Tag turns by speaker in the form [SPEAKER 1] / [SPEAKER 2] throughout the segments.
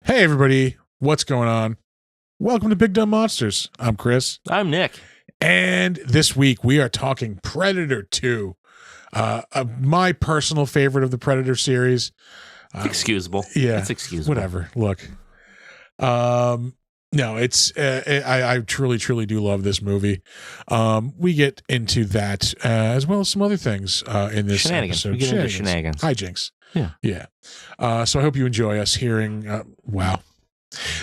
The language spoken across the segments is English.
[SPEAKER 1] Hey everybody, what's going on? Welcome to Big Dumb Monsters. I'm Chris.
[SPEAKER 2] I'm Nick.
[SPEAKER 1] And this week we are talking Predator 2. My personal favorite of the Predator series.
[SPEAKER 2] Excusable.
[SPEAKER 1] Yeah.
[SPEAKER 2] It's excusable.
[SPEAKER 1] Whatever. Look. No, it's I truly do love this movie. We get into that as well as some other things in this episode.
[SPEAKER 2] We get into shenanigans.
[SPEAKER 1] Hijinks.
[SPEAKER 2] Yeah.
[SPEAKER 1] So I hope you enjoy us hearing. Wow,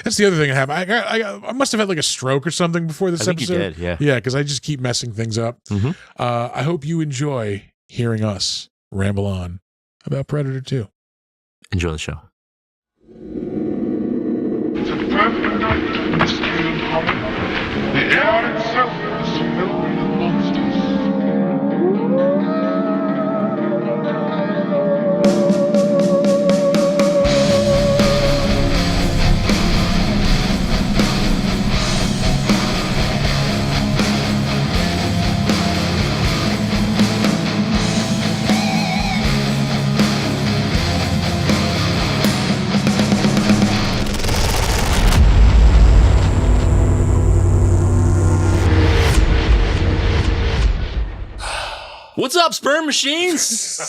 [SPEAKER 1] that's the other thing I have. I must have had like a stroke or something before this episode.
[SPEAKER 2] You did, yeah.
[SPEAKER 1] Yeah, because I just keep messing things up.
[SPEAKER 2] Mm-hmm.
[SPEAKER 1] I hope you enjoy hearing us ramble on about Predator 2.
[SPEAKER 2] Enjoy the show.
[SPEAKER 3] It's a perfect night, misty and hollow. The air itself is filled with monsters.
[SPEAKER 2] What's up, sperm machines?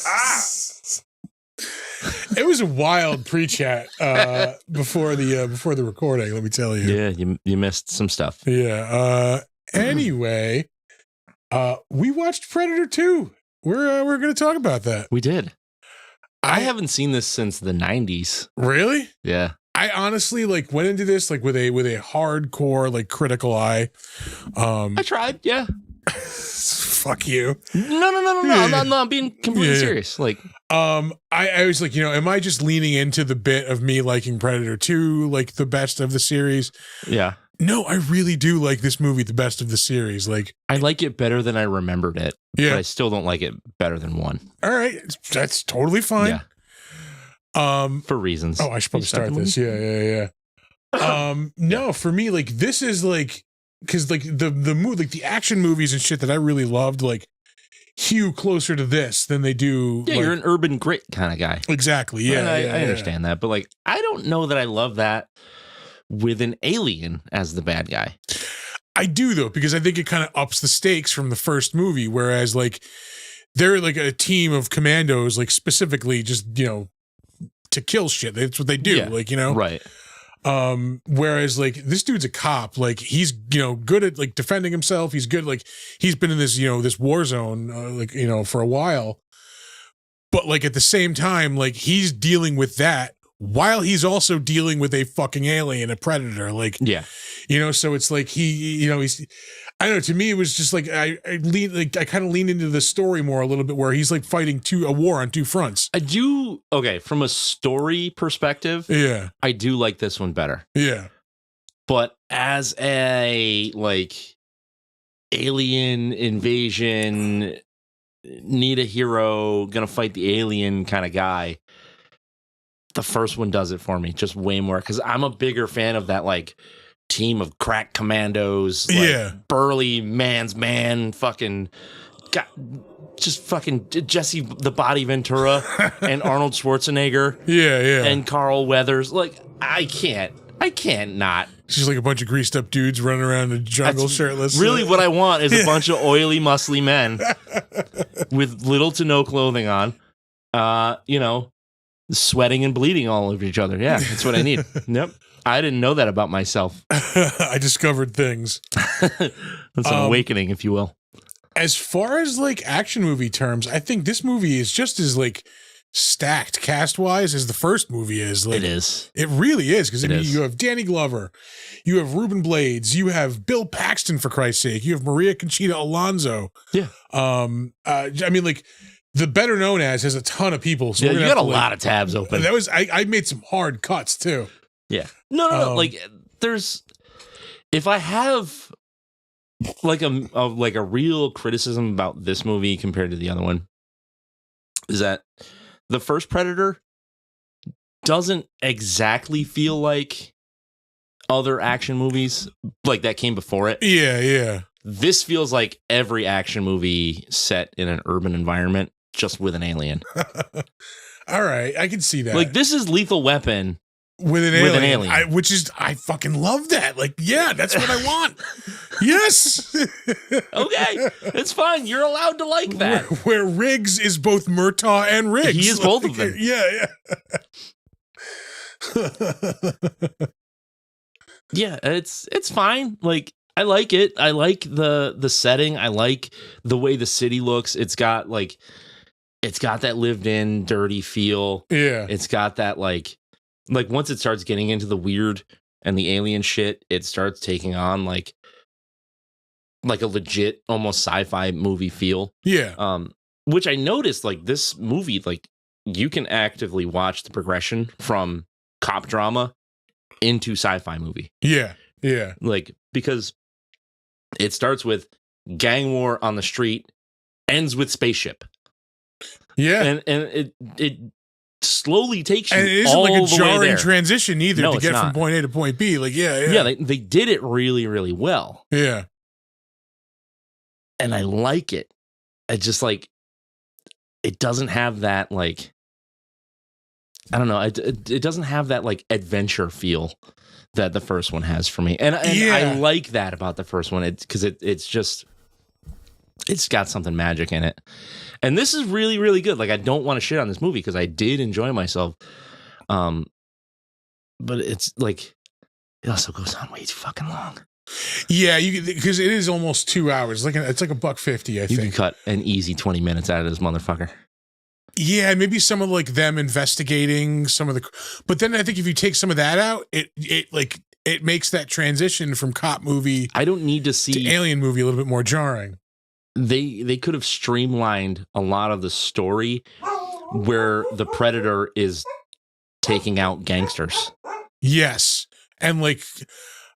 [SPEAKER 1] It was a wild pre-chat before the recording. Let me tell you.
[SPEAKER 2] Yeah, you missed some stuff.
[SPEAKER 1] Yeah. Anyway, we watched Predator 2. We're going to talk about that.
[SPEAKER 2] We did. I haven't seen this since the 90s.
[SPEAKER 1] Really?
[SPEAKER 2] Yeah.
[SPEAKER 1] I honestly went into this with a hardcore critical eye.
[SPEAKER 2] I tried. Yeah.
[SPEAKER 1] Fuck you.
[SPEAKER 2] No. I'm not being completely serious.
[SPEAKER 1] I was like, am I just leaning into the bit of me liking Predator 2 the best of the series?
[SPEAKER 2] Yeah.
[SPEAKER 1] No, I really do like this movie the best of the series.
[SPEAKER 2] I like it better than I remembered it.
[SPEAKER 1] Yeah.
[SPEAKER 2] But I still don't like it better than 1.
[SPEAKER 1] All right, that's totally fine.
[SPEAKER 2] Yeah. For reasons.
[SPEAKER 1] Oh, I should probably start this. Yeah. No, for me, this is because the action movies and shit that I really loved hew closer to this than they do.
[SPEAKER 2] Yeah, you're an urban grit kind of guy.
[SPEAKER 1] Exactly. Yeah,
[SPEAKER 2] I understand that, but I don't know that I love that with an alien as the bad guy.
[SPEAKER 1] I do though, because I think it kind of ups the stakes from the first movie, whereas they're a team of commandos, specifically just to kill shit. That's what they do.
[SPEAKER 2] Yeah, right.
[SPEAKER 1] Whereas this dude's a cop, he's good at defending himself. He's good, he's been in this this war zone for a while, but at the same time he's dealing with that while he's also dealing with a fucking alien, a predator.
[SPEAKER 2] Yeah,
[SPEAKER 1] so it's he's, I don't know, to me it was just I kind of leaned into the story more a little bit, where he's fighting a war on two fronts.
[SPEAKER 2] I do. Okay, from a story perspective,
[SPEAKER 1] yeah,
[SPEAKER 2] I do like this one better.
[SPEAKER 1] Yeah,
[SPEAKER 2] but as a alien invasion, need a hero, gonna fight the alien kind of guy, the first one does it for me just way more, because I'm a bigger fan of that team of crack commandos, burly man's man, fucking Jesse the Body Ventura and Arnold Schwarzenegger, and Carl Weathers. I can't not.
[SPEAKER 1] It's just a bunch of greased up dudes running around the jungle shirtless.
[SPEAKER 2] Really, what I want is a bunch of oily, muscly men with little to no clothing on, sweating and bleeding all over each other. Yeah, that's what I need. Yep. I didn't know that about myself.
[SPEAKER 1] I discovered things.
[SPEAKER 2] That's an awakening, if you will.
[SPEAKER 1] As far as action movie terms, I think this movie is just as stacked cast wise as the first movie is. Like,
[SPEAKER 2] It is.
[SPEAKER 1] It really is, because I
[SPEAKER 2] It
[SPEAKER 1] mean,
[SPEAKER 2] is.
[SPEAKER 1] you have Danny Glover, you have Ruben Blades, you have Bill Paxton, for Christ's sake, you have Maria Conchita Alonso.
[SPEAKER 2] Yeah.
[SPEAKER 1] I mean, like, the better known as has a ton of people. So
[SPEAKER 2] Yeah,
[SPEAKER 1] we're
[SPEAKER 2] you
[SPEAKER 1] gonna
[SPEAKER 2] got a
[SPEAKER 1] have to,
[SPEAKER 2] lot of tabs open.
[SPEAKER 1] That was I made some hard cuts too.
[SPEAKER 2] Yeah. No. Like, if I have like a real criticism about this movie compared to the other one, is that the first Predator doesn't exactly feel like other action movies like that came before it.
[SPEAKER 1] Yeah.
[SPEAKER 2] This feels like every action movie set in an urban environment, just with an alien.
[SPEAKER 1] All right, I can see that.
[SPEAKER 2] Like, this is Lethal Weapon.
[SPEAKER 1] With an alien.
[SPEAKER 2] I
[SPEAKER 1] I fucking love that. Like, yeah, that's what I want. Yes.
[SPEAKER 2] Okay, it's fine. You're allowed to like that.
[SPEAKER 1] Where Riggs is both Murtaugh and Riggs.
[SPEAKER 2] He is both of them.
[SPEAKER 1] Yeah.
[SPEAKER 2] Yeah, it's fine. Like, I like it. I like the setting. I like the way the city looks. It's got that lived in dirty feel.
[SPEAKER 1] Yeah.
[SPEAKER 2] It's got that like once it starts getting into the weird and the alien shit, it starts taking on like a legit almost sci-fi movie feel.
[SPEAKER 1] Yeah.
[SPEAKER 2] Which I noticed, like, this movie, like, you can actively watch the progression from cop drama into sci-fi movie.
[SPEAKER 1] Yeah.
[SPEAKER 2] Like, because it starts with gang war on the street, ends with spaceship.
[SPEAKER 1] Yeah.
[SPEAKER 2] And it slowly takes you,
[SPEAKER 1] and it isn't
[SPEAKER 2] all
[SPEAKER 1] like a
[SPEAKER 2] the way
[SPEAKER 1] jarring
[SPEAKER 2] there.
[SPEAKER 1] transition either
[SPEAKER 2] No,
[SPEAKER 1] to
[SPEAKER 2] it's
[SPEAKER 1] get
[SPEAKER 2] not.
[SPEAKER 1] from point A to point B. Like, yeah.
[SPEAKER 2] Yeah, they did it really, really well.
[SPEAKER 1] Yeah.
[SPEAKER 2] And I like it. It just, like, it doesn't have that, like, I don't know. It doesn't have that, like, adventure feel that the first one has for me. And I like that about the first one. Because it's got something magic in it. And this is really, really good. Like, I don't want to shit on this movie because I did enjoy myself. But it's like, it also goes on way too fucking long.
[SPEAKER 1] Yeah, because it is almost 2 hours. It's like $1.50, I
[SPEAKER 2] You
[SPEAKER 1] think.
[SPEAKER 2] can cut an easy 20 minutes out of this motherfucker.
[SPEAKER 1] Yeah, maybe some of like them investigating some of the, but then I think if you take some of that out, it makes that transition from cop movie
[SPEAKER 2] I don't need to see
[SPEAKER 1] to alien movie a little bit more jarring.
[SPEAKER 2] They could have streamlined a lot of the story where the Predator is taking out gangsters.
[SPEAKER 1] Yes, and like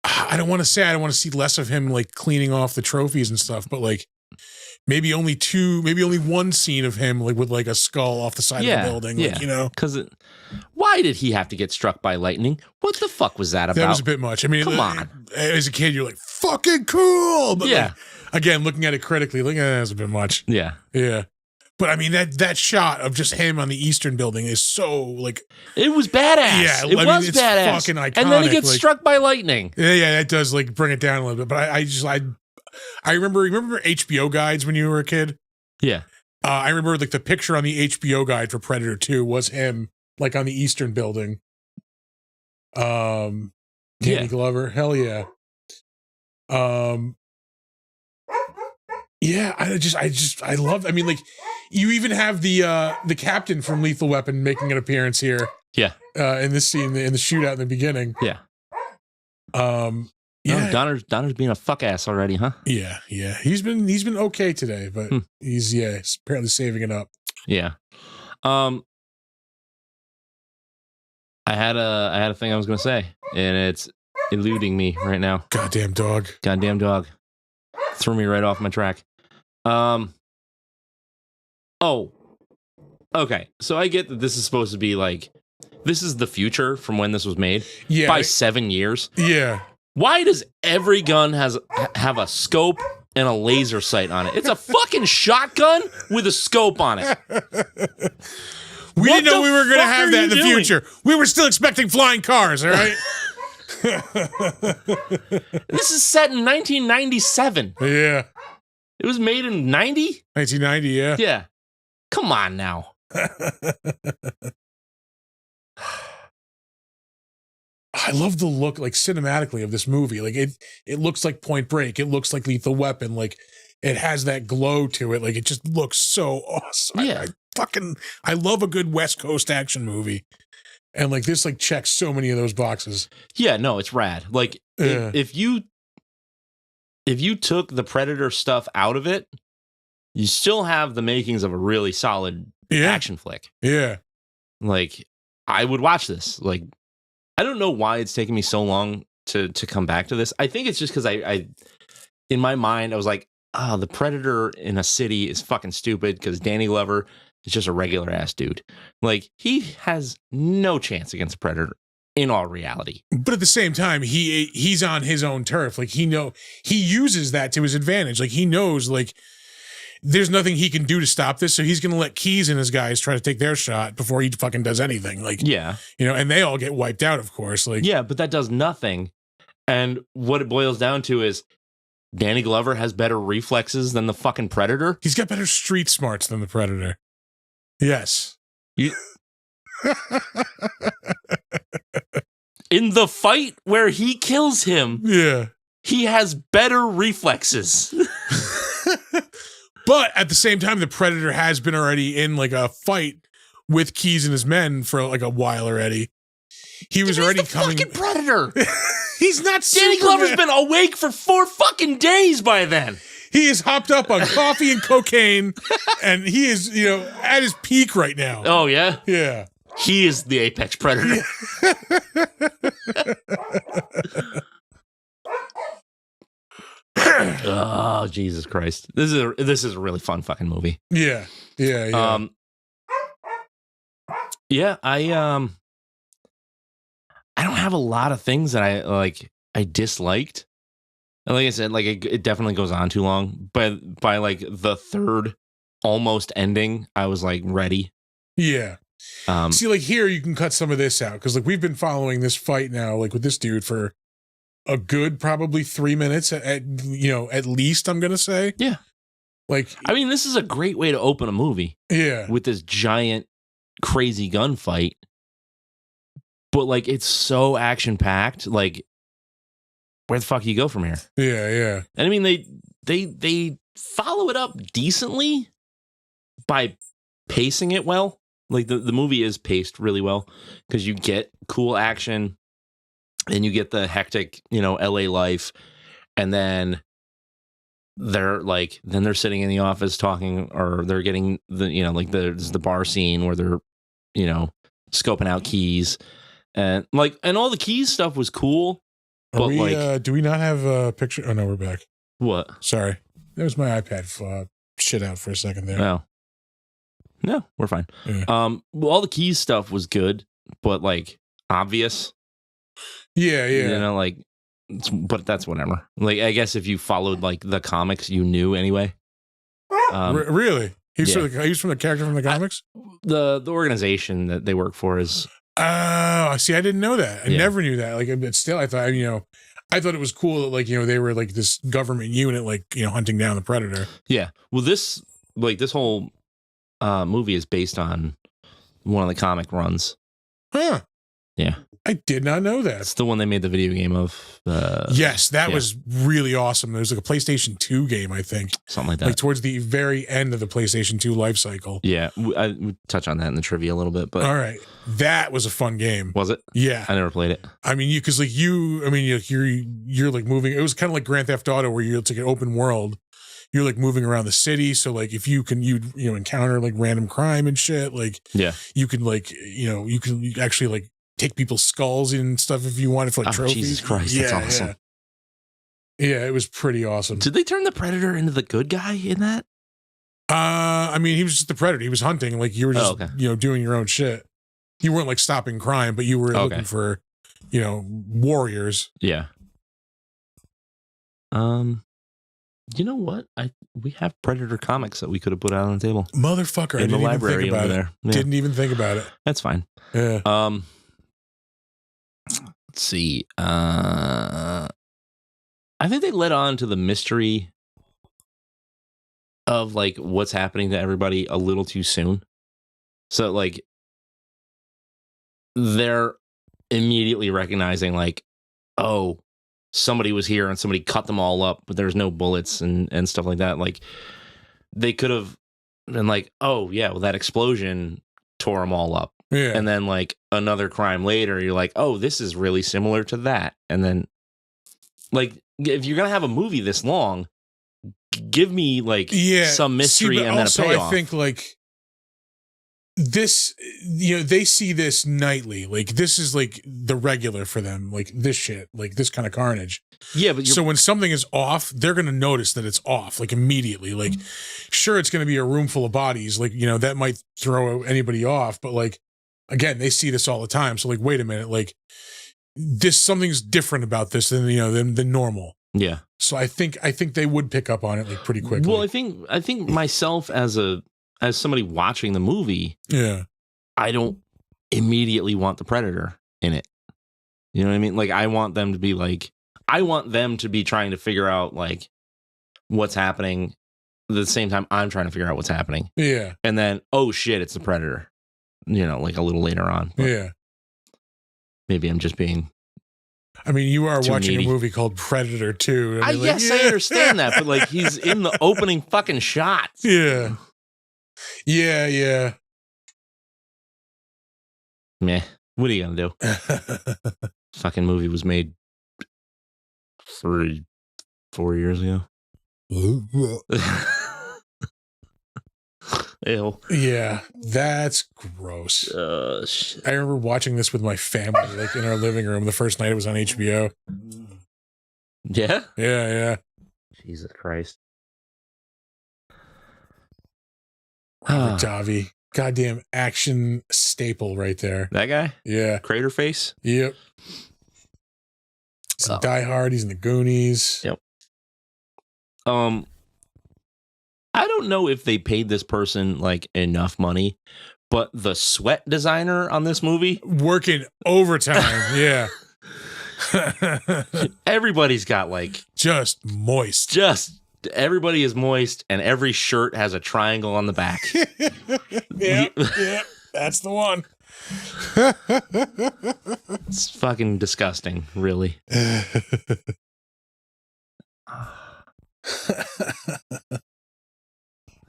[SPEAKER 1] I don't want to see less of him like cleaning off the trophies and stuff, but like maybe only one scene of him like with like a skull off the side of the building, like, you know?
[SPEAKER 2] Because why did he have to get struck by lightning? What the fuck was that about?
[SPEAKER 1] That was a bit much. I mean,
[SPEAKER 2] come on.
[SPEAKER 1] As a kid, you're like fucking cool, but
[SPEAKER 2] yeah.
[SPEAKER 1] Like, again, looking at it critically, like that's a bit much.
[SPEAKER 2] Yeah.
[SPEAKER 1] But I mean that shot of just him on the Eastern Building is so like
[SPEAKER 2] it was badass.
[SPEAKER 1] Yeah,
[SPEAKER 2] it was
[SPEAKER 1] it's
[SPEAKER 2] badass.
[SPEAKER 1] fucking iconic.
[SPEAKER 2] And then he gets
[SPEAKER 1] like,
[SPEAKER 2] struck by lightning.
[SPEAKER 1] Yeah, that does like bring it down a little bit. But I remember HBO guides when you were a kid.
[SPEAKER 2] Yeah.
[SPEAKER 1] I remember like the picture on the HBO guide for Predator 2 was him like on the Eastern Building. Danny Glover, hell yeah. Yeah, I love. I mean, like, you even have the captain from Lethal Weapon making an appearance here.
[SPEAKER 2] Yeah.
[SPEAKER 1] In this scene, in the shootout in the beginning.
[SPEAKER 2] Yeah.
[SPEAKER 1] Yeah.
[SPEAKER 2] Donner's being a fuck ass already, huh?
[SPEAKER 1] Yeah. He's been okay today, but he's apparently saving it up.
[SPEAKER 2] Yeah. I had a thing I was gonna say, and it's eluding me right now.
[SPEAKER 1] Goddamn dog.
[SPEAKER 2] Threw me right off my track. Oh. Okay. So I get that this is supposed to be like, this is the future from when this was made.
[SPEAKER 1] Yeah.
[SPEAKER 2] By 7 years.
[SPEAKER 1] Yeah.
[SPEAKER 2] Why does every gun have a scope and a laser sight on it? It's a fucking shotgun with a scope on it.
[SPEAKER 1] We didn't know we were going to have that in the
[SPEAKER 2] doing?
[SPEAKER 1] future. We were still expecting flying cars, all right?
[SPEAKER 2] This is set in 1997.
[SPEAKER 1] Yeah.
[SPEAKER 2] It was made in 90?
[SPEAKER 1] 1990, yeah.
[SPEAKER 2] Yeah. Come on now.
[SPEAKER 1] I love the look, like, cinematically of this movie. Like, it looks like Point Break. It looks like Lethal Weapon. Like, it has that glow to it. Like, it just looks so awesome.
[SPEAKER 2] Yeah.
[SPEAKER 1] I love a good West Coast action movie. And like this like checks so many of those boxes.
[SPEAKER 2] Yeah, no, it's rad. Like if you took the Predator stuff out of it, you still have the makings of a really solid action flick.
[SPEAKER 1] Yeah.
[SPEAKER 2] Like I would watch this. Like I don't know why it's taking me so long to come back to this. I think it's just because I in my mind I was like, the Predator in a city is fucking stupid because Danny Glover is just a regular ass dude. Like he has no chance against a Predator in all reality.
[SPEAKER 1] But at the same time, he's on his own turf. Like he uses that to his advantage. Like he knows like there's nothing he can do to stop this. So he's going to let Keys and his guys try to take their shot before he fucking does anything. Like,
[SPEAKER 2] yeah,
[SPEAKER 1] and they all get wiped out, of course. Like,
[SPEAKER 2] yeah, but that does nothing. And what it boils down to is Danny Glover has better reflexes than the fucking Predator.
[SPEAKER 1] He's got better street smarts than the Predator. Yes.
[SPEAKER 2] In the fight where he kills him, he has better reflexes.
[SPEAKER 1] But at the same time, the Predator has been already in like a fight with Keys and his men for like a while already. He was already coming.
[SPEAKER 2] Fucking Predator.
[SPEAKER 1] He's not
[SPEAKER 2] Danny
[SPEAKER 1] Superman.
[SPEAKER 2] Glover's been awake for 4 fucking days by then.
[SPEAKER 1] He is hopped up on coffee and cocaine, and he is, at his peak right now.
[SPEAKER 2] Oh, yeah?
[SPEAKER 1] Yeah.
[SPEAKER 2] He is the apex predator. Oh, Jesus Christ. This is a really fun fucking movie.
[SPEAKER 1] Yeah. Yeah.
[SPEAKER 2] Yeah, I don't have a lot of things that I disliked. And like I said, like it definitely goes on too long. But by like the third almost ending, I was like ready.
[SPEAKER 1] Yeah. See, like here you can cut some of this out because like we've been following this fight now, like with this dude for a good probably 3 minutes at least. I'm gonna say.
[SPEAKER 2] Yeah.
[SPEAKER 1] Like
[SPEAKER 2] I mean, this is a great way to open a movie.
[SPEAKER 1] Yeah.
[SPEAKER 2] With this giant, crazy gunfight. But like it's so action packed, like. Where the fuck do you go from here?
[SPEAKER 1] Yeah, yeah.
[SPEAKER 2] And I mean, they follow it up decently by pacing it well. Like the movie is paced really well because you get cool action and you get the hectic, LA life. And then they're sitting in the office talking, or they're getting there's the bar scene where they're, scoping out Keys and all the Keys stuff was cool. But
[SPEAKER 1] do we not have a picture? Oh no, we're back.
[SPEAKER 2] What?
[SPEAKER 1] Sorry, there was my iPad shit out for a second there.
[SPEAKER 2] No, we're fine.
[SPEAKER 1] Yeah.
[SPEAKER 2] All the Keys stuff was good, but like obvious.
[SPEAKER 1] Yeah.
[SPEAKER 2] But that's whatever. Like I guess if you followed like the comics, you knew anyway.
[SPEAKER 1] Really? He's from the character from the comics.
[SPEAKER 2] The organization that they work for is.
[SPEAKER 1] Oh, see, I didn't know that. I never knew that. Like, but still, I thought, I thought it was cool that, like, they were like this government unit, like, hunting down the Predator.
[SPEAKER 2] Yeah. Well, this whole movie is based on one of the comic runs.
[SPEAKER 1] Huh.
[SPEAKER 2] Yeah.
[SPEAKER 1] I did not know that.
[SPEAKER 2] It's the one they made the video game of.
[SPEAKER 1] Yes, that was really awesome. There was like a PlayStation 2 game, I think.
[SPEAKER 2] Something like that.
[SPEAKER 1] Like towards the very end of the PlayStation 2 life cycle.
[SPEAKER 2] Yeah, I touch on that in the trivia a little bit, but
[SPEAKER 1] all right, that was a fun game.
[SPEAKER 2] Was it?
[SPEAKER 1] Yeah,
[SPEAKER 2] I never played it.
[SPEAKER 1] I mean, you're like moving. It was kind of like Grand Theft Auto, where it's like an open world. You're like moving around the city, so like if you encounter like random crime and shit, like you can you can actually like take people's skulls and stuff if you want it for like trophies.
[SPEAKER 2] Jesus Christ, that's awesome.
[SPEAKER 1] Yeah, it was pretty awesome.
[SPEAKER 2] Did they turn the Predator into the good guy in that?
[SPEAKER 1] I mean, he was just the Predator. He was hunting. Like you were just, doing your own shit. You weren't like stopping crime, but you were looking for, warriors.
[SPEAKER 2] Yeah. You know what? We have Predator comics that we could have put out on the table.
[SPEAKER 1] Motherfucker,
[SPEAKER 2] in the library over there.
[SPEAKER 1] Yeah. Didn't even think about it.
[SPEAKER 2] That's fine.
[SPEAKER 1] Yeah.
[SPEAKER 2] Let's see. I think they led on to the mystery of like what's happening to everybody a little too soon. So like they're immediately recognizing like, oh, somebody was here and somebody cut them all up, but there's no bullets and stuff like that. Like they could have and like, oh yeah, well that explosion tore them all up.
[SPEAKER 1] Yeah.
[SPEAKER 2] And then like another crime later, you're like, oh, this is really similar to that. And then like if you're gonna have a movie this long, give me like some mystery and then a payoff.
[SPEAKER 1] I think like this, they see this nightly. Like this is like the regular for them. Like this shit, like this kind of carnage.
[SPEAKER 2] Yeah, but
[SPEAKER 1] so when something is off, they're gonna notice that it's off like immediately. Like, sure, it's gonna be a room full of bodies. Like that might throw anybody off, but like again, they see this all the time. So like, wait a minute, like something's different about this than than normal.
[SPEAKER 2] Yeah.
[SPEAKER 1] So I think they would pick up on it like pretty quickly.
[SPEAKER 2] Well, I think myself as somebody watching the movie,
[SPEAKER 1] yeah,
[SPEAKER 2] I don't immediately want the Predator in it. You know what I mean? Like I want them to be trying to figure out like what's happening at the same time I'm trying to figure out what's happening.
[SPEAKER 1] Yeah.
[SPEAKER 2] And then, oh shit, it's the Predator. Like a little later on. But
[SPEAKER 1] yeah.
[SPEAKER 2] Maybe I'm just being
[SPEAKER 1] I mean, you are watching
[SPEAKER 2] needy.
[SPEAKER 1] a movie called Predator 2.
[SPEAKER 2] I understand that, but like he's in the opening fucking shot.
[SPEAKER 1] Yeah. Yeah.
[SPEAKER 2] Meh. What are you gonna do? Fucking movie was made 4 years ago. Ew.
[SPEAKER 1] Yeah, that's gross.
[SPEAKER 2] Shit.
[SPEAKER 1] I remember watching this with my family, like in our living room, the first night it was on HBO.
[SPEAKER 2] Yeah?
[SPEAKER 1] Yeah.
[SPEAKER 2] Jesus Christ.
[SPEAKER 1] Robert Davi. Goddamn action staple right there.
[SPEAKER 2] That guy?
[SPEAKER 1] Yeah.
[SPEAKER 2] Crater Face?
[SPEAKER 1] Yep. He's in Die Hard. He's in the Goonies.
[SPEAKER 2] Yep. I don't know if they paid this person like enough money, but the sweat designer on this movie
[SPEAKER 1] working overtime. Yeah.
[SPEAKER 2] Everybody's got like
[SPEAKER 1] just moist.
[SPEAKER 2] Everybody is moist, and every shirt has a triangle on the back.
[SPEAKER 1] Yep. That's the one.
[SPEAKER 2] It's fucking disgusting, really.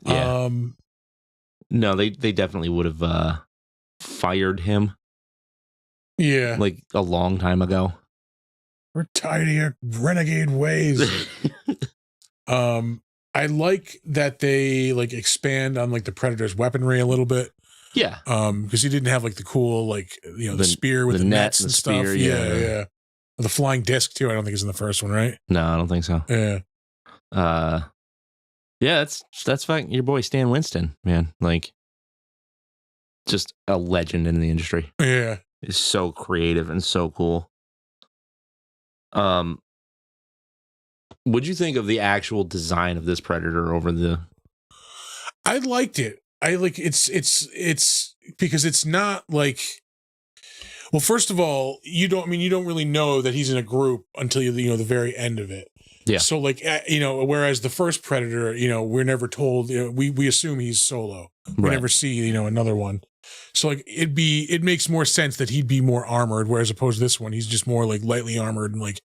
[SPEAKER 2] Yeah. No, they definitely would have fired him.
[SPEAKER 1] Yeah.
[SPEAKER 2] Like a long time ago.
[SPEAKER 1] We're tired of your renegade ways. I like that they like expand on like the Predator's weaponry a little bit.
[SPEAKER 2] Yeah.
[SPEAKER 1] Because he didn't have like the cool like the spear with the nets and stuff.
[SPEAKER 2] Spear,
[SPEAKER 1] yeah. The flying disc too. I don't think it's in the first one, right?
[SPEAKER 2] No, I don't think so.
[SPEAKER 1] Yeah.
[SPEAKER 2] Yeah, that's fucking your boy Stan Winston, man. Like, just a legend in the industry.
[SPEAKER 1] Yeah,
[SPEAKER 2] he's so creative and so cool. What'd you think of the actual design of this Predator over the?
[SPEAKER 1] I liked it. I like it's because it's not like. Well, first of all, you don't really know that he's in a group until the very end of it.
[SPEAKER 2] Yeah.
[SPEAKER 1] So like, whereas the first Predator, we're never told, we assume he's solo. We never see, another one. So like it makes more sense that he'd be more armored, whereas opposed to this one, he's just more like lightly armored and like,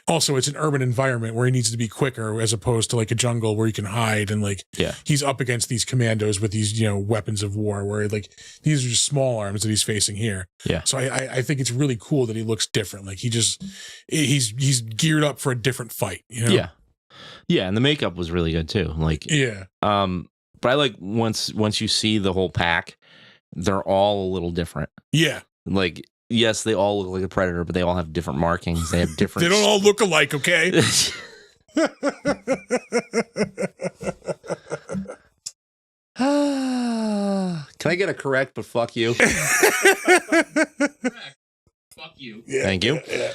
[SPEAKER 1] also it's an urban environment where he needs to be quicker as opposed to like a jungle where he can hide and like, he's up against these commandos with these, weapons of war where like these are just small arms that he's facing here.
[SPEAKER 2] Yeah.
[SPEAKER 1] So I think it's really cool that he looks different. Like he's geared up for a different fight,
[SPEAKER 2] Yeah. Yeah. And the makeup was really good too. Like,
[SPEAKER 1] yeah.
[SPEAKER 2] But I like once you see the whole pack, they're all a little different.
[SPEAKER 1] Yeah.
[SPEAKER 2] Like, yes, they all look like a Predator, but they all have different markings. They have different.
[SPEAKER 1] They don't all look alike, okay?
[SPEAKER 2] Can I get a correct, but fuck you?
[SPEAKER 4] Correct. Fuck you.
[SPEAKER 1] Yeah,
[SPEAKER 2] Thank you.
[SPEAKER 1] Yeah.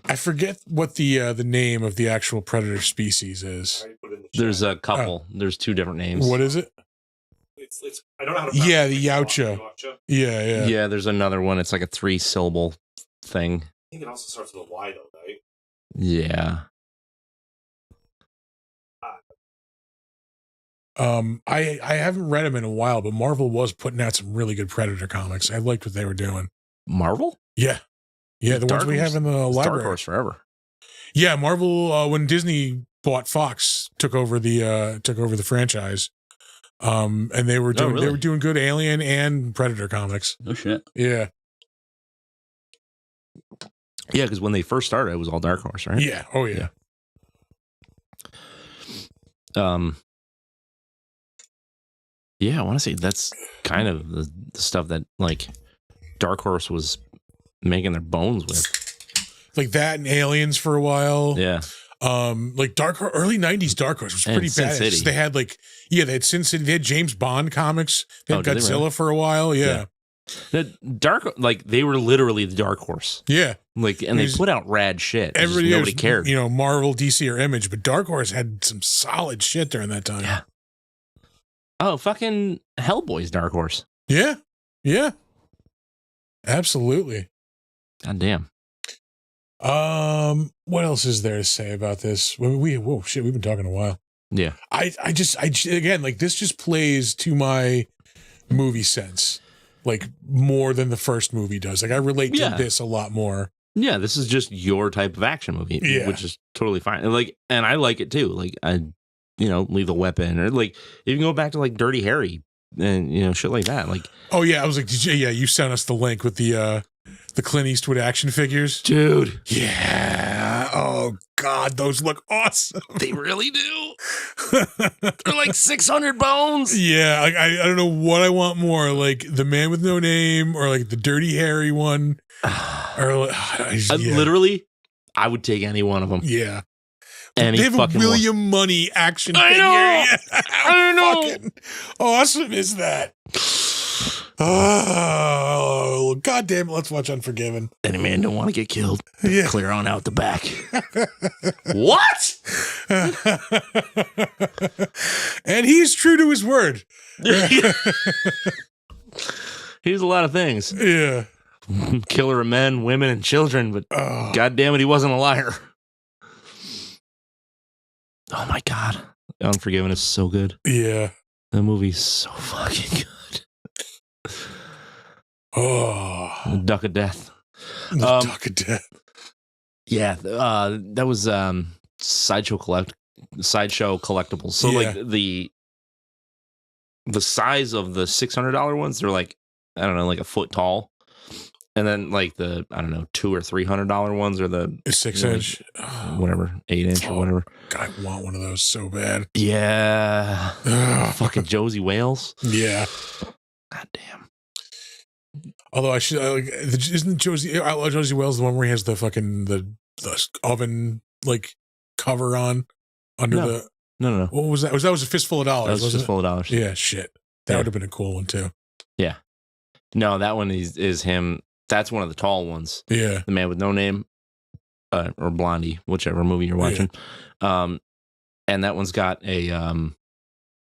[SPEAKER 1] I forget what the name of the actual Predator species is.
[SPEAKER 2] There's a couple. There's two different names.
[SPEAKER 1] What is it?
[SPEAKER 4] It's I don't know how to pronounce
[SPEAKER 1] the Yautja. Yeah.
[SPEAKER 2] Yeah, there's another one. It's like a 3-syllable thing.
[SPEAKER 4] I think it also starts with a Y though, right?
[SPEAKER 2] Yeah.
[SPEAKER 1] I haven't read them in a while, but Marvel was putting out some really good Predator comics. I liked what they were doing.
[SPEAKER 2] Marvel?
[SPEAKER 1] Yeah, the ones we have in the library.
[SPEAKER 2] Dark Horse forever.
[SPEAKER 1] Yeah, Marvel. When Disney bought Fox, took over the franchise. And they were doing
[SPEAKER 2] really?
[SPEAKER 1] they were doing good Alien and Predator comics.
[SPEAKER 5] Oh shit.
[SPEAKER 1] Yeah.
[SPEAKER 2] Yeah, because when they first started, it was all Dark Horse, right?
[SPEAKER 1] Yeah. Oh yeah.
[SPEAKER 2] Yeah, I want to say that's kind of the stuff that like Dark Horse was making their bones with.
[SPEAKER 1] Like that and Aliens for a while.
[SPEAKER 2] Yeah.
[SPEAKER 1] Like early 90s Dark Horse was
[SPEAKER 2] And
[SPEAKER 1] pretty
[SPEAKER 2] Sin
[SPEAKER 1] bad.
[SPEAKER 2] City.
[SPEAKER 1] They had they had Sin City, they had James Bond comics, they had
[SPEAKER 2] did they
[SPEAKER 1] Godzilla
[SPEAKER 2] really?
[SPEAKER 1] for a while. Yeah.
[SPEAKER 2] The Dark, they were literally the Dark Horse.
[SPEAKER 1] Yeah.
[SPEAKER 2] Like, and they put out rad shit. It's just
[SPEAKER 1] Everybody
[SPEAKER 2] nobody cared.
[SPEAKER 1] Marvel, DC, or Image, but Dark Horse had some solid shit during that time.
[SPEAKER 2] Yeah. Oh, fucking Hellboy's Dark Horse.
[SPEAKER 1] Yeah. Yeah. Absolutely.
[SPEAKER 2] God damn.
[SPEAKER 1] What else is there to say about this? We've been talking a while.
[SPEAKER 2] Yeah.
[SPEAKER 1] I again, like, this just plays to my movie sense, like, more than the first movie does. Like, I relate to this a lot more.
[SPEAKER 2] Yeah, this is just your type of action movie, which is totally fine. Like, and I like it too. Like, Lethal Weapon, or like, you can go back to like Dirty Harry and shit like that. Like,
[SPEAKER 1] oh yeah, I was like, you sent us the link with the Clint Eastwood action figures,
[SPEAKER 2] dude.
[SPEAKER 1] Yeah. Oh God, those look awesome.
[SPEAKER 2] They really do. They're like 600 bones.
[SPEAKER 1] Yeah, like, I don't know what I want more, like the Man with No Name or like the Dirty Harry one, or
[SPEAKER 2] literally, I would take any one of them.
[SPEAKER 1] Yeah.
[SPEAKER 2] Any
[SPEAKER 1] they have
[SPEAKER 2] fucking
[SPEAKER 1] a William Money action figure.
[SPEAKER 2] I know.
[SPEAKER 1] Fucking awesome is that? Oh, God damn it. Let's watch Unforgiven.
[SPEAKER 2] Any man don't want to get killed.
[SPEAKER 1] Yeah.
[SPEAKER 2] Clear on out the back. What?
[SPEAKER 1] And he's true to his word.
[SPEAKER 2] He's a lot of things.
[SPEAKER 1] Yeah.
[SPEAKER 2] Killer of men, women, and children, but God damn it, he wasn't a liar. Oh my God. Unforgiven is so good.
[SPEAKER 1] Yeah.
[SPEAKER 2] That movie's so fucking good.
[SPEAKER 1] Oh.
[SPEAKER 2] Duck of Death.
[SPEAKER 1] Duck of Death.
[SPEAKER 2] Yeah. That was Sideshow collectibles. So like the size of the $600 ones, they're like, I don't know, like a foot tall. And then like the, I don't know, $200 or $300 ones are the
[SPEAKER 1] 6 inch,
[SPEAKER 2] whatever, 8 inch or whatever.
[SPEAKER 1] God, I want one of those so bad.
[SPEAKER 2] Yeah. Fucking Josie Wales.
[SPEAKER 1] Yeah.
[SPEAKER 2] God damn.
[SPEAKER 1] Although I should, isn't Josie Wales the one where he has the fucking the oven like cover on under the?
[SPEAKER 2] No.
[SPEAKER 1] What was that? That was a fistful of dollars.
[SPEAKER 2] That was a fistful of dollars.
[SPEAKER 1] Yeah, shit. That would have been a cool one too.
[SPEAKER 2] Yeah. No, that one is him. That's one of the tall ones.
[SPEAKER 1] Yeah.
[SPEAKER 2] The Man with No Name, or Blondie, whichever movie you're watching. Yeah. And that one's got a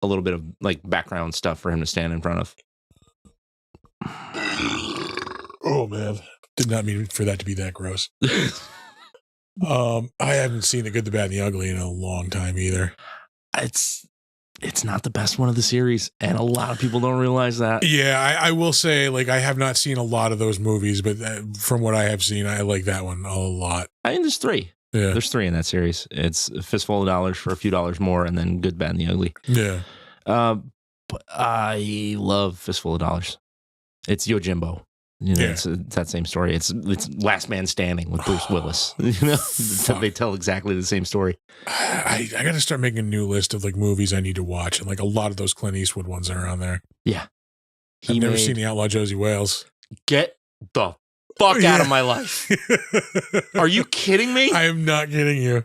[SPEAKER 2] little bit of like background stuff for him to stand in front of.
[SPEAKER 1] Oh man, did not mean for that to be that gross. I haven't seen The Good, the Bad, and the Ugly in a long time either.
[SPEAKER 2] It's not the best one of the series, and a lot of people don't realize that.
[SPEAKER 1] Yeah, I will say, like, I have not seen a lot of those movies, but from what I have seen, I like that one a lot.
[SPEAKER 2] I mean, there's 3.
[SPEAKER 1] Yeah.
[SPEAKER 2] There's 3 in that series. It's a fistful of dollars for a few dollars more, and then Good, Bad, and the Ugly.
[SPEAKER 1] Yeah.
[SPEAKER 2] But I love Fistful of Dollars. It's Yojimbo. It's that same story. It's Last Man Standing with Bruce Willis. They tell exactly the same story.
[SPEAKER 1] I got to start making a new list of like movies I need to watch, and like a lot of those Clint Eastwood ones are on there.
[SPEAKER 2] Yeah,
[SPEAKER 1] I've never seen The Outlaw Josie Wales.
[SPEAKER 2] Get the fuck out of my life! Are you kidding me?
[SPEAKER 1] I am not kidding you.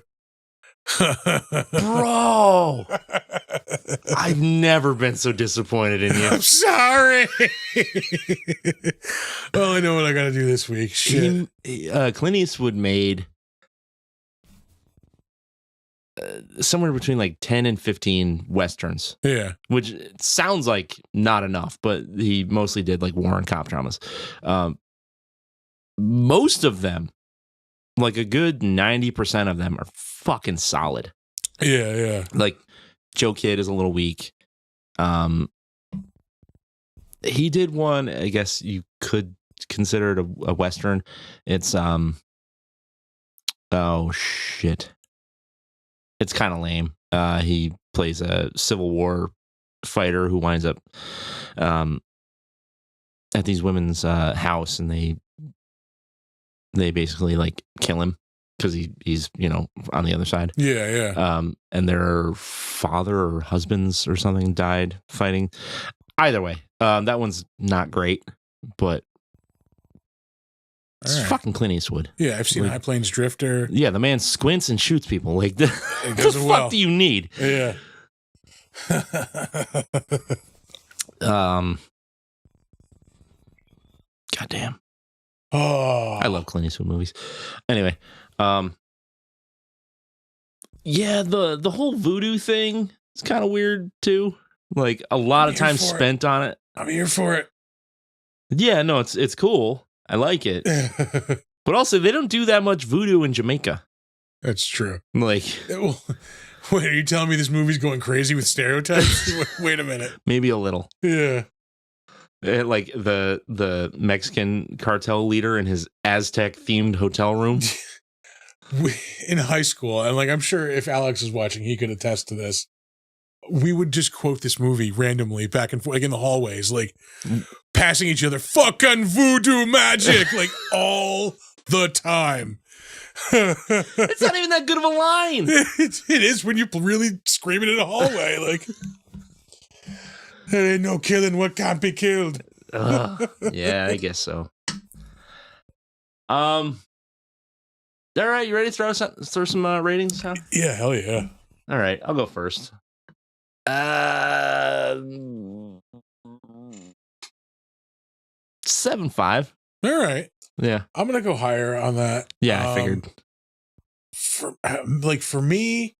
[SPEAKER 2] Bro, I've never been so disappointed in you.
[SPEAKER 1] I'm sorry. Well, I know what I got to do this week. Shit.
[SPEAKER 2] Clint Eastwood made somewhere between like 10 and 15 Westerns.
[SPEAKER 1] Yeah.
[SPEAKER 2] Which sounds like not enough, but he mostly did like war and cop dramas. Most of them, like a good 90% of them, are fucking solid.
[SPEAKER 1] Yeah.
[SPEAKER 2] Like Joe Kidd is a little weak. He did one, I guess you could consider it a Western. It's oh shit. it's kind of lame. He plays a Civil War fighter who winds up at these women's house, and they basically like kill him because he's on the other side.
[SPEAKER 1] Yeah.
[SPEAKER 2] And their father or husbands or something died fighting. Either way, that one's not great, but it's fucking Clint Eastwood.
[SPEAKER 1] Yeah, I've seen High Plains Drifter.
[SPEAKER 2] Yeah, the man squints and shoots people. Like, the fuck do you need?
[SPEAKER 1] Yeah.
[SPEAKER 2] Goddamn.
[SPEAKER 1] Oh,
[SPEAKER 2] I love Clint Eastwood movies. Anyway, yeah, the whole voodoo thing is kind of weird too. Like a lot of time spent on it.
[SPEAKER 1] I'm here for it.
[SPEAKER 2] Yeah, no, it's cool. I like it. But also, they don't do that much voodoo in Jamaica.
[SPEAKER 1] That's true.
[SPEAKER 2] Like,
[SPEAKER 1] wait, are you telling me this movie's going crazy with stereotypes? Wait a minute.
[SPEAKER 2] Maybe a little.
[SPEAKER 1] Yeah.
[SPEAKER 2] Like the Mexican cartel leader in his Aztec themed hotel room.
[SPEAKER 1] In high school, and like I'm sure if Alex is watching, he could attest to this. We would just quote this movie randomly back and forth, like in the hallways, like passing each other, fucking voodoo magic, like all the time.
[SPEAKER 2] It's not even that good of a line.
[SPEAKER 1] It is when you really scream it in a hallway, like, there ain't no killing what can't be killed.
[SPEAKER 2] Yeah, I guess so. All right, you ready to throw some ratings, huh?
[SPEAKER 1] Yeah, hell yeah.
[SPEAKER 2] All right, I'll go first. 7.5.
[SPEAKER 1] All right.
[SPEAKER 2] Yeah.
[SPEAKER 1] I'm going to go higher on that.
[SPEAKER 2] Yeah, I figured.
[SPEAKER 1] For me,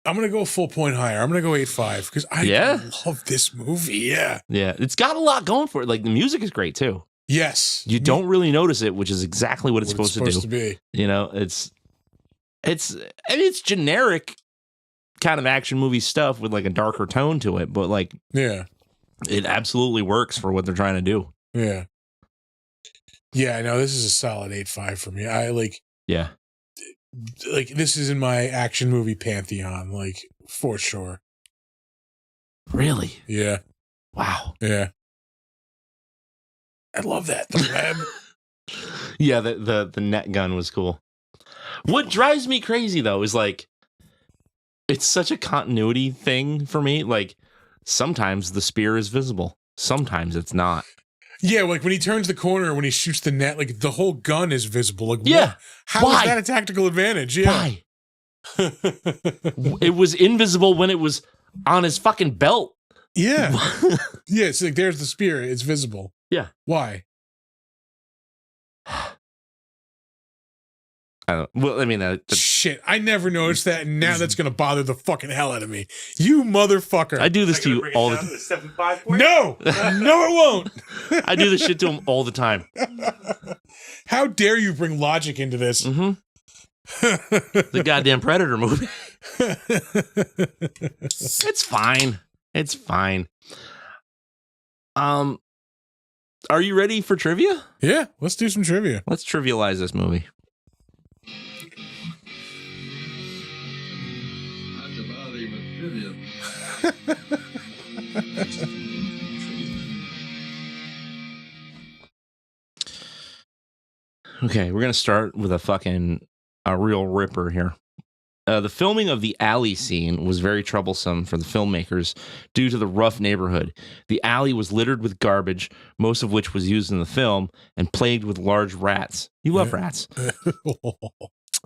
[SPEAKER 1] I'm going to go a full point higher. I'm going to go 8.5 because I love this movie. Yeah.
[SPEAKER 2] Yeah. It's got a lot going for it. Like, the music is great, too.
[SPEAKER 1] Yes.
[SPEAKER 2] You don't really notice it, which is exactly what it's supposed to
[SPEAKER 1] be.
[SPEAKER 2] You know, it's generic kind of action movie stuff with like a darker tone to it, but like,
[SPEAKER 1] yeah,
[SPEAKER 2] it absolutely works for what they're trying to do.
[SPEAKER 1] Yeah. Yeah, no, this is a solid 8.5 for me. I like,
[SPEAKER 2] yeah,
[SPEAKER 1] like this is in my action movie pantheon, like for sure.
[SPEAKER 2] Really?
[SPEAKER 1] Yeah.
[SPEAKER 2] Wow.
[SPEAKER 1] Yeah. I love that. The web.
[SPEAKER 2] Yeah, the net gun was cool. What drives me crazy though is like, it's such a continuity thing for me. Like, sometimes the spear is visible, sometimes it's not.
[SPEAKER 1] Yeah, like when he turns the corner, when he shoots the net, like the whole gun is visible. Like,
[SPEAKER 2] yeah,
[SPEAKER 1] how is that a tactical advantage? Yeah.
[SPEAKER 2] Why? It was invisible when it was on his fucking belt.
[SPEAKER 1] Yeah. Yeah, it's like there's the spear, it's visible.
[SPEAKER 2] Yeah.
[SPEAKER 1] Why?
[SPEAKER 2] Well, I mean,
[SPEAKER 1] shit, I never noticed that, and now that's gonna bother the fucking hell out of me. You motherfucker!
[SPEAKER 2] I do this to you all the time.
[SPEAKER 4] 7.5
[SPEAKER 1] No, no, it won't.
[SPEAKER 2] I do this shit to him all the time.
[SPEAKER 1] How dare you bring logic into this?
[SPEAKER 2] Mm-hmm. The goddamn Predator movie. It's fine. It's fine. Are you ready for trivia?
[SPEAKER 1] Yeah, let's do some trivia.
[SPEAKER 2] Let's trivialize this movie. Okay, we're gonna start with a real ripper here. The filming of the alley scene was very troublesome for the filmmakers due to the rough neighborhood. The alley was littered with garbage, most of which was used in the film, and plagued with large rats. You love rats.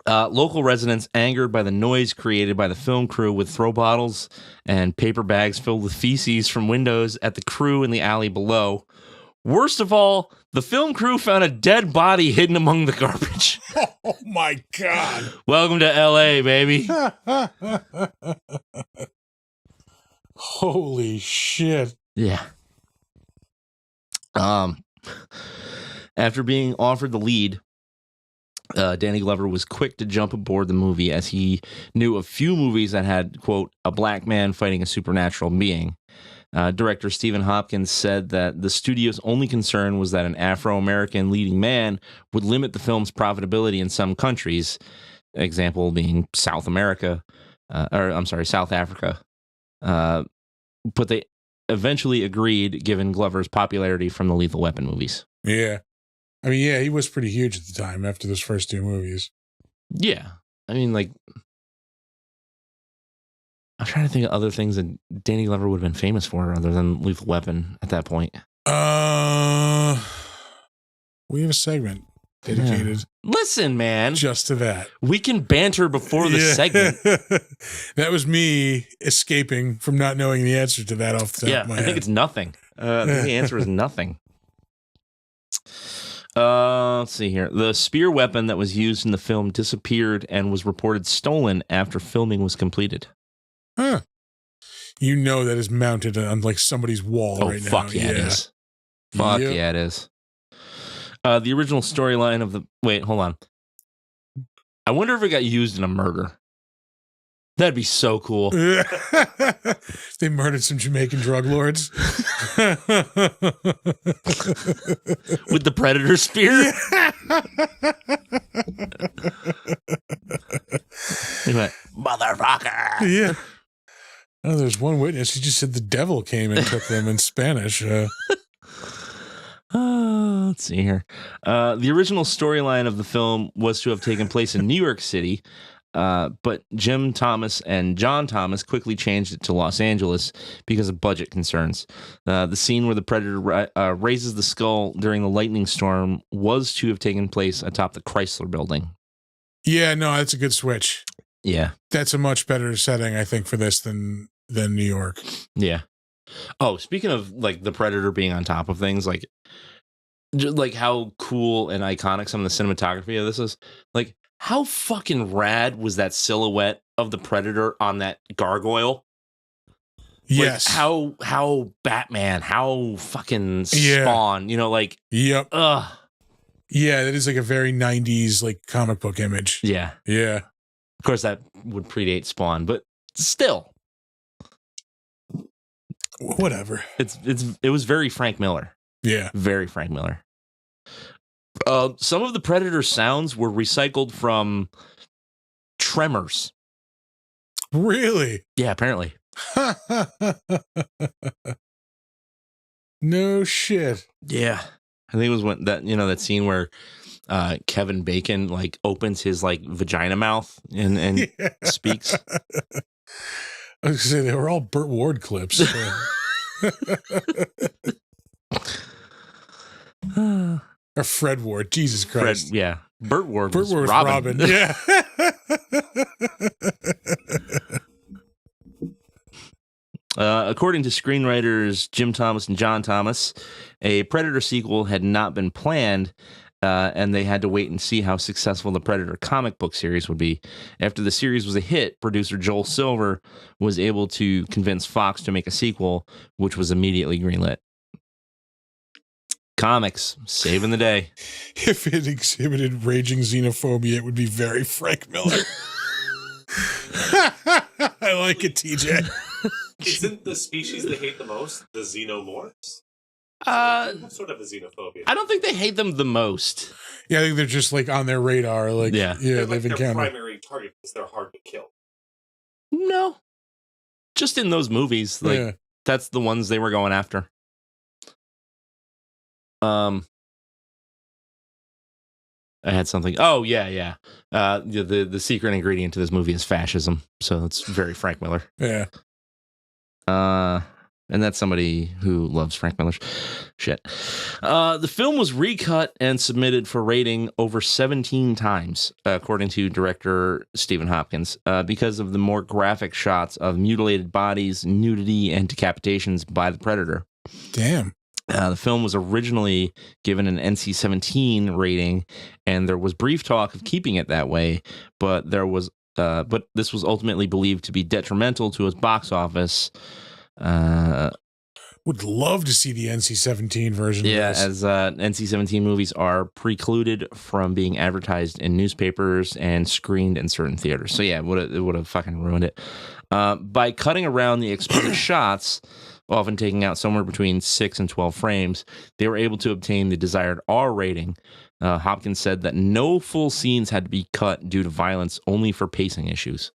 [SPEAKER 2] Local residents, angered by the noise created by the film crew, would throw bottles and paper bags filled with feces from windows at the crew in the alley below. Worst of all, the film crew found a dead body hidden among the garbage.
[SPEAKER 1] Oh my God.
[SPEAKER 2] Welcome to LA, baby.
[SPEAKER 1] Holy shit.
[SPEAKER 2] Yeah. After being offered the lead, Danny Glover was quick to jump aboard the movie as he knew of few movies that had, quote, a black man fighting a supernatural being. Director Stephen Hopkins said that the studio's only concern was that an Afro-American leading man would limit the film's profitability in some countries. example being South America, South Africa. But they eventually agreed, given Glover's popularity from the Lethal Weapon movies.
[SPEAKER 1] Yeah. I mean, yeah, he was pretty huge at the time after those first 2 movies.
[SPEAKER 2] Yeah. I mean, like, I'm trying to think of other things that Danny Glover would have been famous for other than Lethal Weapon at that point.
[SPEAKER 1] We have a segment dedicated.
[SPEAKER 2] Listen, man.
[SPEAKER 1] Just to that.
[SPEAKER 2] We can banter before the segment.
[SPEAKER 1] That was me escaping from not knowing the answer to that off the top of my head.
[SPEAKER 2] I think it's nothing. I think the answer is nothing. Let's see here. The spear weapon that was used in the film disappeared and was reported stolen after filming was completed.
[SPEAKER 1] Huh. You know that is mounted on like somebody's wall right now.
[SPEAKER 2] Fuck yeah, it is. Fuck yeah, it is. The original storyline of the... Wait, hold on. I wonder if it got used in a murder. That'd be so cool.
[SPEAKER 1] They murdered some Jamaican drug lords.
[SPEAKER 2] With the Predator spear? He went, motherfucker.
[SPEAKER 1] Yeah. Oh, there's one witness. He just said the devil came and took them in Spanish.
[SPEAKER 2] Let's see here. The original storyline of the film was to have taken place in New York City, but Jim Thomas and John Thomas quickly changed it to Los Angeles because of budget concerns. The scene where the Predator raises the skull during the lightning storm was to have taken place atop the Chrysler building.
[SPEAKER 1] Yeah, no, that's a good switch.
[SPEAKER 2] Yeah.
[SPEAKER 1] That's a much better setting, I think, for this than New York.
[SPEAKER 2] Yeah. Oh, speaking of like the Predator being on top of things, like just like how cool and iconic some of the cinematography of this is. Like, how fucking rad was that silhouette of the Predator on that gargoyle?
[SPEAKER 1] Yes.
[SPEAKER 2] Like, how Batman, how fucking Spawn, you know, like,
[SPEAKER 1] yep.
[SPEAKER 2] Ugh.
[SPEAKER 1] Yeah, that is like a very 90s like comic book image.
[SPEAKER 2] Yeah.
[SPEAKER 1] Yeah.
[SPEAKER 2] Of course, that would predate Spawn, but still.
[SPEAKER 1] Whatever.
[SPEAKER 2] It was very Frank Miller.
[SPEAKER 1] Yeah.
[SPEAKER 2] Very Frank Miller. Some of the Predator sounds were recycled from Tremors.
[SPEAKER 1] Really?
[SPEAKER 2] Yeah, apparently.
[SPEAKER 1] No shit.
[SPEAKER 2] Yeah. I think it was when that scene where Kevin Bacon like opens his like vagina mouth and speaks.
[SPEAKER 1] I was gonna say they were all Burt Ward clips. Or Fred Ward, Jesus Christ.
[SPEAKER 2] Yeah. Burt Ward was
[SPEAKER 1] Robin. Yeah.
[SPEAKER 2] According to screenwriters Jim Thomas and John Thomas, a Predator sequel had not been planned, and they had to wait and see how successful the Predator comic book series would be. After the series was a hit, producer Joel Silver was able to convince Fox to make a sequel, which was immediately greenlit. Comics, saving the day.
[SPEAKER 1] If it exhibited raging xenophobia, it would be very Frank Miller. I like it, TJ.
[SPEAKER 4] Isn't the species they hate the most the xenomorphs? Sort of a xenophobia.
[SPEAKER 2] I don't think they hate them the most.
[SPEAKER 1] Yeah, I think they're just like on their radar. Like, yeah,
[SPEAKER 4] they're
[SPEAKER 1] they've
[SPEAKER 4] like their
[SPEAKER 1] encountered.
[SPEAKER 4] primary target because they're hard to kill.
[SPEAKER 2] No, just in those movies, like that's the ones they were going after. I had something. Oh yeah. The secret ingredient to this movie is fascism, so it's very Frank Miller.
[SPEAKER 1] Yeah.
[SPEAKER 2] And that's somebody who loves Frank Miller's shit. The film was recut and submitted for rating over 17 times, according to director Stephen Hopkins, because of the more graphic shots of mutilated bodies, nudity, and decapitations by the Predator. Damn. The film was originally given an NC-17 rating, and there was brief talk of keeping it that way, but this was ultimately believed to be detrimental to its box office.
[SPEAKER 1] Would love to see the NC-17 version.
[SPEAKER 2] Yeah,
[SPEAKER 1] of this.
[SPEAKER 2] as NC-17 movies are precluded from being advertised in newspapers and screened in certain theaters. So yeah, it would have fucking ruined it. By cutting around the explicit shots, often taking out somewhere between 6 and 12 frames, they were able to obtain the desired R rating. Hopkins said that no full scenes had to be cut due to violence, only for pacing issues.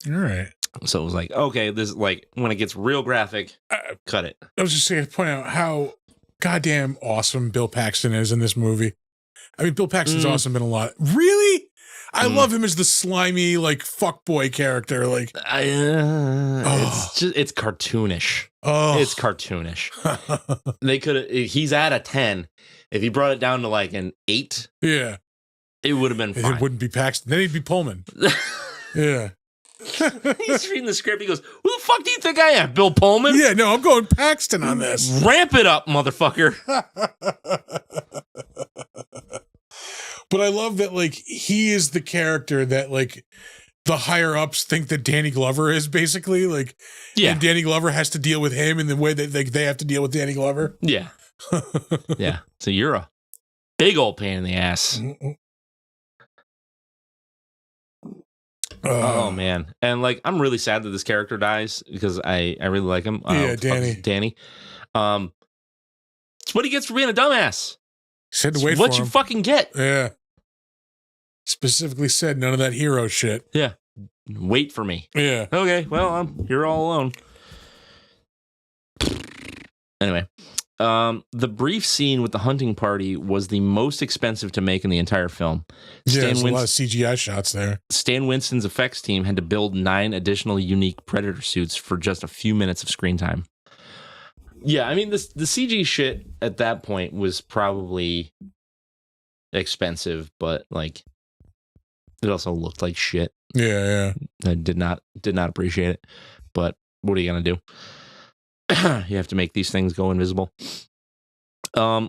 [SPEAKER 1] All right.
[SPEAKER 2] So it was like, okay, this is like when it gets real graphic, cut it.
[SPEAKER 1] I was just saying to point out how goddamn awesome Bill Paxton is in this movie. I mean, Bill Paxton's awesome in a lot. Really? I love him as the slimy, like, fuckboy character. Like,
[SPEAKER 2] it's cartoonish.
[SPEAKER 1] Oh,
[SPEAKER 2] It's cartoonish. They could. He's at a 10. If he brought it down to like an 8,
[SPEAKER 1] yeah,
[SPEAKER 2] it would have been fine.
[SPEAKER 1] it wouldn't be Paxton. Then he'd be Pullman. Yeah.
[SPEAKER 2] He's reading the script. He goes, "Who the fuck do you think I am, Bill Pullman?"
[SPEAKER 1] Yeah, no, I'm going Paxton on this.
[SPEAKER 2] Ramp it up, motherfucker.
[SPEAKER 1] But I love that, like, he is the character that, like, the higher ups think that Danny Glover is, basically. Like,
[SPEAKER 2] Yeah.
[SPEAKER 1] and Danny Glover has to deal with him in the way that they have to deal with Danny Glover.
[SPEAKER 2] Yeah. Yeah. So you're a big old pain in the ass. Oh man. And like, I'm really sad that this character dies because I really like him.
[SPEAKER 1] Yeah, Danny.
[SPEAKER 2] Danny. It's what he gets for being a dumbass.
[SPEAKER 1] Said to
[SPEAKER 2] It's
[SPEAKER 1] wait
[SPEAKER 2] what
[SPEAKER 1] for
[SPEAKER 2] you
[SPEAKER 1] him.
[SPEAKER 2] fucking get.
[SPEAKER 1] Yeah. Specifically said none of that hero shit.
[SPEAKER 2] Yeah. Wait for me.
[SPEAKER 1] Yeah.
[SPEAKER 2] Okay, well, I'm here all alone. Anyway, the brief scene with the hunting party was the most expensive to make in the entire film.
[SPEAKER 1] Yeah, there's a lot of CGI shots there.
[SPEAKER 2] Stan Winston's effects team had to build 9 additional unique Predator suits for just a few minutes of screen time. Yeah, I mean, the CG shit at that point was probably expensive, but like, it also looked like shit.
[SPEAKER 1] Yeah, yeah.
[SPEAKER 2] I did not appreciate it, but what are you gonna do? You have to make these things go invisible. Are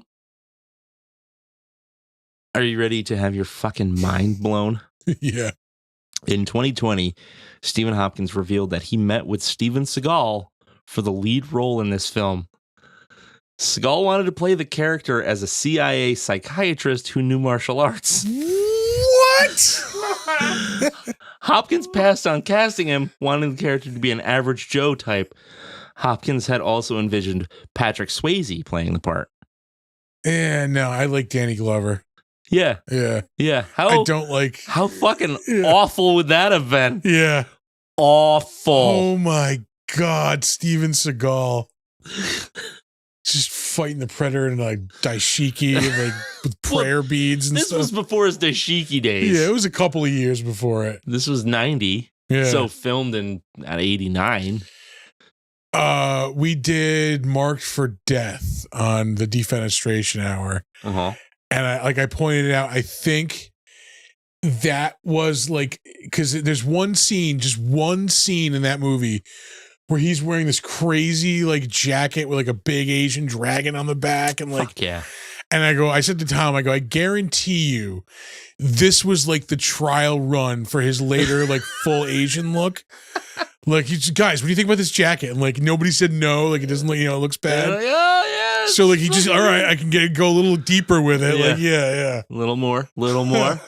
[SPEAKER 2] you ready to have your fucking mind blown?
[SPEAKER 1] Yeah.
[SPEAKER 2] In 2020, Stephen Hopkins revealed that he met with Steven Seagal for the lead role in this film. Seagal wanted to play the character as a CIA psychiatrist who knew martial arts.
[SPEAKER 1] What?
[SPEAKER 2] Hopkins passed on casting him, wanting the character to be an average Joe type. Hopkins had also envisioned Patrick Swayze playing the part.
[SPEAKER 1] Yeah, no, I like Danny Glover.
[SPEAKER 2] Yeah.
[SPEAKER 1] Yeah.
[SPEAKER 2] Yeah.
[SPEAKER 1] I don't like.
[SPEAKER 2] How fucking awful would that have been?
[SPEAKER 1] Yeah.
[SPEAKER 2] Awful.
[SPEAKER 1] Oh my God, Steven Seagal. Just fighting the Predator in like daishiki and like with prayer beads and
[SPEAKER 2] This
[SPEAKER 1] stuff.
[SPEAKER 2] was before his Daishiki days.
[SPEAKER 1] Yeah, it was a couple of years before it.
[SPEAKER 2] This was 90.
[SPEAKER 1] Yeah.
[SPEAKER 2] So filmed at 89.
[SPEAKER 1] We did Marked for Death on the Defenestration Hour.
[SPEAKER 2] Uh-huh.
[SPEAKER 1] And I pointed out, I think that was like, because there's just one scene in that movie where he's wearing this crazy like jacket with like a big Asian dragon on the back and like,
[SPEAKER 2] Fuck yeah.
[SPEAKER 1] and I said to Tom, I guarantee you this was like the trial run for his later like full Asian look. Like, guys, what do you think about this jacket? And like nobody said no, like it doesn't look, it looks bad.
[SPEAKER 2] Like, oh yeah.
[SPEAKER 1] So like he just, all right, I can go a little deeper with it.
[SPEAKER 2] Yeah.
[SPEAKER 1] Like, yeah.
[SPEAKER 2] A little more. A little more.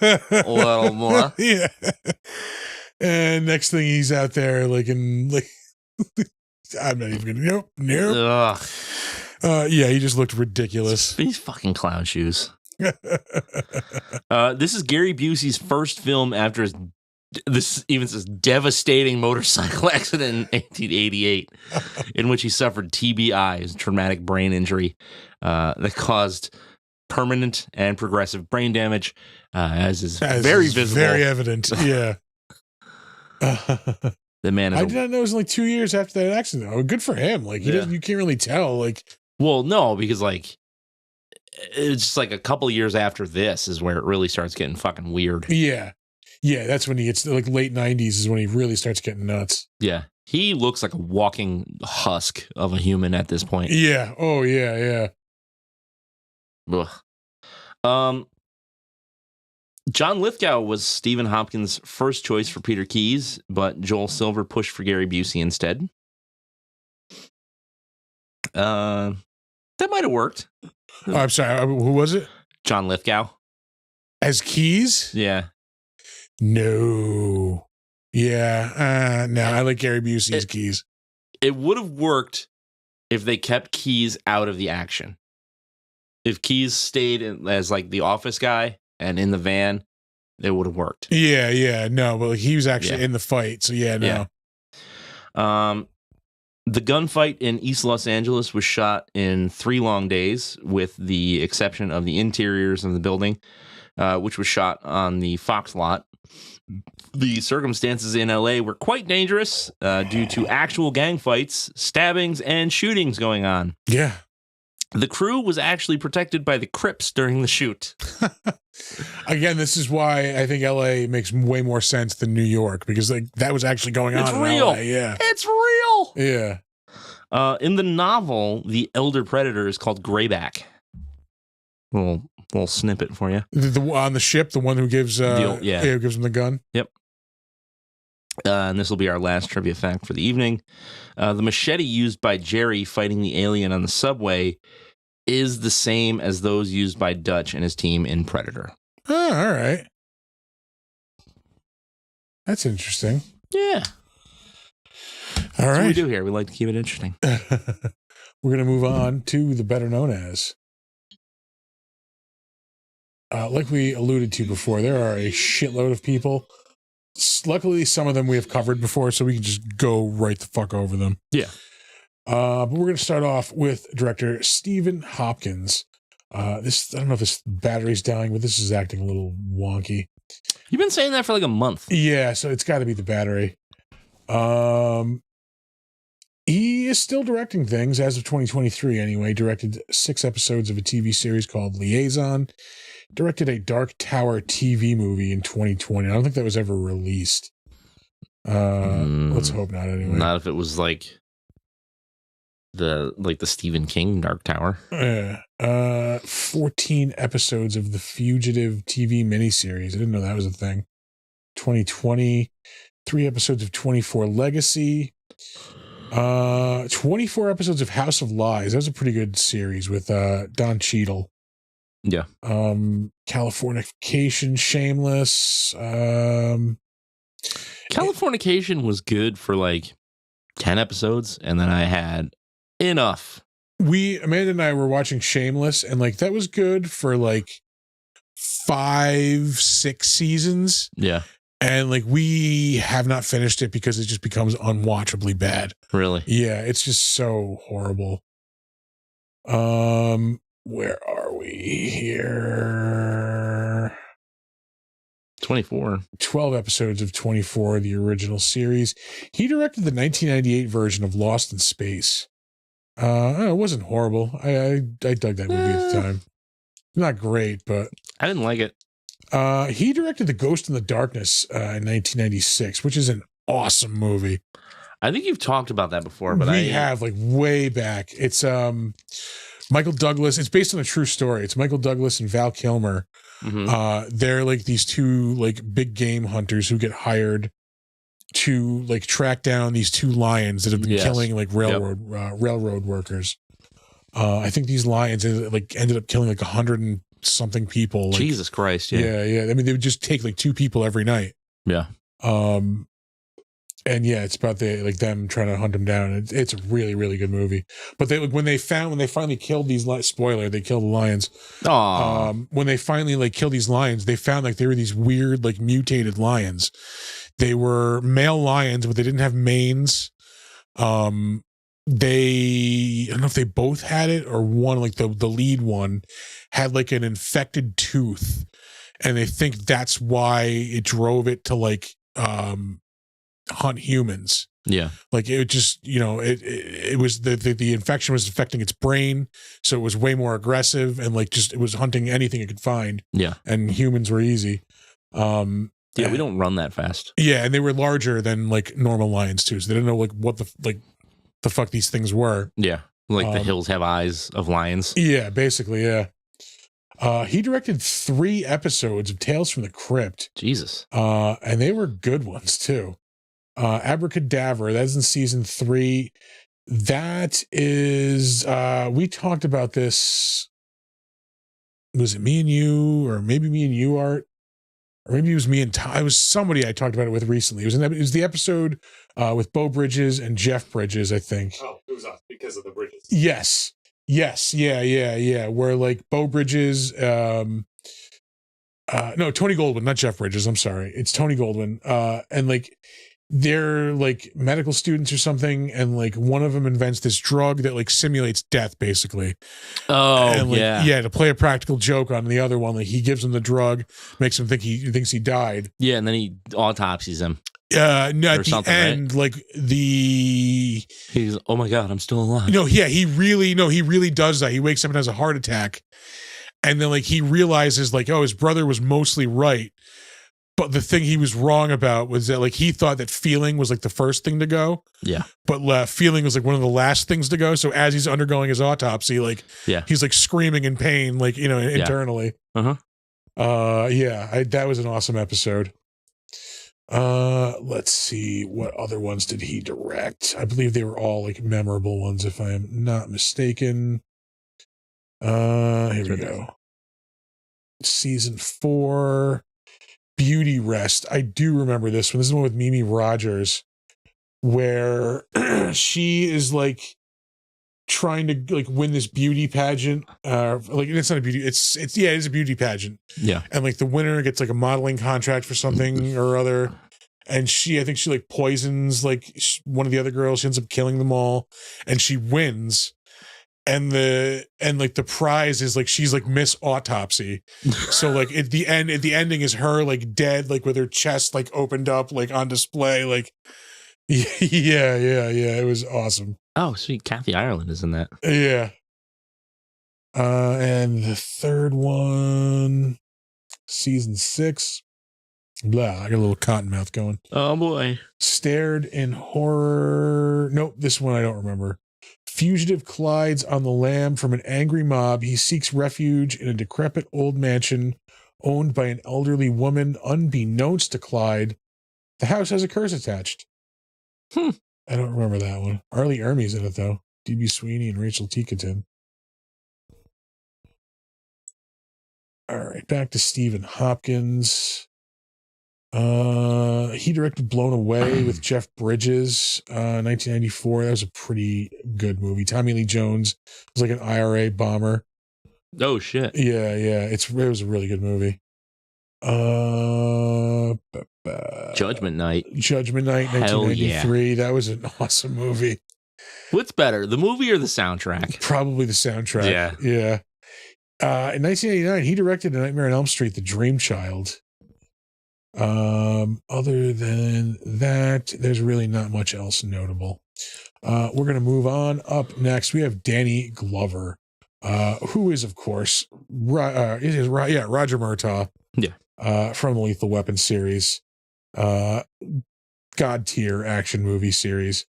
[SPEAKER 1] Yeah. And next thing he's out there like in like I'm not even gonna nope. Yeah, he just looked ridiculous.
[SPEAKER 2] These fucking clown shoes. This is Gary Busey's first film after this even says devastating motorcycle accident in 1888, in which he suffered TBI, traumatic brain injury, that caused permanent and progressive brain damage, as is very visible.
[SPEAKER 1] Very evident. Yeah.
[SPEAKER 2] The man is
[SPEAKER 1] I did not know it was like 2 years after that accident. Oh, good for him. Like he doesn't, you can't really tell. Like,
[SPEAKER 2] well, no, because like it's just like a couple years after this is where it really starts getting fucking weird.
[SPEAKER 1] Yeah. Yeah, that's when he gets like late 90s is when he really starts getting nuts.
[SPEAKER 2] Yeah. He looks like a walking husk of a human at this point.
[SPEAKER 1] Yeah. Oh, yeah.
[SPEAKER 2] Ugh. John Lithgow was Stephen Hopkins' first choice for Peter Keyes, but Joel Silver pushed for Gary Busey instead. That might have worked.
[SPEAKER 1] Oh, I'm sorry. Who was it?
[SPEAKER 2] John Lithgow.
[SPEAKER 1] As Keyes?
[SPEAKER 2] Yeah.
[SPEAKER 1] No. Yeah. No, I like Gary Busey as Keyes.
[SPEAKER 2] It would have worked if they kept Keyes out of the action. if Keyes stayed as like the office guy and in the van, it would have worked.
[SPEAKER 1] Yeah, no, but like, he was actually in the fight, so no.
[SPEAKER 2] The gunfight in East Los Angeles was shot in 3 long days, with the exception of the interiors of the building, which was shot on the Fox lot. The circumstances in LA were quite dangerous due to actual gang fights, stabbings, and shootings going on.
[SPEAKER 1] Yeah.
[SPEAKER 2] The crew was actually protected by the Crips during the shoot.
[SPEAKER 1] Again, this is why I think LA makes way more sense than New York, because like that was actually going on.
[SPEAKER 2] It's
[SPEAKER 1] in
[SPEAKER 2] real.
[SPEAKER 1] LA. Yeah.
[SPEAKER 2] It's real.
[SPEAKER 1] Yeah.
[SPEAKER 2] In the novel, the elder predator is called Grayback. Little snippet for you.
[SPEAKER 1] The on the ship, the one who gives who gives him the gun.
[SPEAKER 2] Yep. And this will be our last trivia fact for the evening. The machete used by Jerry fighting the alien on the subway is the same as those used by Dutch and his team in Predator.
[SPEAKER 1] Oh, all right. That's interesting.
[SPEAKER 2] Yeah.
[SPEAKER 1] All right.
[SPEAKER 2] That's what we do here. We like to keep it interesting.
[SPEAKER 1] We're going to move on to the better known as. Like we alluded to before, there are a shitload of people. Luckily, some of them we have covered before, so we can just go right the fuck over them.
[SPEAKER 2] Yeah.
[SPEAKER 1] But we're going to start off with director Stephen Hopkins. I don't know if this battery's dying, but this is acting a little wonky.
[SPEAKER 2] You've been saying that for like a month.
[SPEAKER 1] Yeah, so it's got to be the battery. He is still directing things as of 2023 anyway. Directed 6 episodes of a TV series called Liaison. Directed a Dark Tower TV movie in 2020. I don't think that was ever released. Let's hope not anyway.
[SPEAKER 2] Not if it was like the Stephen King Dark Tower.
[SPEAKER 1] 14 episodes of the Fugitive TV miniseries. I didn't know that was a thing. 2020. 3 episodes of 24 Legacy. 24 episodes of House of Lies. That was a pretty good series with Don Cheadle.
[SPEAKER 2] Yeah.
[SPEAKER 1] Californication, Shameless.
[SPEAKER 2] Californication was good for like 10 episodes, and then I had enough.
[SPEAKER 1] Amanda and I were watching Shameless, and like that was good for like 5-6 seasons.
[SPEAKER 2] Yeah.
[SPEAKER 1] And like we have not finished it because it just becomes unwatchably bad.
[SPEAKER 2] Really?
[SPEAKER 1] Yeah, it's just so horrible. Where are we here?
[SPEAKER 2] 24.
[SPEAKER 1] 12 episodes of 24, the original series. He directed the 1998 version of Lost in Space. It wasn't horrible. I dug that movie at the time. Not great, but
[SPEAKER 2] I didn't like it.
[SPEAKER 1] He directed The Ghost in the Darkness in 1996, which is an awesome movie.
[SPEAKER 2] I think you've talked about that before, but
[SPEAKER 1] we have like way back. It's Michael Douglas. It's based on a true story. It's Michael Douglas and Val Kilmer.
[SPEAKER 2] Mm-hmm.
[SPEAKER 1] They're like these 2 like big game hunters who get hired to like track down these 2 lions that have been killing like railroad workers. I think these lions ended up killing like 100 and something people. Like,
[SPEAKER 2] Jesus Christ!
[SPEAKER 1] Yeah. I mean, they would just take like 2 people every night.
[SPEAKER 2] Yeah.
[SPEAKER 1] And yeah, it's about them trying to hunt them down. It's a really, really good movie. But when they finally killed these spoiler, they killed the lions. When they finally like killed these lions, they found like they were these weird like mutated lions. They were male lions, but they didn't have manes. I don't know if they both had it or one, like the lead one had like an infected tooth, and they think that's why it drove it to like hunt humans.
[SPEAKER 2] Yeah.
[SPEAKER 1] Like it just, it was the infection was affecting its brain, so it was way more aggressive and like just it was hunting anything it could find.
[SPEAKER 2] Yeah.
[SPEAKER 1] And humans were easy.
[SPEAKER 2] We don't run that fast.
[SPEAKER 1] Yeah, and they were larger than like normal lions too, so they didn't know like what the fuck these things were.
[SPEAKER 2] Yeah. Like the hills have eyes of lions.
[SPEAKER 1] Yeah, basically, yeah. He directed 3 episodes of Tales from the Crypt.
[SPEAKER 2] Jesus.
[SPEAKER 1] And they were good ones too. Abracadabra, that's in season 3. That is we talked about this. Was it me and you, or maybe me and you, Art? Or maybe it was me and Ty. It was somebody I talked about it with recently. It was the episode with Beau Bridges and Jeff Bridges, I think.
[SPEAKER 4] Oh, it was us because of the bridges.
[SPEAKER 1] Yes. Yes, yeah. Where like Bo Bridges, no, Tony Goldwyn, not Jeff Bridges. I'm sorry, it's Tony Goldwyn. And like they're like medical students or something, and like one of them invents this drug that like simulates death, basically.
[SPEAKER 2] Oh,
[SPEAKER 1] and, like,
[SPEAKER 2] yeah.
[SPEAKER 1] To play a practical joke on the other one, like he gives him the drug, makes him think he thinks he died.
[SPEAKER 2] Yeah, and then he autopsies him.
[SPEAKER 1] No, at the end,
[SPEAKER 2] right?
[SPEAKER 1] like
[SPEAKER 2] he's, oh my God, I'm still alive.
[SPEAKER 1] He really does that. He wakes up and has a heart attack, and then like he realizes like, oh, his brother was mostly right, but the thing he was wrong about was that like he thought that feeling was like the first thing to go.
[SPEAKER 2] Yeah,
[SPEAKER 1] but feeling was like one of the last things to go. So as he's undergoing his autopsy, like he's like screaming in pain, like internally.
[SPEAKER 2] That
[SPEAKER 1] was an awesome episode. Let's see, what other ones did he direct? I believe they were all like memorable ones, if I am not mistaken. Here we go. Season 4, Beauty Rest. I do remember this one. This is the one with Mimi Rogers, where she is like trying to like win this beauty pageant. Like it's not a beauty, it's it is a beauty pageant.
[SPEAKER 2] Yeah.
[SPEAKER 1] And like the winner gets like a modeling contract for something or other. And I think she like poisons like one of the other girls. She ends up killing them all, and she wins. And the prize is like she's like Miss Autopsy. So like at the ending is her like dead, like with her chest like opened up, like on display. Like yeah. It was awesome.
[SPEAKER 2] Oh, sweet. Kathy Ireland is in that.
[SPEAKER 1] Yeah. And the third one, season 6. Blah, I got a little cotton mouth going.
[SPEAKER 2] Oh boy.
[SPEAKER 1] Stared in horror. Nope, this one I don't remember. Fugitive collides on the lam from an angry mob. He seeks refuge in a decrepit old mansion owned by an elderly woman. Unbeknownst to Clyde, the house has a curse attached. I don't remember that one. Arlie Ermey's in it, though. D.B. Sweeney and Rachel Ticotin. All right, back to Stephen Hopkins. He directed Blown Away with Jeff Bridges, 1994. That was a pretty good movie. Tommy Lee Jones was like an IRA bomber.
[SPEAKER 2] Oh shit.
[SPEAKER 1] Yeah. It was a really good movie.
[SPEAKER 2] Judgment Night.
[SPEAKER 1] 1993. Yeah. That was an awesome movie.
[SPEAKER 2] What's better, the movie or the soundtrack?
[SPEAKER 1] Probably the soundtrack.
[SPEAKER 2] Yeah.
[SPEAKER 1] In 1989, he directed A Nightmare on Elm Street, The Dream Child. Other than that, there's really not much else notable. We're going to move on. Up next, we have Danny Glover, who is, of course, Roger Murtaugh.
[SPEAKER 2] Yeah.
[SPEAKER 1] From the Lethal Weapon series. God tier action movie series.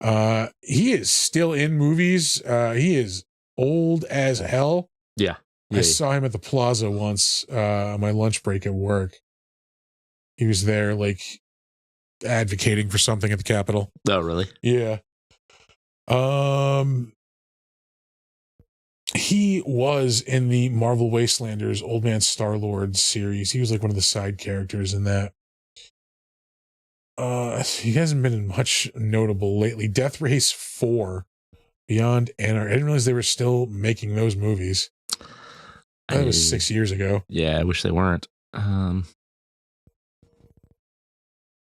[SPEAKER 1] He is still in movies. He is old as hell.
[SPEAKER 2] Yeah.
[SPEAKER 1] I saw him at the Plaza once on my lunch break at work. He was there, like, advocating for something at the Capitol.
[SPEAKER 2] Oh, really?
[SPEAKER 1] Yeah. He was in the Marvel Wastelanders Old Man Star-Lord series. He was like one of the side characters in that. He hasn't been in much notable lately. Death Race 4, Beyond Anarchy. I didn't realize they were still making those movies. That was 6 years ago.
[SPEAKER 2] Yeah, I wish they weren't.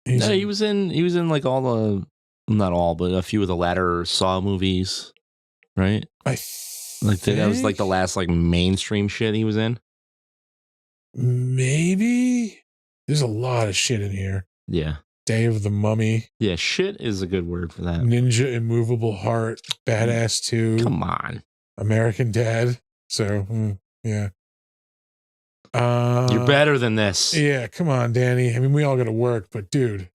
[SPEAKER 2] He was in like all the, not all, but a few of the latter Saw movies, right? That was like the last like mainstream shit he was in.
[SPEAKER 1] Maybe. There's a lot of shit in here.
[SPEAKER 2] Yeah.
[SPEAKER 1] Day of the Mummy.
[SPEAKER 2] Yeah, shit is a good word for that.
[SPEAKER 1] Ninja Immovable Heart. Badass 2.
[SPEAKER 2] Come on.
[SPEAKER 1] American Dad. So, yeah.
[SPEAKER 2] You're better than this.
[SPEAKER 1] Yeah, come on, Danny. I mean, we all got to work, but dude,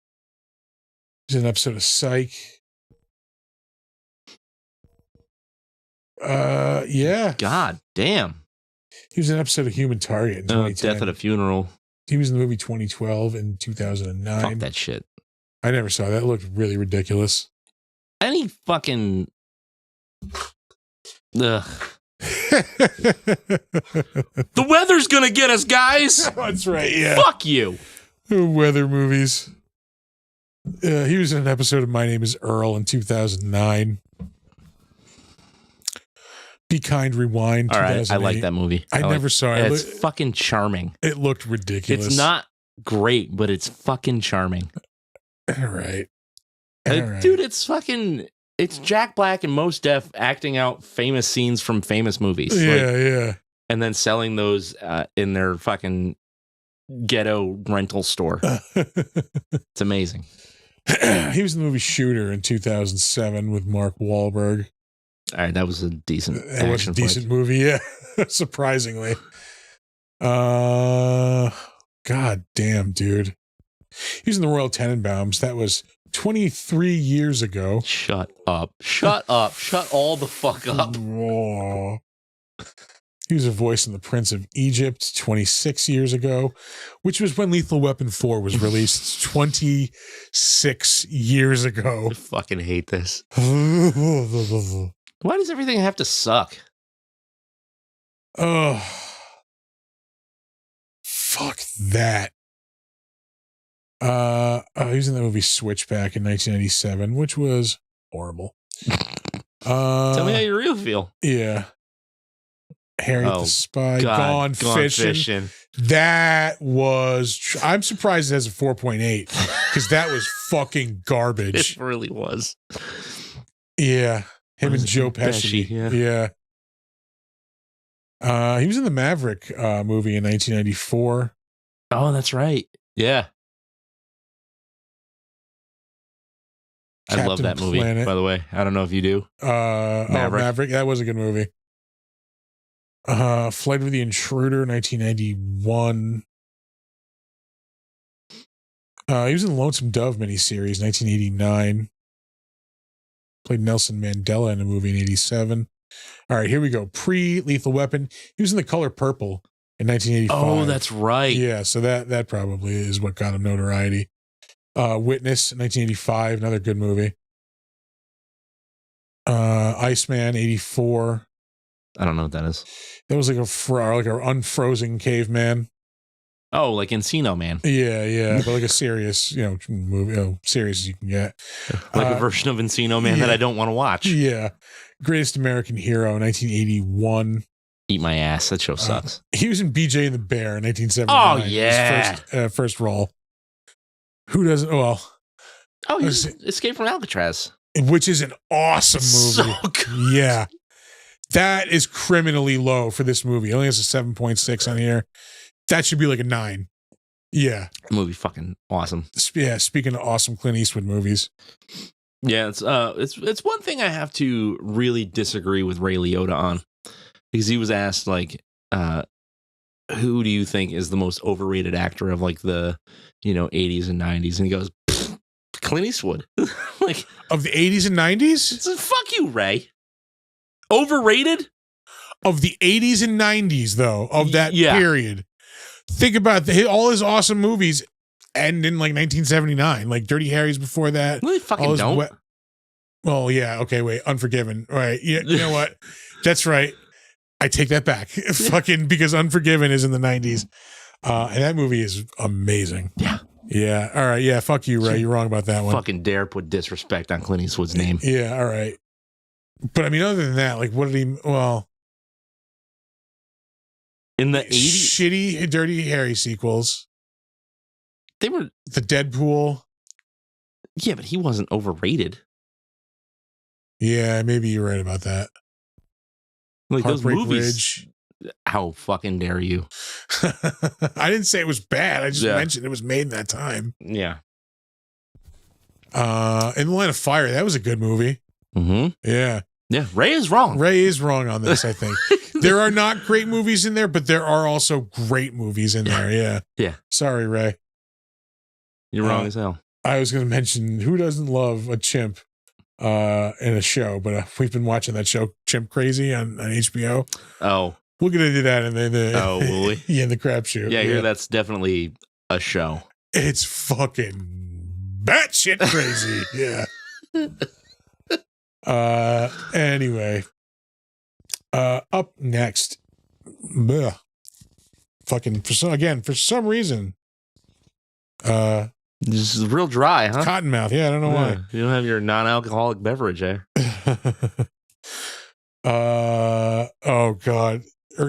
[SPEAKER 1] there's an episode of Psych. Yeah.
[SPEAKER 2] God damn.
[SPEAKER 1] He was in an episode of Human Target in 2010.
[SPEAKER 2] Death at a Funeral.
[SPEAKER 1] He was in the movie 2012 and 2009.
[SPEAKER 2] Fuck that shit.
[SPEAKER 1] I never saw that. It looked really ridiculous.
[SPEAKER 2] Any fucking... Ugh. The weather's gonna get us, guys.
[SPEAKER 1] That's right, yeah.
[SPEAKER 2] Fuck you.
[SPEAKER 1] Weather movies. He was in an episode of My Name is Earl in 2009. Be Kind, Rewind.
[SPEAKER 2] All right, I
[SPEAKER 1] 2008.
[SPEAKER 2] like that movie.
[SPEAKER 1] I never saw it.
[SPEAKER 2] It's fucking charming.
[SPEAKER 1] It looked ridiculous.
[SPEAKER 2] It's not great, but it's fucking charming.
[SPEAKER 1] All right.
[SPEAKER 2] Dude, it's Jack Black and Mos Def acting out famous scenes from famous movies.
[SPEAKER 1] Yeah.
[SPEAKER 2] And then selling those in their fucking ghetto rental store. It's amazing.
[SPEAKER 1] He was in the movie Shooter in 2007 with Mark Wahlberg.
[SPEAKER 2] All right, that was a decent
[SPEAKER 1] It was a decent movie, yeah. Surprisingly. God damn, dude. He was in the Royal Tenenbaums. That was 23 years ago.
[SPEAKER 2] Shut up. Shut up. Shut all the fuck up.
[SPEAKER 1] Oh. He was a voice in The Prince of Egypt 26 years ago, which was when Lethal Weapon 4 was released 26 years ago.
[SPEAKER 2] I fucking hate this. Why does everything have to suck?
[SPEAKER 1] Oh. Fuck that. He was in the movie Switchback in 1997, which was horrible.
[SPEAKER 2] Tell me how you really feel.
[SPEAKER 1] Yeah. Harriet the Spy, Gone Fishing. That was... I'm surprised it has a 4.8 because that was fucking garbage.
[SPEAKER 2] It really was.
[SPEAKER 1] Yeah. Him and Joe Pesci. Yeah. He was in the Maverick movie in 1994.
[SPEAKER 2] Oh, that's right. Yeah. I love that movie,
[SPEAKER 1] Planet.
[SPEAKER 2] by the way. I don't know if you do.
[SPEAKER 1] Maverick. That was a good movie. Flight of the Intruder, 1991. He was in the Lonesome Dove miniseries, 1989. Played Nelson Mandela in a movie in 87. All right, here we go. Pre-Lethal Weapon. He was in The Color Purple in 1985.
[SPEAKER 2] Oh, that's right.
[SPEAKER 1] Yeah, so that probably is what got him notoriety. Witness, 1985, another good movie. Iceman, 84.
[SPEAKER 2] I don't know what that is.
[SPEAKER 1] That was like an unfrozen caveman.
[SPEAKER 2] Oh, like Encino Man.
[SPEAKER 1] Yeah, but like a serious, movie, serious as you can get.
[SPEAKER 2] Like a version of Encino Man that I don't want to watch.
[SPEAKER 1] Yeah. Greatest American Hero, 1981.
[SPEAKER 2] Eat my ass. That show sucks.
[SPEAKER 1] He was in BJ and the Bear in 1979.
[SPEAKER 2] Oh, yeah.
[SPEAKER 1] His first role. Who doesn't? Well.
[SPEAKER 2] Oh, he's Escape from Alcatraz.
[SPEAKER 1] Which is an awesome movie.
[SPEAKER 2] So good.
[SPEAKER 1] Yeah. That is criminally low for this movie. It only has a 7.6 on here. That should be like a 9. Yeah.
[SPEAKER 2] Movie fucking awesome.
[SPEAKER 1] Yeah, speaking of awesome Clint Eastwood movies.
[SPEAKER 2] Yeah, it's one thing I have to really disagree with Ray Liotta on. Because he was asked, like, who do you think is the most overrated actor of like the, 80s and 90s? And he goes, Clint Eastwood. Like,
[SPEAKER 1] of the 80s and 90s?
[SPEAKER 2] Fuck you, Ray. Overrated?
[SPEAKER 1] Of the 80s and 90s, though, of that period. Think about all his awesome movies end in like 1979. Like Dirty Harry's before that.
[SPEAKER 2] Really fucking don't.
[SPEAKER 1] Well, yeah. Okay, wait. Unforgiven. Right. Yeah, you know what? That's right. I take that back. Fucking because Unforgiven is in the 90s. And that movie is amazing.
[SPEAKER 2] Yeah.
[SPEAKER 1] Yeah. All right. Yeah. Fuck you, Ray. You're wrong about that one.
[SPEAKER 2] Fucking dare put disrespect on Clint Eastwood's name.
[SPEAKER 1] Yeah. All right. But I mean, other than that, like, what did he? Well,
[SPEAKER 2] in the 80s,
[SPEAKER 1] shitty Dirty Harry sequels.
[SPEAKER 2] They were
[SPEAKER 1] the Deadpool.
[SPEAKER 2] Yeah, but he wasn't overrated.
[SPEAKER 1] Yeah, maybe you're right about that.
[SPEAKER 2] Like
[SPEAKER 1] Heartbreak
[SPEAKER 2] those movies.
[SPEAKER 1] Ridge.
[SPEAKER 2] How fucking dare you?
[SPEAKER 1] I didn't say it was bad. I just mentioned it was made in that time.
[SPEAKER 2] Yeah.
[SPEAKER 1] In the Line of Fire, that was a good movie.
[SPEAKER 2] Mm-hmm.
[SPEAKER 1] Yeah.
[SPEAKER 2] Yeah. Ray is wrong.
[SPEAKER 1] Ray is wrong on this, I think. There are not great movies in there, but there are also great movies in there. Yeah.
[SPEAKER 2] Yeah.
[SPEAKER 1] Sorry, Ray.
[SPEAKER 2] You're wrong as hell.
[SPEAKER 1] I was going to mention who doesn't love a chimp in a show, but we've been watching that show, Chimp Crazy, on HBO.
[SPEAKER 2] Oh.
[SPEAKER 1] We're going to do that in the
[SPEAKER 2] oh, will we?
[SPEAKER 1] Yeah, in the crap show.
[SPEAKER 2] Yeah, I hear that's definitely a show.
[SPEAKER 1] It's fucking batshit crazy. Yeah. Anyway. Up next. Bleh. Fucking for some reason.
[SPEAKER 2] This is real dry, huh?
[SPEAKER 1] Cottonmouth. Yeah, I don't know why.
[SPEAKER 2] You don't have your non-alcoholic beverage, eh?
[SPEAKER 1] Oh God.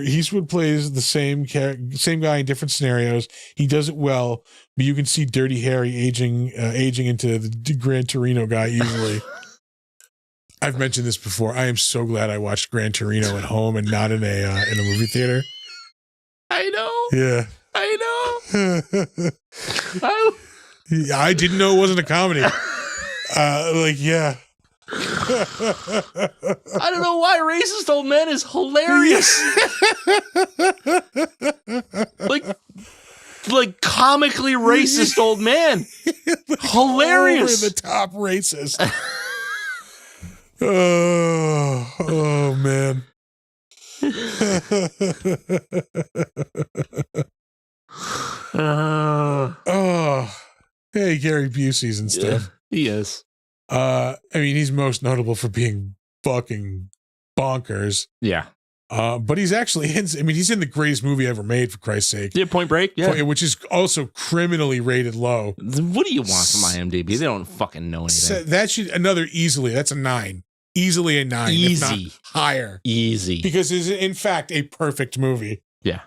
[SPEAKER 1] Eastwood plays the same guy in different scenarios. He does it well, but you can see Dirty Harry aging into the Gran Torino guy easily. I've mentioned this before. I am so glad I watched Gran Torino at home and not in a movie theater.
[SPEAKER 2] I know.
[SPEAKER 1] Yeah.
[SPEAKER 2] I know.
[SPEAKER 1] I didn't know it wasn't a comedy. Yeah.
[SPEAKER 2] I don't know why Racist Old Man is hilarious. like comically racist old man. Hilarious.
[SPEAKER 1] Over the top racist. Oh man. Oh, hey, Gary Busey's and stuff.
[SPEAKER 2] He is.
[SPEAKER 1] I mean, he's most notable for being fucking bonkers.
[SPEAKER 2] Yeah.
[SPEAKER 1] But he's actually he's in the greatest movie ever made, for Christ's sake.
[SPEAKER 2] Yeah, Point Break. Yeah.
[SPEAKER 1] Which is also criminally rated low.
[SPEAKER 2] What do you want from IMDb? They don't fucking know anything.
[SPEAKER 1] That should that's a 9. Easily a 9.
[SPEAKER 2] Easy.
[SPEAKER 1] If not higher.
[SPEAKER 2] Easy.
[SPEAKER 1] Because it's in fact a perfect movie.
[SPEAKER 2] Yeah.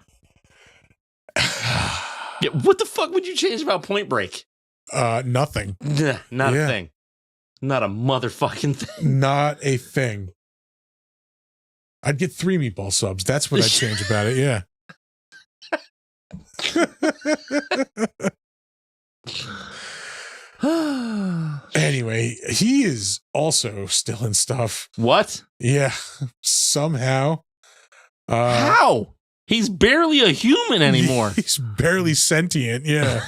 [SPEAKER 2] Yeah. What the fuck would you change about Point Break?
[SPEAKER 1] Nothing.
[SPEAKER 2] Not a thing. Not a motherfucking thing.
[SPEAKER 1] Not a thing. I'd get 3 meatball subs. That's what I'd change about it. Yeah. Anyway, he is also still in stuff.
[SPEAKER 2] What?
[SPEAKER 1] Yeah. Somehow.
[SPEAKER 2] How? He's barely a human anymore.
[SPEAKER 1] He's barely sentient. Yeah.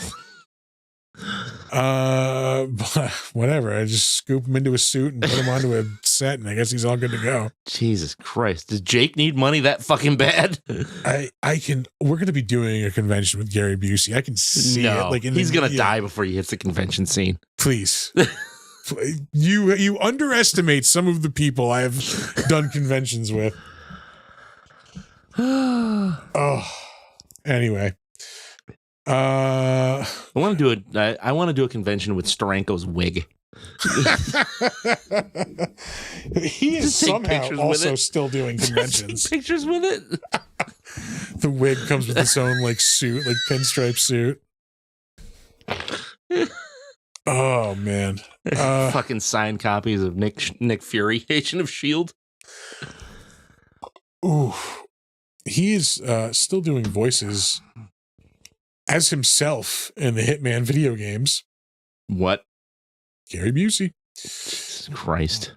[SPEAKER 1] But whatever. I just scoop him into a suit and put him onto a set, and I guess he's all good to go.
[SPEAKER 2] Jesus Christ. Does Jake need money that fucking bad?
[SPEAKER 1] We're going to be doing a convention with Gary Busey. I can see it.
[SPEAKER 2] He's going to die before he hits the convention scene.
[SPEAKER 1] Please. You underestimate some of the people I have done conventions with. Oh, anyway. I
[SPEAKER 2] want to do a convention with Steranko's wig.
[SPEAKER 1] He is somehow also still doing conventions.
[SPEAKER 2] Take pictures with it.
[SPEAKER 1] The wig comes with its own suit, pinstripe suit. Oh man.
[SPEAKER 2] Fucking signed copies of Nick Fury, Agent of S.H.I.E.L.D.
[SPEAKER 1] Ooh. He is still doing voices as himself in the Hitman video games.
[SPEAKER 2] What?
[SPEAKER 1] Gary Busey.
[SPEAKER 2] Jesus Christ.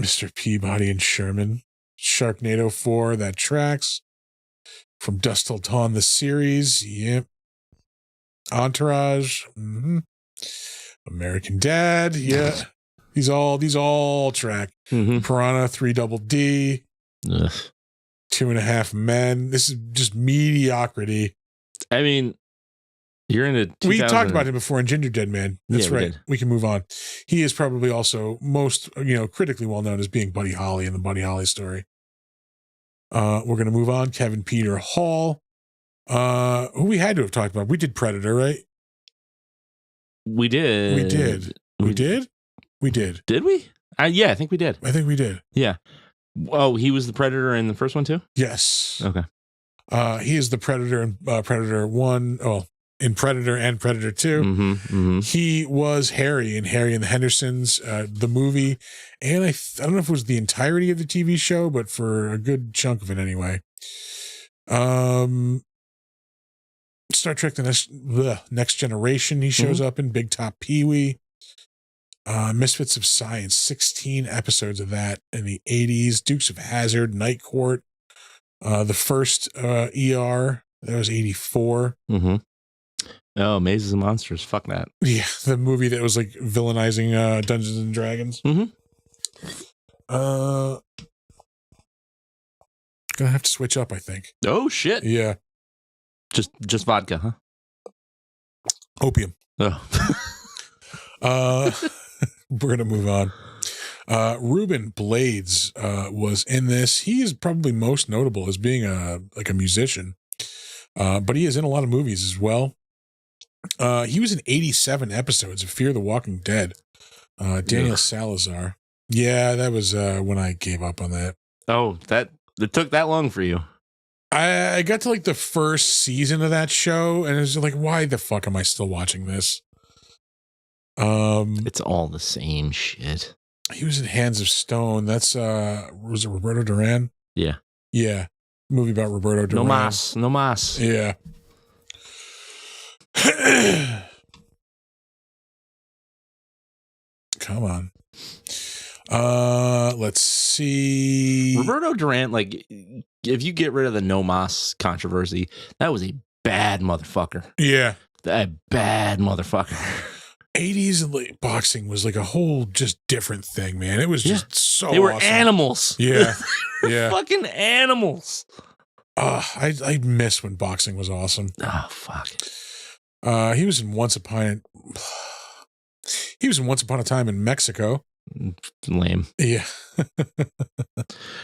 [SPEAKER 1] Mr. Peabody and Sherman. Sharknado 4, that tracks. From Dusk Till Dawn, the series. Yep. Entourage. Mm-hmm. American Dad. Yeah. These all track.
[SPEAKER 2] Mm-hmm.
[SPEAKER 1] Piranha 3 Double D.
[SPEAKER 2] Ugh.
[SPEAKER 1] 2.5 Men. This is just mediocrity.
[SPEAKER 2] I mean, you're in a.
[SPEAKER 1] We talked about him before in Ginger Dead Man. That's right. We can move on. He is probably also most critically well known as being Buddy Holly in the Buddy Holly story. We're going to move on. Kevin Peter Hall, who we had to have talked about. We did Predator, right?
[SPEAKER 2] We did.
[SPEAKER 1] We did. We did. We did.
[SPEAKER 2] Did we? Yeah, I think we did.
[SPEAKER 1] I think we did.
[SPEAKER 2] Yeah. Oh, he was the Predator in the first one too?
[SPEAKER 1] Yes.
[SPEAKER 2] Okay.
[SPEAKER 1] He is the Predator in Predator 1. Oh, in Predator and Predator 2.
[SPEAKER 2] Mm-hmm, mm-hmm.
[SPEAKER 1] He was Harry in Harry and the Hendersons, the movie. And I don't know if it was the entirety of the TV show, but for a good chunk of it anyway. Star Trek the Next Generation, he shows up in Big Top Pee-wee. Misfits of Science, 16 episodes of that in the 80s. Dukes of Hazzard, Night Court, the first ER, that was 84.
[SPEAKER 2] Mm-hmm. Oh, Mazes and Monsters, fuck that.
[SPEAKER 1] Yeah, the movie that was villainizing Dungeons and Dragons.
[SPEAKER 2] Mm-hmm.
[SPEAKER 1] Gonna have to switch up, I think.
[SPEAKER 2] Oh shit.
[SPEAKER 1] Yeah.
[SPEAKER 2] Just vodka, huh?
[SPEAKER 1] Opium.
[SPEAKER 2] Oh.
[SPEAKER 1] We're gonna move on. Ruben Blades was in this. He is probably most notable as being a musician, but he is in a lot of movies as well. He was in 87 episodes of Fear the Walking Dead. Daniel Salazar. Yeah, that was when I gave up on that.
[SPEAKER 2] Oh, it took that long for you.
[SPEAKER 1] I got to like the first season of that show, and it was like, why the fuck am I still watching this?
[SPEAKER 2] It's all the same shit.
[SPEAKER 1] He was in Hands of Stone. That's was it Roberto Duran?
[SPEAKER 2] Yeah.
[SPEAKER 1] Yeah. Movie about Roberto Duran.
[SPEAKER 2] No mas.
[SPEAKER 1] Yeah. Come on. Let's see.
[SPEAKER 2] Roberto Duran, like, if you get rid of the no mas controversy, that was a bad motherfucker.
[SPEAKER 1] Yeah.
[SPEAKER 2] A bad motherfucker.
[SPEAKER 1] 80s like, boxing was like a whole just different thing, man. It was just so
[SPEAKER 2] They were
[SPEAKER 1] awesome.
[SPEAKER 2] animals.
[SPEAKER 1] Yeah. Yeah.
[SPEAKER 2] Fucking animals.
[SPEAKER 1] I miss when boxing was awesome.
[SPEAKER 2] Oh, fuck.
[SPEAKER 1] He was in Once Upon a Time in Mexico.
[SPEAKER 2] Lame.
[SPEAKER 1] Yeah.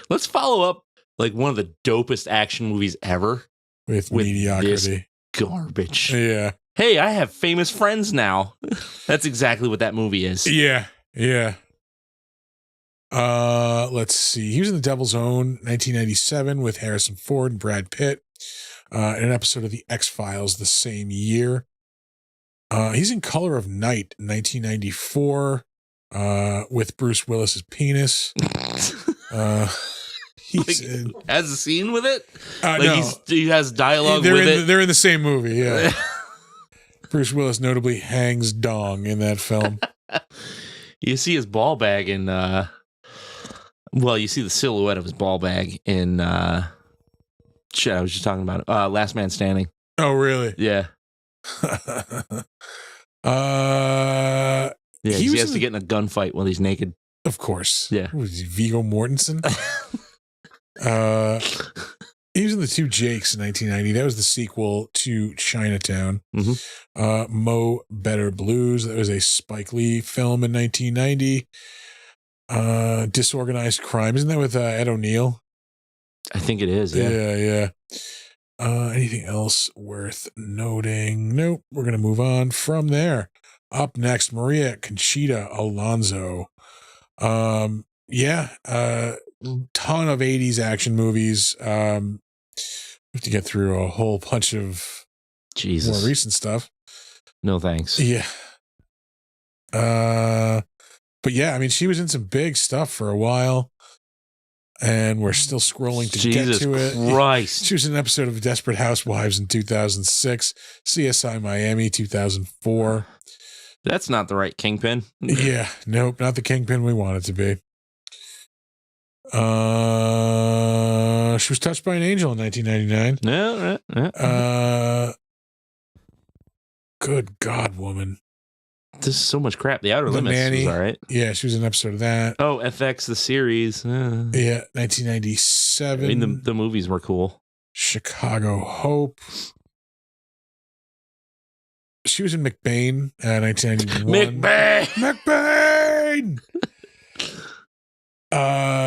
[SPEAKER 2] Let's follow up like one of the dopest action movies ever
[SPEAKER 1] With
[SPEAKER 2] this
[SPEAKER 1] mediocrity.
[SPEAKER 2] garbage.
[SPEAKER 1] Yeah.
[SPEAKER 2] Hey, I have famous friends now. That's exactly what that movie is.
[SPEAKER 1] Yeah. Yeah. Let's see. He was in The Devil's Own 1997 with Harrison Ford and Brad Pitt. In an episode of The X-Files the same year. He's in Color of Night 1994 with Bruce Willis's penis. He's in,
[SPEAKER 2] has a scene with it?
[SPEAKER 1] no.
[SPEAKER 2] He has dialogue with it?
[SPEAKER 1] They're in the same movie, yeah. Bruce Willis notably hangs dong in that film.
[SPEAKER 2] You see his ball bag in, you see the silhouette of his ball bag in, shit, I was just talking about it. Last Man Standing.
[SPEAKER 1] Oh, really?
[SPEAKER 2] Yeah.
[SPEAKER 1] Yeah,
[SPEAKER 2] he has to get in a gunfight while he's naked.
[SPEAKER 1] Of course.
[SPEAKER 2] Yeah.
[SPEAKER 1] What was he, Viggo Mortensen? He was in The Two Jakes in 1990. That was the sequel to Chinatown.
[SPEAKER 2] Mm-hmm.
[SPEAKER 1] Mo Better Blues. That was a Spike Lee film in 1990. Disorganized Crime. Isn't that with Ed O'Neill?
[SPEAKER 2] I think it is, yeah.
[SPEAKER 1] Yeah. Anything else worth noting? Nope. We're going to move on from there. Up next, Maria Conchita Alonso. Ton of 80s action movies. We have to get through a whole bunch of
[SPEAKER 2] Jesus.
[SPEAKER 1] more recent stuff.
[SPEAKER 2] No thanks.
[SPEAKER 1] Yeah. But yeah, I mean, she was in some big stuff for a while, and we're still scrolling to get to it.
[SPEAKER 2] Christ.
[SPEAKER 1] She was in an episode of Desperate Housewives in 2006, CSI Miami 2004.
[SPEAKER 2] That's not the right Kingpin.
[SPEAKER 1] Yeah, nope, not the Kingpin we want it to be. She was touched by an angel in 1999.
[SPEAKER 2] No.
[SPEAKER 1] Good God, woman.
[SPEAKER 2] This is so much crap. The Outer
[SPEAKER 1] The
[SPEAKER 2] Limits
[SPEAKER 1] Nanny.
[SPEAKER 2] was all right.
[SPEAKER 1] Yeah, she was in an episode of that.
[SPEAKER 2] Oh, FX, the series.
[SPEAKER 1] Yeah, 1997.
[SPEAKER 2] I mean, the movies were cool.
[SPEAKER 1] Chicago Hope. She was in McBain, 1991.
[SPEAKER 2] McBain!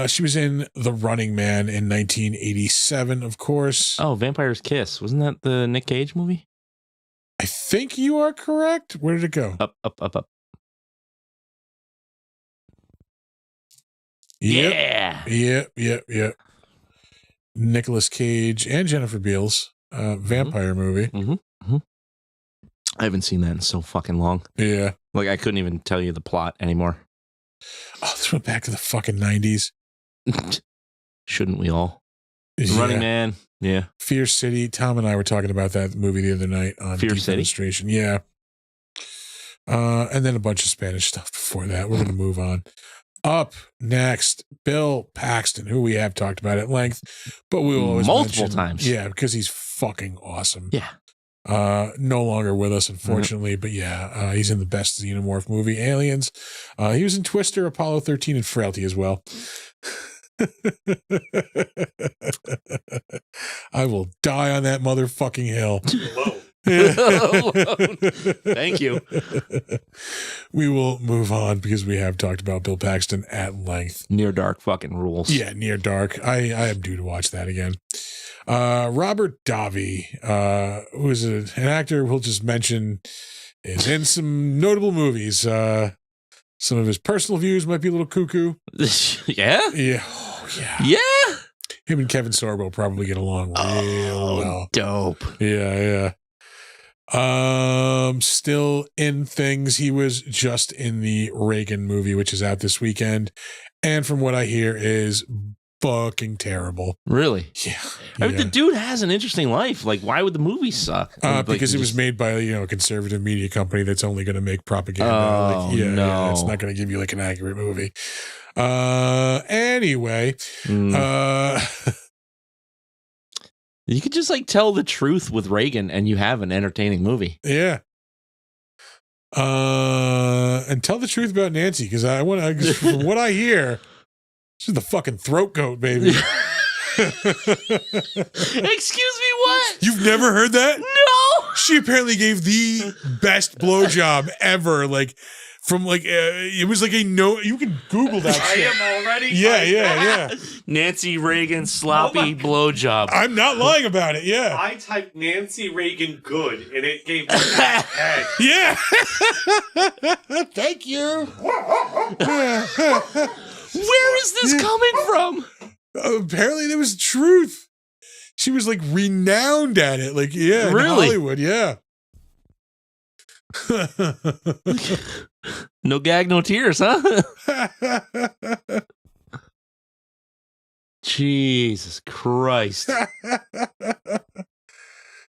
[SPEAKER 1] She was in The Running Man in 1987, of course.
[SPEAKER 2] Oh, Vampire's Kiss. Wasn't that the Nick Cage movie?
[SPEAKER 1] I think you are correct. Where did it go?
[SPEAKER 2] Up.
[SPEAKER 1] Yep.
[SPEAKER 2] Yeah.
[SPEAKER 1] Yep. Nicolas Cage and Jennifer Beals, vampire movie.
[SPEAKER 2] Mm-hmm. I haven't seen that in so fucking long.
[SPEAKER 1] Yeah.
[SPEAKER 2] Like, I couldn't even tell you the plot anymore.
[SPEAKER 1] Oh, this went back to the fucking 90s.
[SPEAKER 2] Shouldn't we all?
[SPEAKER 1] Yeah.
[SPEAKER 2] Running Man. Yeah.
[SPEAKER 1] Fear City. Tom and I were talking about that movie the other night on
[SPEAKER 2] Fear City?
[SPEAKER 1] Defenestration. Yeah. And then a bunch of Spanish stuff before that. We're going to move on. Up next, Bill Paxton, who we have talked about at length, but we will always
[SPEAKER 2] multiple
[SPEAKER 1] mention,
[SPEAKER 2] times.
[SPEAKER 1] Yeah, because he's fucking awesome.
[SPEAKER 2] Yeah.
[SPEAKER 1] No longer with us, unfortunately, but yeah, he's in the best Xenomorph movie, Aliens. He was in Twister, Apollo 13, and Frailty as well. I will die on that motherfucking hill.
[SPEAKER 2] Thank you.
[SPEAKER 1] We will move on because we have talked about Bill Paxton at length.
[SPEAKER 2] Near Dark fucking rules.
[SPEAKER 1] Yeah, Near Dark. I am due to watch that again. Robert Davi, who is an actor we'll just mention, is in some notable movies. Some of his personal views might be a little cuckoo.
[SPEAKER 2] Yeah?
[SPEAKER 1] Yeah. Oh, yeah.
[SPEAKER 2] Yeah?
[SPEAKER 1] Him and Kevin Sorbo will probably get along real well.
[SPEAKER 2] Dope.
[SPEAKER 1] Yeah. Still in things. He was just in the Reagan movie, which is out this weekend. And from what I hear is fucking terrible.
[SPEAKER 2] Really?
[SPEAKER 1] Yeah.
[SPEAKER 2] I mean, the dude has an interesting life. Like, why would the movie suck?
[SPEAKER 1] Because it was made by a conservative media company that's only going to make propaganda.
[SPEAKER 2] Oh, no.
[SPEAKER 1] It's not going to give you like an accurate movie. Anyway,
[SPEAKER 2] you could just like tell the truth with Reagan, and you have an entertaining movie.
[SPEAKER 1] Yeah. And tell the truth about Nancy, because from what I hear, she's the fucking throat goat, baby.
[SPEAKER 2] Excuse me, what?
[SPEAKER 1] You've never heard that?
[SPEAKER 2] No.
[SPEAKER 1] She apparently gave the best blowjob ever. Like, from like, it was like you can Google that shit.
[SPEAKER 4] I am already.
[SPEAKER 1] Yeah.
[SPEAKER 2] Nancy Reagan sloppy blowjob.
[SPEAKER 1] I'm not lying about it. Yeah.
[SPEAKER 4] I typed Nancy Reagan good, and it gave me that head.
[SPEAKER 1] Yeah. Thank you.
[SPEAKER 2] Where is this coming from?
[SPEAKER 1] Apparently there was truth. She was like renowned at it. Like, yeah, in
[SPEAKER 2] Really?
[SPEAKER 1] Hollywood, yeah.
[SPEAKER 2] No gag, no tears, huh? Jesus Christ.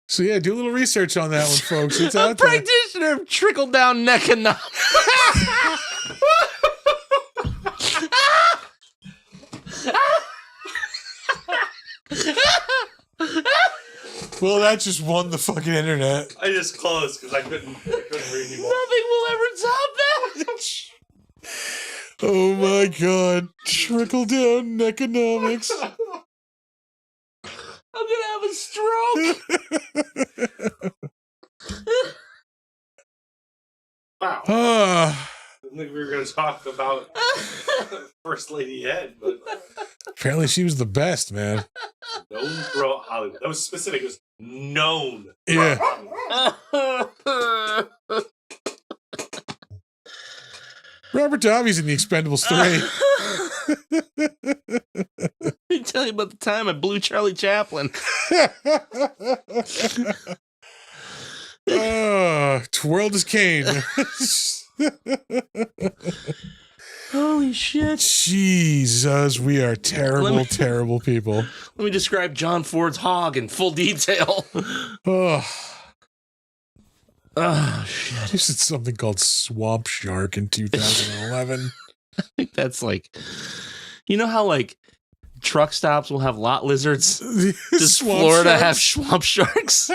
[SPEAKER 1] So yeah, do a little research on that one, folks. It's
[SPEAKER 2] A
[SPEAKER 1] out there.
[SPEAKER 2] practitioner of trickle-down economics.
[SPEAKER 1] Well, that just won the fucking internet.
[SPEAKER 4] I just closed because I couldn't read anymore.
[SPEAKER 2] Nothing will ever top that.
[SPEAKER 1] Oh my god. Trickle down economics.
[SPEAKER 2] I'm gonna have a stroke.
[SPEAKER 4] Wow.
[SPEAKER 1] Ah,
[SPEAKER 4] I didn't think we were going to talk about First Lady Ed, but
[SPEAKER 1] apparently she was the best, man.
[SPEAKER 4] known throughout Hollywood. That was specific. It was known.
[SPEAKER 1] Yeah.
[SPEAKER 4] throughout Hollywood.
[SPEAKER 1] Robert Davi's in the Expendables 3.
[SPEAKER 2] Let me tell you about the time I blew Charlie Chaplin.
[SPEAKER 1] Twirled his cane.
[SPEAKER 2] Holy shit.
[SPEAKER 1] Jesus, we are terrible, terrible people.
[SPEAKER 2] Let me describe John Ford's hog in full detail. Oh, shit.
[SPEAKER 1] This is something called Swamp Shark in 2011.
[SPEAKER 2] I think that's like, you know how like truck stops will have lot lizards? Does Florida have swamp sharks?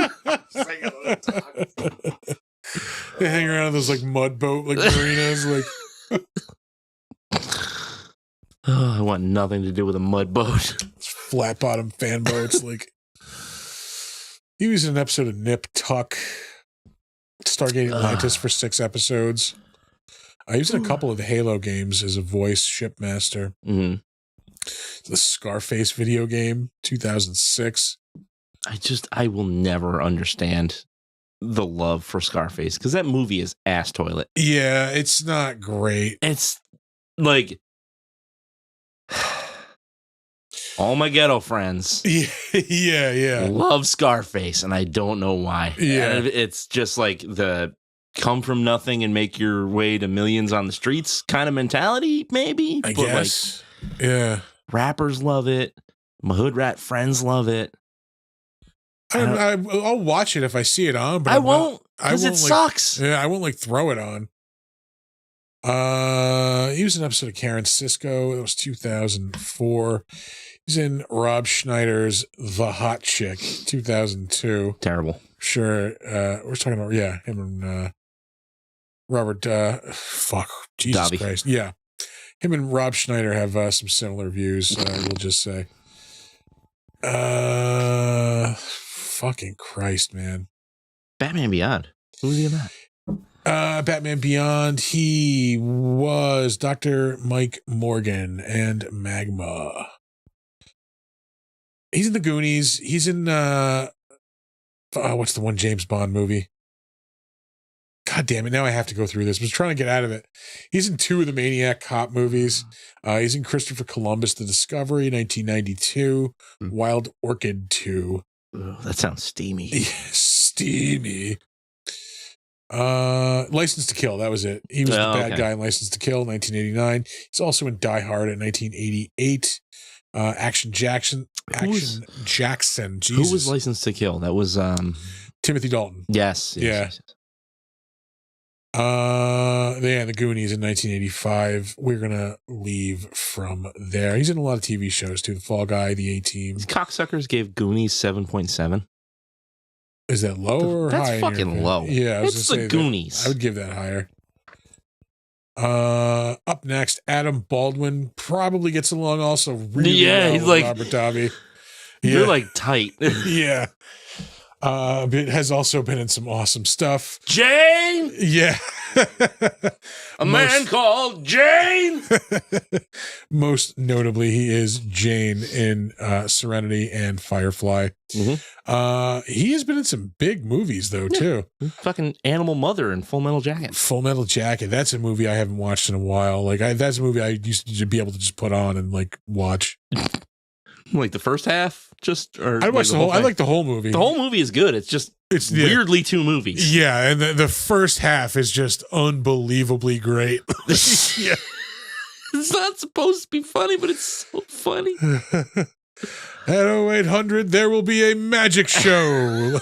[SPEAKER 1] They hang around in those like mud boat like marinas. Like,
[SPEAKER 2] oh, I want nothing to do with a mud boat.
[SPEAKER 1] flat bottom fan boats. Like, he was in an episode of Nip Tuck, Stargate Atlantis for 6 episodes. I was in a couple of the Halo games as a voice shipmaster.
[SPEAKER 2] Mm-hmm.
[SPEAKER 1] The Scarface video game, 2006.
[SPEAKER 2] I will never understand the love for Scarface because that movie is ass toilet.
[SPEAKER 1] Yeah, it's not great.
[SPEAKER 2] It's like all my ghetto friends
[SPEAKER 1] Yeah.
[SPEAKER 2] love Scarface, and I don't know why.
[SPEAKER 1] Yeah.
[SPEAKER 2] And it's just like the come from nothing and make your way to millions on the streets kind of mentality, maybe.
[SPEAKER 1] I
[SPEAKER 2] But
[SPEAKER 1] guess. Yeah.
[SPEAKER 2] like, rappers love it. My hood rat friends love it.
[SPEAKER 1] I'll watch it if I see it on, but
[SPEAKER 2] I won't because it
[SPEAKER 1] like,
[SPEAKER 2] sucks.
[SPEAKER 1] Yeah, I won't like throw it on. He was in an episode of Karen Cisco. That was 2004. He's in Rob Schneider's The Hot Chick, 2002.
[SPEAKER 2] Terrible.
[SPEAKER 1] Sure. We're talking about, him and Robert, Jesus
[SPEAKER 2] Davi.
[SPEAKER 1] Christ. Yeah. Him and Rob Schneider have some similar views, we'll just say. Fucking Christ, man.
[SPEAKER 2] Batman Beyond. Who was he in that?
[SPEAKER 1] Batman Beyond, he was Dr. Mike Morgan and Magma. He's in the Goonies. He's in what's the one James Bond movie? God damn it! Now I have to go through this. I was trying to get out of it. He's in 2 of the Maniac Cop movies. He's in Christopher Columbus: The Discovery, 1992, Wild Orchid 2.
[SPEAKER 2] Ugh, that sounds steamy.
[SPEAKER 1] Steamy. License to Kill. That was it. He was the bad guy in License to Kill, 1989. He's also in Die Hard in 1988. Action Jackson. Jesus.
[SPEAKER 2] Who was License to Kill? That was
[SPEAKER 1] Timothy Dalton.
[SPEAKER 2] Yes.
[SPEAKER 1] Yes. The Goonies in 1985. We're gonna leave from there. He's in a lot of TV shows too. The Fall Guy, The A-Team.
[SPEAKER 2] These cocksuckers gave Goonies 7.7.
[SPEAKER 1] Is that low or
[SPEAKER 2] That's
[SPEAKER 1] high?
[SPEAKER 2] That's fucking low.
[SPEAKER 1] Yeah,
[SPEAKER 2] it's the Goonies.
[SPEAKER 1] I would give that higher. Up next, Adam Baldwin probably gets along also really well
[SPEAKER 2] he's
[SPEAKER 1] with
[SPEAKER 2] like
[SPEAKER 1] Robert Davi.
[SPEAKER 2] They're like tight.
[SPEAKER 1] Yeah. It has also been in some awesome stuff.
[SPEAKER 2] Jane?
[SPEAKER 1] Yeah.
[SPEAKER 2] A man called Jane?
[SPEAKER 1] Most notably, he is Jane in Serenity and Firefly.
[SPEAKER 2] Mm-hmm.
[SPEAKER 1] He has been in some big movies, though, too.
[SPEAKER 2] Fucking Animal Mother and Full Metal Jacket.
[SPEAKER 1] Full Metal Jacket. That's a movie I haven't watched in a while. That's a movie I used to be able to just put on and, watch.
[SPEAKER 2] Like the first half?
[SPEAKER 1] I watched the whole. I like the whole movie.
[SPEAKER 2] The whole movie is good. It's weirdly 2 movies.
[SPEAKER 1] Yeah, and the first half is just unbelievably great.
[SPEAKER 2] Yeah. It's not supposed to be funny, but it's so funny.
[SPEAKER 1] At 0800, there will be a magic show.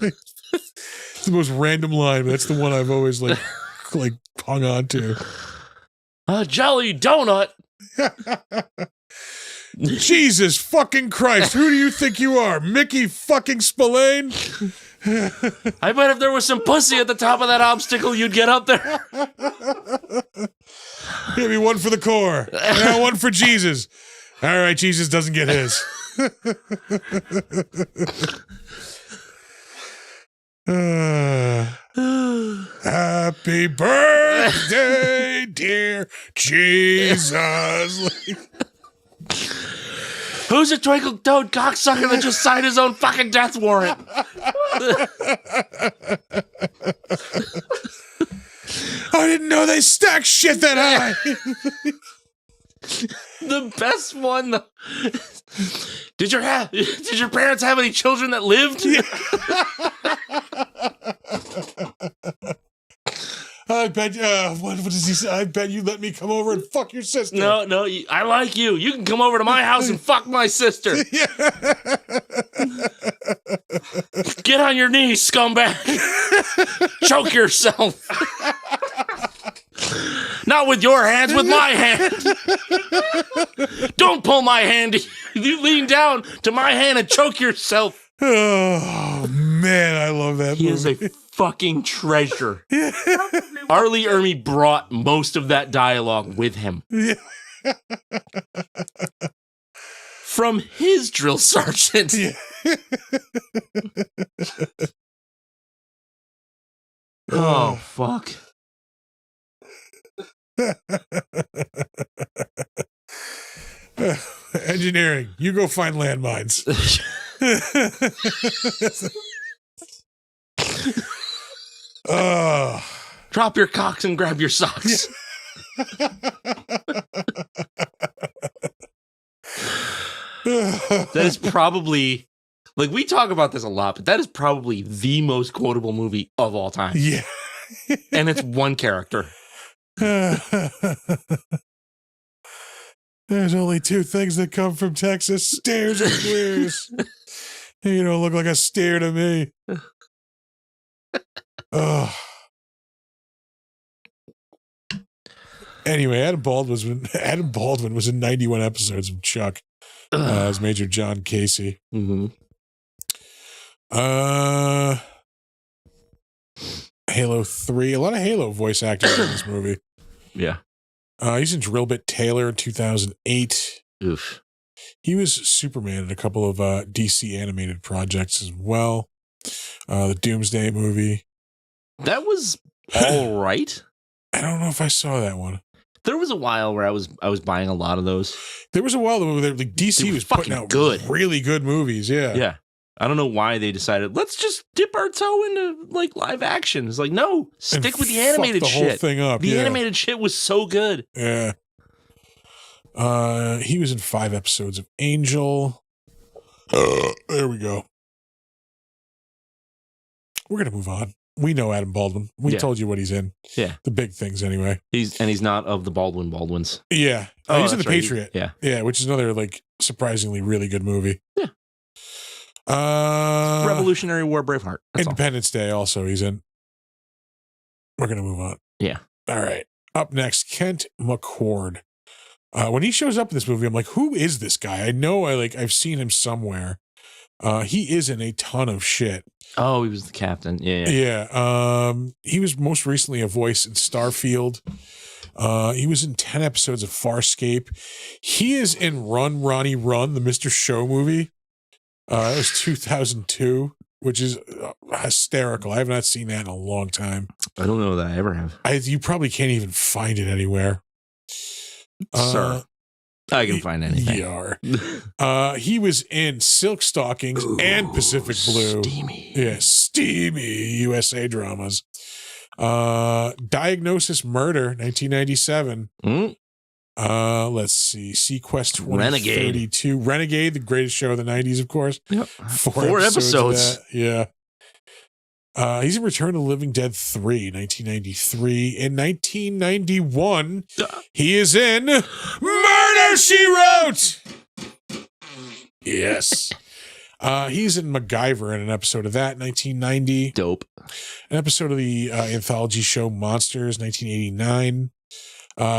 [SPEAKER 1] It's the most random line, but that's the one I've always hung on to.
[SPEAKER 2] A jelly donut.
[SPEAKER 1] Jesus fucking Christ, who do you think you are? Mickey fucking Spillane?
[SPEAKER 2] I bet if there was some pussy at the top of that obstacle, you'd get up there.
[SPEAKER 1] Give me one for the core. Now one for Jesus. All right, Jesus doesn't get his. Happy birthday, dear Jesus.
[SPEAKER 2] Who's a twinkle-toed cocksucker that just signed his own fucking death warrant?
[SPEAKER 1] I didn't know they stack shit that high.
[SPEAKER 2] The best one, though. Did your parents have any children that lived?
[SPEAKER 1] I bet. What does he say? I bet you let me come over and fuck your sister.
[SPEAKER 2] No. I like you. You can come over to my house and fuck my sister. Get on your knees, scumbag. Choke yourself. Not with your hands, with my hand. Don't pull my hand. You lean down to my hand and choke yourself.
[SPEAKER 1] Oh, man, I love that movie.
[SPEAKER 2] He is a fucking treasure. R. Lee Ermey brought most of that dialogue with him.
[SPEAKER 1] Yeah.
[SPEAKER 2] From his drill sergeant.
[SPEAKER 1] Yeah.
[SPEAKER 2] Oh, fuck.
[SPEAKER 1] Engineering, you go find landmines.
[SPEAKER 2] Drop your cocks and grab your socks. That is probably, we talk about this a lot, but that is probably the most quotable movie of all time.
[SPEAKER 1] Yeah.
[SPEAKER 2] And it's one character.
[SPEAKER 1] There's only 2 things that come from Texas: stairs and queers. You don't look like a stair to me. Anyway, Adam Baldwin was in 91 episodes of Chuck as Major John Casey.
[SPEAKER 2] Mm-hmm.
[SPEAKER 1] Halo 3. A lot of Halo voice actors in this movie.
[SPEAKER 2] Yeah.
[SPEAKER 1] He's in Drillbit Taylor in 2008.
[SPEAKER 2] Oof.
[SPEAKER 1] He was Superman in a couple of DC animated projects as well. The Doomsday movie.
[SPEAKER 2] That was all right.
[SPEAKER 1] I don't know if I saw that one.
[SPEAKER 2] There was a while where I was buying a lot of those.
[SPEAKER 1] There was a while where like DC was putting out really good movies. Yeah.
[SPEAKER 2] Yeah. I don't know why they decided, let's just dip our toe into like live action. It's like, no, stick with the animated
[SPEAKER 1] the
[SPEAKER 2] shit.
[SPEAKER 1] Whole thing up.
[SPEAKER 2] The animated shit was so good.
[SPEAKER 1] Yeah. He was in 5 episodes of Angel. There we go. We're gonna move on. We know Adam Baldwin. We told you what he's in.
[SPEAKER 2] Yeah.
[SPEAKER 1] The big things anyway.
[SPEAKER 2] He's not of the Baldwins.
[SPEAKER 1] Yeah.
[SPEAKER 2] Oh,
[SPEAKER 1] he's in The
[SPEAKER 2] right.
[SPEAKER 1] Patriot.
[SPEAKER 2] Yeah.
[SPEAKER 1] Yeah, which is another like surprisingly really good movie.
[SPEAKER 2] Yeah. Revolutionary War Braveheart.
[SPEAKER 1] Independence Day also he's in. We're gonna move on.
[SPEAKER 2] Yeah.
[SPEAKER 1] All right. Up next, Kent McCord. When he shows up in this movie, I'm like, who is this guy? I know I've seen him somewhere. He is in a ton of shit.
[SPEAKER 2] Oh, he was the captain. Yeah.
[SPEAKER 1] Yeah. He was most recently a voice in Starfield. He was in 10 episodes of Farscape. He is in Run, Ronnie, Run, the Mr. Show movie. It was 2002, which is hysterical. I have not seen that in a long time.
[SPEAKER 2] I don't know that I ever have.
[SPEAKER 1] You probably can't even find it anywhere.
[SPEAKER 2] Sir, I can find anything.
[SPEAKER 1] He was in Silk Stockings and Pacific Blue.
[SPEAKER 2] Steamy.
[SPEAKER 1] Yeah, steamy USA dramas. Diagnosis Murder, 1997. Let's see. Sequest 2032. Renegade, the greatest show of the 90s, of course.
[SPEAKER 2] Yep.
[SPEAKER 1] 4 episodes. Yeah. He's in Return of the Living Dead 3, 1993. In 1991, he is in Murder, She Wrote! Yes. He's in MacGyver in an episode of that, 1990.
[SPEAKER 2] Dope.
[SPEAKER 1] An episode of the anthology show Monsters, 1989.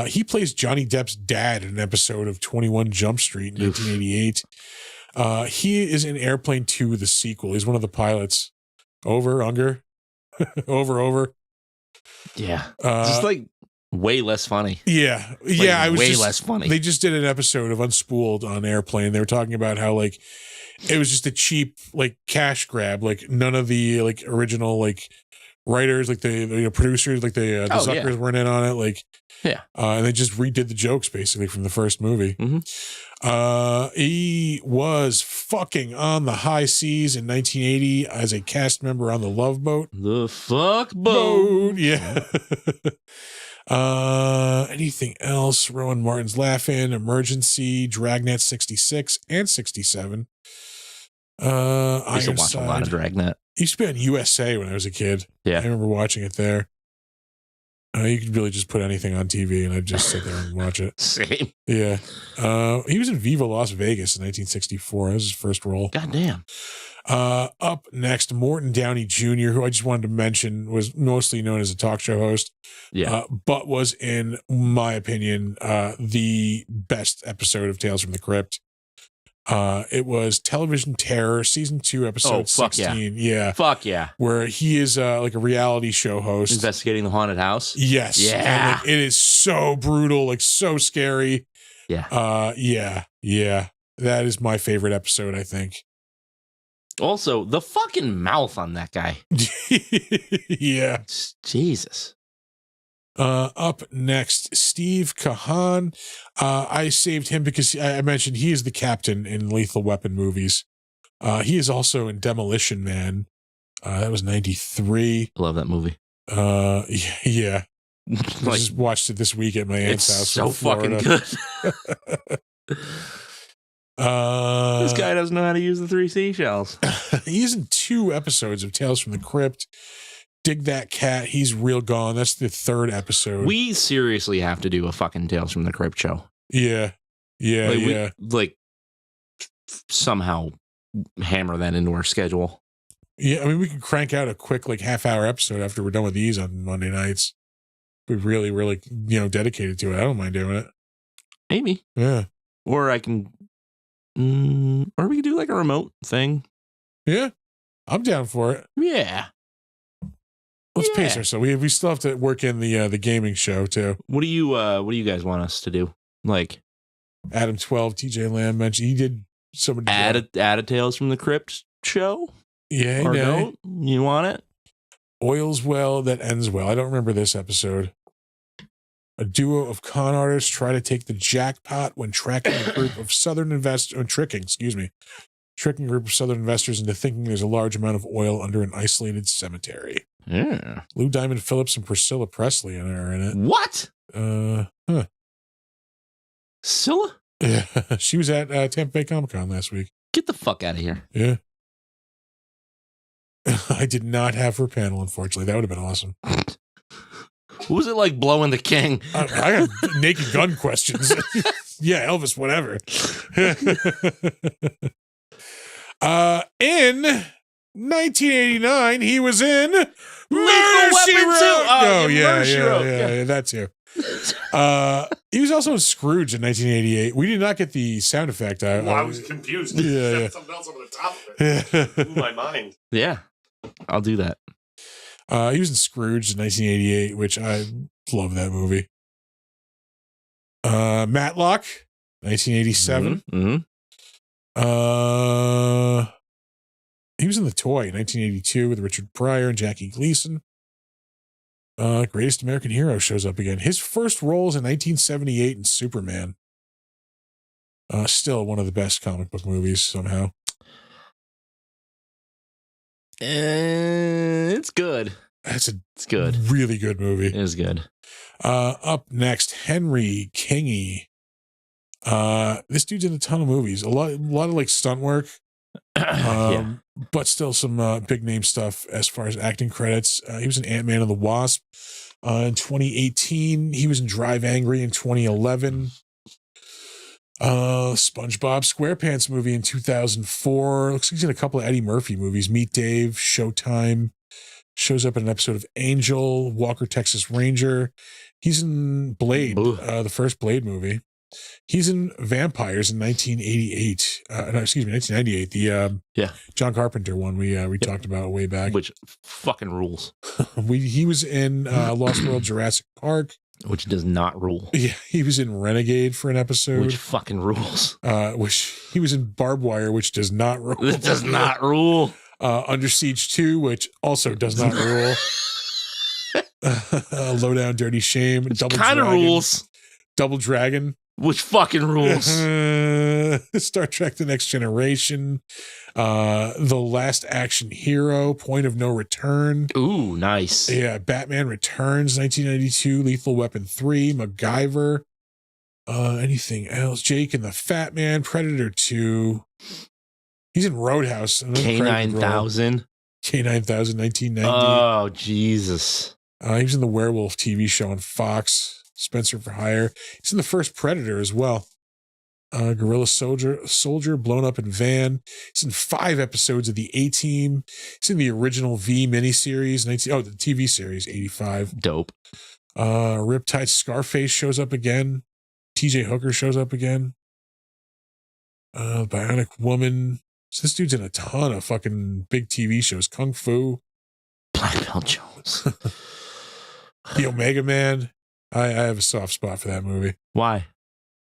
[SPEAKER 1] He plays Johnny Depp's dad in an episode of 21 Jump Street, 1988. He is in Airplane 2, the sequel. He's one of the pilots. Over. Over.
[SPEAKER 2] Yeah. Just like way less funny.
[SPEAKER 1] Yeah.
[SPEAKER 2] Like,
[SPEAKER 1] yeah. I was
[SPEAKER 2] way less funny.
[SPEAKER 1] They just did an episode of Unspooled on Airplane. They were talking about how like it was just a cheap like cash grab. Like none of the like original like writers, like the producers, like the Zuckers weren't in on it. Like, and they just redid the jokes basically from the first movie. He was fucking on the high seas in 1980 as a cast member on the Love Boat.
[SPEAKER 2] The fuck boat.
[SPEAKER 1] Yeah. Anything else? Rowan Martin's Laughing, Emergency, Dragnet 66 and 67.
[SPEAKER 2] I used to watch a lot of Dragnet.
[SPEAKER 1] Used to be on USA when I was a kid.
[SPEAKER 2] Yeah.
[SPEAKER 1] I remember watching it there. You could really just put anything on TV and I'd just sit there and watch it.
[SPEAKER 2] Same.
[SPEAKER 1] Yeah. He was in Viva Las Vegas in 1964. That was his first role.
[SPEAKER 2] Goddamn.
[SPEAKER 1] Up next, Morton Downey Jr., who I just wanted to mention was mostly known as a talk show host.
[SPEAKER 2] Yeah.
[SPEAKER 1] But was, in my opinion, the best episode of Tales from the Crypt. It was Television Terror, season 2, episode 16. Yeah.
[SPEAKER 2] Fuck yeah.
[SPEAKER 1] Where he is like a reality show host.
[SPEAKER 2] Investigating the haunted house.
[SPEAKER 1] Yes.
[SPEAKER 2] Yeah.
[SPEAKER 1] And, like, it is so brutal, like so scary.
[SPEAKER 2] Yeah.
[SPEAKER 1] Yeah. That is my favorite episode, I think.
[SPEAKER 2] Also, the fucking mouth on that guy.
[SPEAKER 1] Yeah.
[SPEAKER 2] Jesus.
[SPEAKER 1] Up next, Steve Kahan. I saved him because I mentioned he is the captain in Lethal Weapon movies. He is also in Demolition Man. That was 93.
[SPEAKER 2] I love that movie.
[SPEAKER 1] Yeah. I just watched it this week at my aunt's house.
[SPEAKER 2] It's so fucking good. This guy doesn't know how to use the 3 seashells.
[SPEAKER 1] He's in 2 episodes of Tales from the Crypt. Dig That Cat. He's real gone. That's the 3rd episode.
[SPEAKER 2] We seriously have to do a fucking Tales from the Crypt show.
[SPEAKER 1] Yeah.
[SPEAKER 2] Somehow hammer that into our schedule.
[SPEAKER 1] Yeah, I mean, we could crank out a quick like half-hour episode after we're done with these on Monday nights. We really, really, dedicated to it. I don't mind doing it.
[SPEAKER 2] Maybe.
[SPEAKER 1] Yeah.
[SPEAKER 2] Or I can, or we could do like a remote thing.
[SPEAKER 1] Yeah, I'm down for it.
[SPEAKER 2] Yeah.
[SPEAKER 1] Let's pace ourselves. We still have to work in the gaming show too.
[SPEAKER 2] What do you guys want us to do? Like
[SPEAKER 1] Adam 12, TJ Lamb mentioned he did somebody
[SPEAKER 2] add a Tales from the Crypt show.
[SPEAKER 1] Yeah,
[SPEAKER 2] or don't you want it?
[SPEAKER 1] Oils well that ends well. I don't remember this episode. A duo of con artists try to take the jackpot when tracking a group of Southern investors, tricking a group of Southern investors into thinking there's a large amount of oil under an isolated cemetery.
[SPEAKER 2] Yeah.
[SPEAKER 1] Lou Diamond Phillips and Priscilla Presley are in it.
[SPEAKER 2] What? Scylla?
[SPEAKER 1] Yeah, she was at Tampa Bay Comic-Con last week.
[SPEAKER 2] Get the fuck out of here.
[SPEAKER 1] Yeah. I did not have her panel, unfortunately. That would have been awesome.
[SPEAKER 2] What was it like blowing the king?
[SPEAKER 1] I got naked gun questions. Yeah, Elvis, whatever. In 1989, he was in Murder, She Wrote. Oh, yeah, that too. He was also in Scrooge in 1988. We did not get the sound effect.
[SPEAKER 4] I was confused.
[SPEAKER 1] Yeah.
[SPEAKER 4] Something else over the top of it. Blew my mind.
[SPEAKER 2] Yeah, I'll do that.
[SPEAKER 1] He was in Scrooge in 1988, which I love that movie. Matlock, 1987.
[SPEAKER 2] Mm-hmm.
[SPEAKER 1] He was in The Toy in 1982 with Richard Pryor and Jackie Gleason. Greatest American Hero shows up again. His first role is in 1978 in Superman. Still one of the best comic book movies somehow.
[SPEAKER 2] It's good.
[SPEAKER 1] It's
[SPEAKER 2] good.
[SPEAKER 1] Really good movie.
[SPEAKER 2] It is good.
[SPEAKER 1] Up next, Henry Kingy. This dude's in a ton of movies. A lot of like stunt work. But still some big name stuff as far as acting credits. He was in Ant-Man and the Wasp in 2018. He was in Drive Angry in 2011. SpongeBob SquarePants movie in 2004. Looks like he's in a couple of Eddie Murphy movies. Meet Dave, Showtime. Shows up in an episode of Angel, Walker, Texas Ranger. He's in Blade, the first Blade movie. He's in Vampires in 1988. 1998. The John Carpenter one we talked about way back.
[SPEAKER 2] Which fucking rules.
[SPEAKER 1] He was in Lost World Jurassic Park.
[SPEAKER 2] Which does not rule.
[SPEAKER 1] Yeah, he was in Renegade for an episode.
[SPEAKER 2] Which fucking rules.
[SPEAKER 1] Which he was in Barbed Wire, which does not rule.
[SPEAKER 2] It does not rule.
[SPEAKER 1] Under Siege 2, which also does not rule. Low Down Dirty Shame. Double
[SPEAKER 2] kind of rules.
[SPEAKER 1] Double Dragon.
[SPEAKER 2] Which fucking rules.
[SPEAKER 1] Star Trek The Next Generation. The Last Action Hero. Point of No Return.
[SPEAKER 2] Ooh, nice.
[SPEAKER 1] Yeah, Batman Returns 1992. Lethal Weapon 3. MacGyver. Anything else? Jake and the Fat Man. Predator 2. He's in Roadhouse.
[SPEAKER 2] K-9000.
[SPEAKER 1] K-9000, 1990.
[SPEAKER 2] Oh, Jesus.
[SPEAKER 1] He was in the Werewolf TV show on Fox. Spencer for Hire. He's in the first Predator as well. Gorilla Soldier, Blown Up in Van. He's in 5 episodes of the A-Team. He's in the original V miniseries, the TV series, 85.
[SPEAKER 2] Dope.
[SPEAKER 1] Riptide Scarface shows up again. TJ Hooker shows up again. Bionic Woman. So this dude's in a ton of fucking big TV shows. Kung Fu.
[SPEAKER 2] Black Belt Jones.
[SPEAKER 1] The Omega Man. I have a soft spot for that movie.
[SPEAKER 2] Why?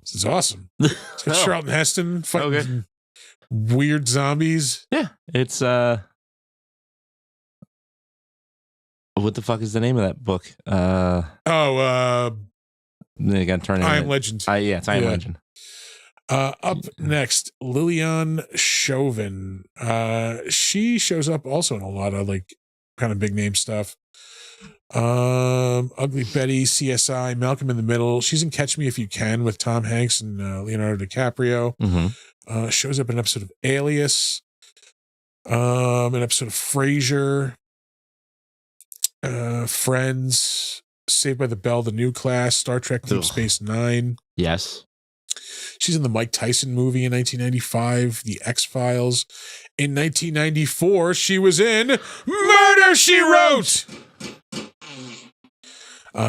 [SPEAKER 1] It's awesome. It's got Charlton Heston fighting weird zombies.
[SPEAKER 2] Yeah. It's what the fuck is the name of that book? They got to turn it.
[SPEAKER 1] I Am Legend.
[SPEAKER 2] It's I Am Legend.
[SPEAKER 1] Up next, Lillian Chauvin. She shows up also in a lot of like kind of big name stuff. Ugly Betty, CSI, Malcolm in the Middle. She's in Catch Me If You Can with Tom Hanks and Leonardo DiCaprio.
[SPEAKER 2] Mm-hmm.
[SPEAKER 1] Shows up in an episode of Alias, an episode of Frasier, Friends, Saved by the Bell, The New Class, Star Trek Deep Space Nine.
[SPEAKER 2] Yes.
[SPEAKER 1] She's in the Mike Tyson movie in 1995, The X-Files. In 1994, she was in Murder, She Wrote.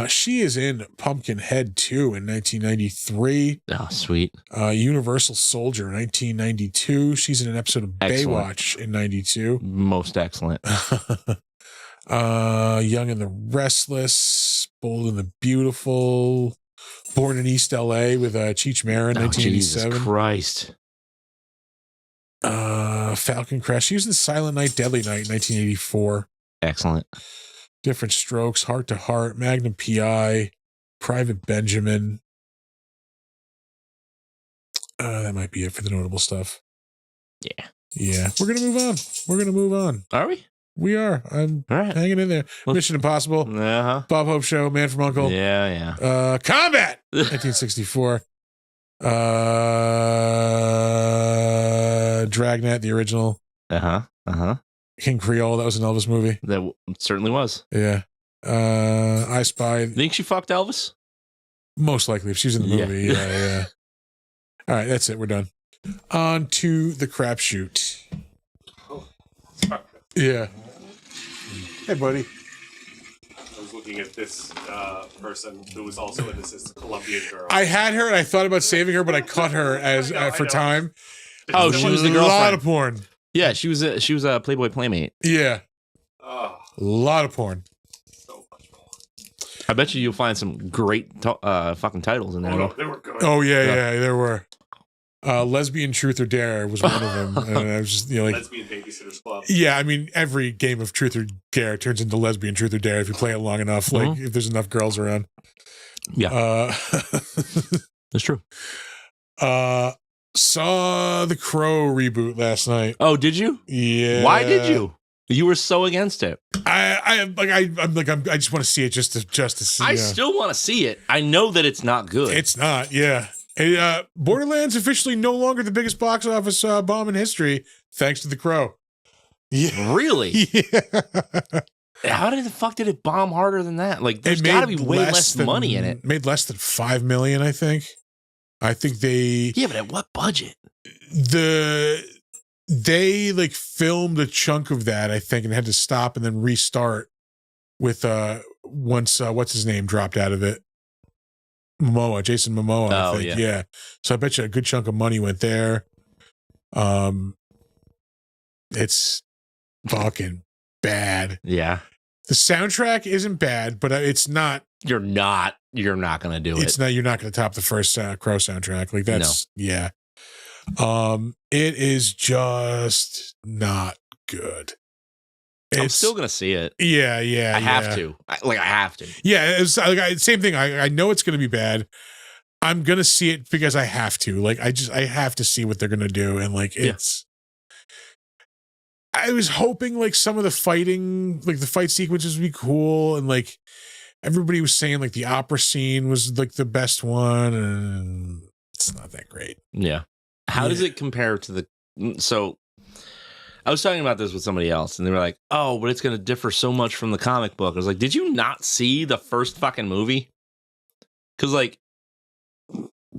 [SPEAKER 1] She is in Pumpkinhead 2 in 1993.
[SPEAKER 2] Oh, sweet.
[SPEAKER 1] Universal Soldier 1992. She's in an episode of Baywatch in 92.
[SPEAKER 2] Most excellent.
[SPEAKER 1] Young and the Restless, Bold and the Beautiful, Born in East LA with Cheech Marin, 1987.
[SPEAKER 2] Jesus Christ.
[SPEAKER 1] Falcon Crest. She was in Silent Night, Deadly Night, 1984.
[SPEAKER 2] Excellent.
[SPEAKER 1] Different Strokes, Heart to Heart, Magnum PI, Private Benjamin. That might be it for the notable stuff. Yeah. We're gonna move on.
[SPEAKER 2] Are we?
[SPEAKER 1] We are. I'm
[SPEAKER 2] All right.
[SPEAKER 1] hanging in there. Mission Impossible.
[SPEAKER 2] Uh-huh.
[SPEAKER 1] Bob Hope Show. Man from Uncle.
[SPEAKER 2] Yeah.
[SPEAKER 1] Combat. 1964. Dragnet, the original. King Creole. That was an Elvis movie.
[SPEAKER 2] That certainly was.
[SPEAKER 1] Yeah. I Spy.
[SPEAKER 2] Think she fucked Elvis?
[SPEAKER 1] Most likely, if she's in the movie. Yeah. All right, that's it. We're done. On to the crapshoot. Yeah. Hey, buddy.
[SPEAKER 4] I was looking at this person who was also in this Colombian girl.
[SPEAKER 1] I had her and I thought about saving her, but I cut her as for time.
[SPEAKER 2] Oh, she was the girlfriend.
[SPEAKER 1] A lot of porn.
[SPEAKER 2] Yeah, she was a Playboy Playmate.
[SPEAKER 1] Yeah.
[SPEAKER 4] Oh,
[SPEAKER 1] A lot of porn.
[SPEAKER 4] so much more.
[SPEAKER 2] I bet you'll find some great fucking titles in there.
[SPEAKER 4] Oh, no, they were good.
[SPEAKER 1] Oh, yeah, there were. Lesbian Truth or Dare was one of them. And I was just, like,
[SPEAKER 4] Lesbian Babysitters Club.
[SPEAKER 1] yeah, I mean, every game of Truth or Dare turns into Lesbian Truth or Dare if you play it long enough, like, if there's enough girls around.
[SPEAKER 2] Yeah. That's true.
[SPEAKER 1] Saw the Crow reboot last night.
[SPEAKER 2] Oh, did you?
[SPEAKER 1] Yeah.
[SPEAKER 2] Why did you? You were so against it.
[SPEAKER 1] I just want to see it just to see.
[SPEAKER 2] I still want to see it. I know that it's not good.
[SPEAKER 1] It's not. Yeah. Hey, Borderlands officially no longer the biggest box office bomb in history, thanks to the Crow. Yeah.
[SPEAKER 2] Really?
[SPEAKER 1] Yeah.
[SPEAKER 2] How the fuck did it bomb harder than that? Like, there's got to be way less money in it.
[SPEAKER 1] Made less than $5 million, I think. I think they.
[SPEAKER 2] Yeah, but at what budget?
[SPEAKER 1] They like filmed a chunk of that, I think, and had to stop and then restart with once what's his name dropped out of it. Jason Momoa, I think. Yeah. So I bet you a good chunk of money went there. It's fucking bad.
[SPEAKER 2] Yeah.
[SPEAKER 1] The soundtrack isn't bad, but it's not.
[SPEAKER 2] You're not going to do it.
[SPEAKER 1] It's not. You're not going to top the first Crow soundtrack. Like that's yeah. It is just not good.
[SPEAKER 2] I'm still going to see it.
[SPEAKER 1] Yeah.
[SPEAKER 2] I have to. I have to.
[SPEAKER 1] Yeah, it's like same thing. I know it's going to be bad. I'm going to see it because I have to. Like I have to see what they're going to do, and like it's. I was hoping like some of the fighting, like the fight sequences would be cool, and like everybody was saying like the opera scene was like the best one, and it's not that great.
[SPEAKER 2] Yeah. How does it compare to the? So, I was talking about this with somebody else, and they were like, "Oh, but it's going to differ so much from the comic book." I was like, "Did you not see the first fucking movie? Because like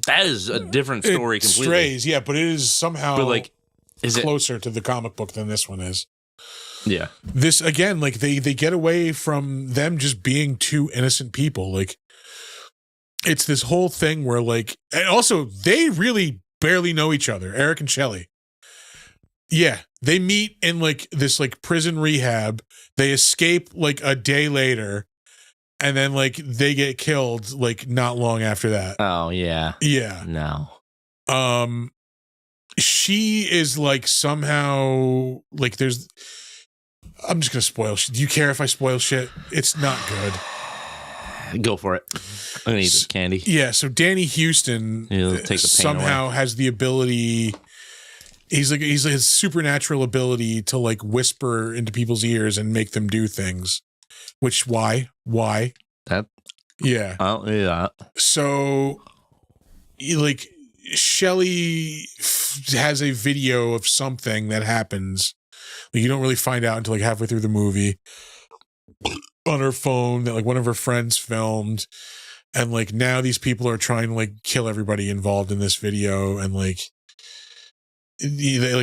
[SPEAKER 2] that is a different story completely."
[SPEAKER 1] Strays, yeah, but it is somehow
[SPEAKER 2] is
[SPEAKER 1] closer to the comic book than this one is.
[SPEAKER 2] Yeah.
[SPEAKER 1] This again, like they get away from them just being two innocent people. Like it's this whole thing where like, and also they really barely know each other, Eric and Shelley. Yeah, they meet in like this like prison rehab. They escape like a day later, and then like they get killed like not long after that.
[SPEAKER 2] Oh yeah.
[SPEAKER 1] Yeah.
[SPEAKER 2] No.
[SPEAKER 1] She is like somehow like there's. I'm just gonna spoil shit. Do you care if I spoil shit? It's not good.
[SPEAKER 2] Go for it. I'm gonna eat this candy.
[SPEAKER 1] Yeah, so Danny Houston
[SPEAKER 2] Take the pain
[SPEAKER 1] somehow
[SPEAKER 2] away.
[SPEAKER 1] has the ability. He's his supernatural ability to like whisper into people's ears and make them do things. Which why?
[SPEAKER 2] That
[SPEAKER 1] Yeah.
[SPEAKER 2] Oh yeah.
[SPEAKER 1] So, like Shelley has a video of something that happens. Like, you don't really find out until like halfway through the movie. On her phone that like one of her friends filmed, and like now these people are trying to like kill everybody involved in this video, and like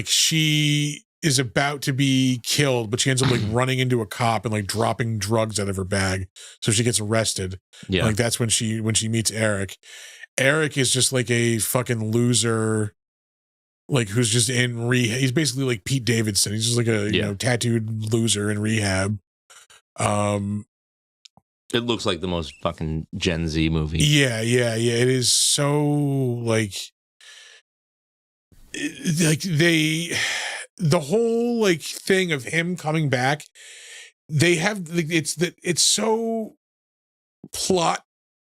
[SPEAKER 1] she is about to be killed, but she ends up like running into a cop and like dropping drugs out of her bag, so she gets arrested.
[SPEAKER 2] Yeah,
[SPEAKER 1] like that's when she meets Eric. Eric is just like a fucking loser, like who's just in rehab. He's basically like Pete Davidson. He's just like a tattooed loser in rehab.
[SPEAKER 2] It looks like the most fucking Gen Z movie.
[SPEAKER 1] Yeah. It is so like the whole like thing of him coming back. They have it's so plot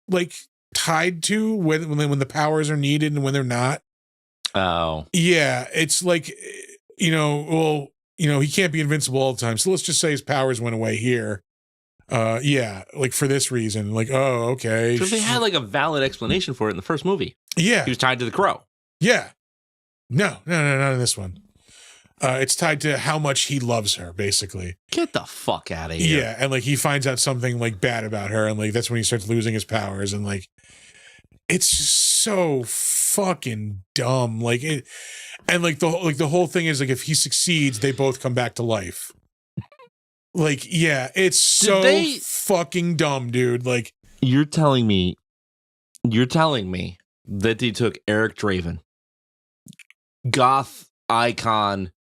[SPEAKER 1] like tied to when the powers are needed and when they're not.
[SPEAKER 2] Oh.
[SPEAKER 1] Yeah, it's like, he can't be invincible all the time. So let's just say his powers went away here. Yeah, like for this reason. Like, oh, okay.
[SPEAKER 2] So they had like a valid explanation for it in the first movie.
[SPEAKER 1] Yeah.
[SPEAKER 2] He was tied to the crow.
[SPEAKER 1] Yeah. No, not in this one. It's tied to how much he loves her, basically.
[SPEAKER 2] Get the fuck out of here.
[SPEAKER 1] Yeah, and like he finds out something like bad about her, and like that's when he starts losing his powers, and like it's just so fucking dumb. Like it, and like the whole thing is like if he succeeds, they both come back to life. Like, yeah, it's so fucking dumb, dude. Like
[SPEAKER 2] you're telling me that they took Eric Draven, goth icon,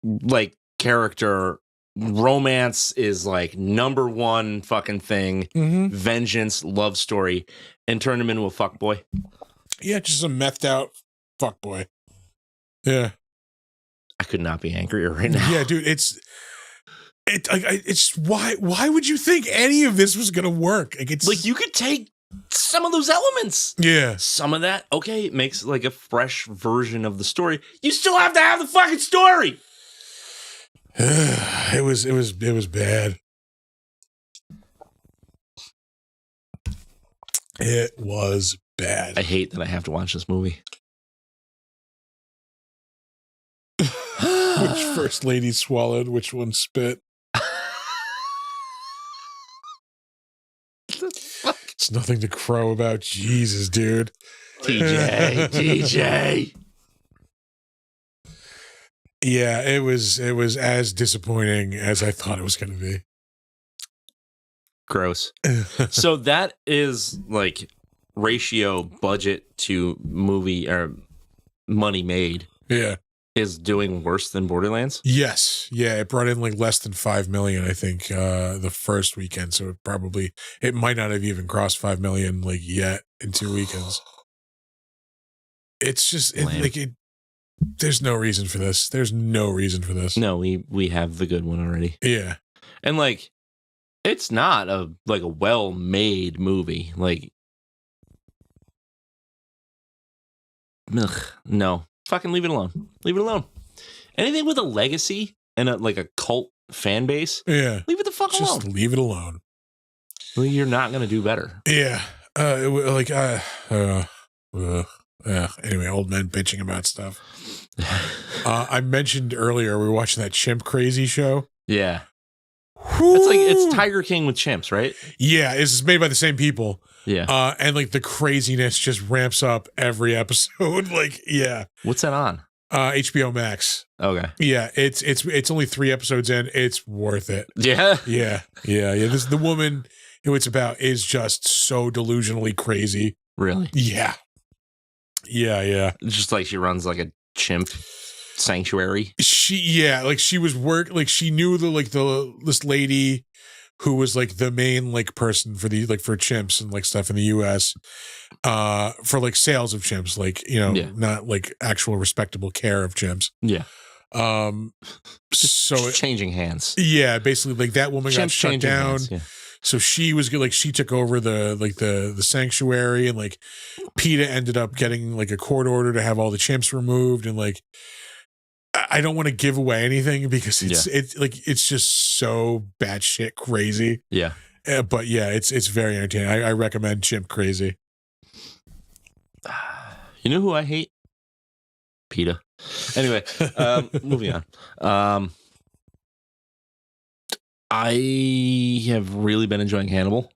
[SPEAKER 2] like character, romance is like number one fucking thing, vengeance, love story, and turned him into a fuckboy.
[SPEAKER 1] Yeah, just a methed out fuckboy. Yeah.
[SPEAKER 2] I could not be angrier right now.
[SPEAKER 1] Yeah, dude, it's why would you think any of this was gonna work? Like it's
[SPEAKER 2] like you could take some of those elements.
[SPEAKER 1] Yeah.
[SPEAKER 2] Some of that, okay, it makes like a fresh version of the story. You still have to have the fucking story.
[SPEAKER 1] It was bad. It was bad.
[SPEAKER 2] I hate that I have to watch this movie.
[SPEAKER 1] Which first lady swallowed, which one spit? It's nothing to crow about. Jesus, dude.
[SPEAKER 2] TJ.
[SPEAKER 1] Yeah, it was as disappointing as I thought it was going to be.
[SPEAKER 2] Gross. So that is like ratio budget to movie or money made.
[SPEAKER 1] Yeah.
[SPEAKER 2] Is doing worse than Borderlands?
[SPEAKER 1] Yes. Yeah, it brought in like less than 5 million, I think, the first weekend. So it might not have even crossed 5 million like yet in 2 weekends. It's just there's no reason for this. There's no reason for this.
[SPEAKER 2] No, we have the good one already.
[SPEAKER 1] Yeah.
[SPEAKER 2] And like it's not a well-made movie. Like no. Fucking leave it alone. Leave it alone. Anything with a legacy and a cult fan base, leave it the fuck alone.
[SPEAKER 1] Just leave it alone.
[SPEAKER 2] Well, you're not going to do better.
[SPEAKER 1] Yeah. Anyway, old men bitching about stuff. I mentioned earlier we were watching that Chimp Crazy show.
[SPEAKER 2] Yeah. It's Tiger King with chimps, right?
[SPEAKER 1] Yeah, it's made by the same people.
[SPEAKER 2] Yeah.
[SPEAKER 1] And like the craziness just ramps up every episode. Like, yeah.
[SPEAKER 2] What's that on?
[SPEAKER 1] HBO Max.
[SPEAKER 2] Okay.
[SPEAKER 1] Yeah, it's only 3 episodes in. It's worth it.
[SPEAKER 2] Yeah.
[SPEAKER 1] Yeah. The woman who it's about is just so delusionally crazy.
[SPEAKER 2] Really?
[SPEAKER 1] Yeah. Yeah.
[SPEAKER 2] Just like she runs like a chimp sanctuary.
[SPEAKER 1] She was she knew this lady who was like the main like person for the for chimps and like stuff in the US for like sales of chimps, not like actual respectable care of chimps.
[SPEAKER 2] Yeah.
[SPEAKER 1] So
[SPEAKER 2] changing hands.
[SPEAKER 1] Yeah, basically like that woman got shut down.
[SPEAKER 2] Hands, yeah.
[SPEAKER 1] So she was she took over the sanctuary, and like PETA ended up getting like a court order to have all the chimps removed, and like I don't want to give away anything because it's just so batshit crazy.
[SPEAKER 2] Yeah.
[SPEAKER 1] But yeah, it's very entertaining. I recommend Chimp Crazy.
[SPEAKER 2] You know who I hate? PETA. Anyway, moving on. I have really been enjoying Hannibal.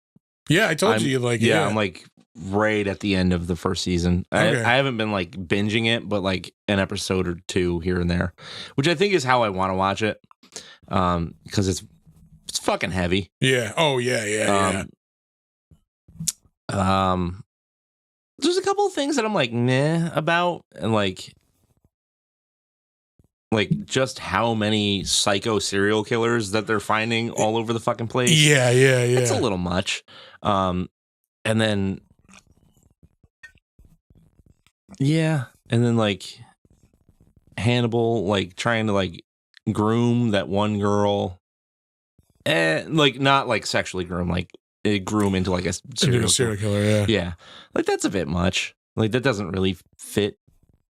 [SPEAKER 1] Yeah, I told you
[SPEAKER 2] I'm like right at the end of the first season.
[SPEAKER 1] Okay.
[SPEAKER 2] I haven't been like binging it, but like an episode or two here and there, which I think is how I want to watch it. Because it's fucking heavy.
[SPEAKER 1] Yeah. Oh yeah.
[SPEAKER 2] There's a couple of things that I'm like meh about, and like just how many psycho serial killers that they're finding all over the fucking place.
[SPEAKER 1] Yeah.
[SPEAKER 2] It's a little much. And then like Hannibal like trying to like groom that one girl, like not like sexually groom, like it grew him into like a
[SPEAKER 1] Serial killer, yeah.
[SPEAKER 2] Yeah. Like, that's a bit much. Like, that doesn't really fit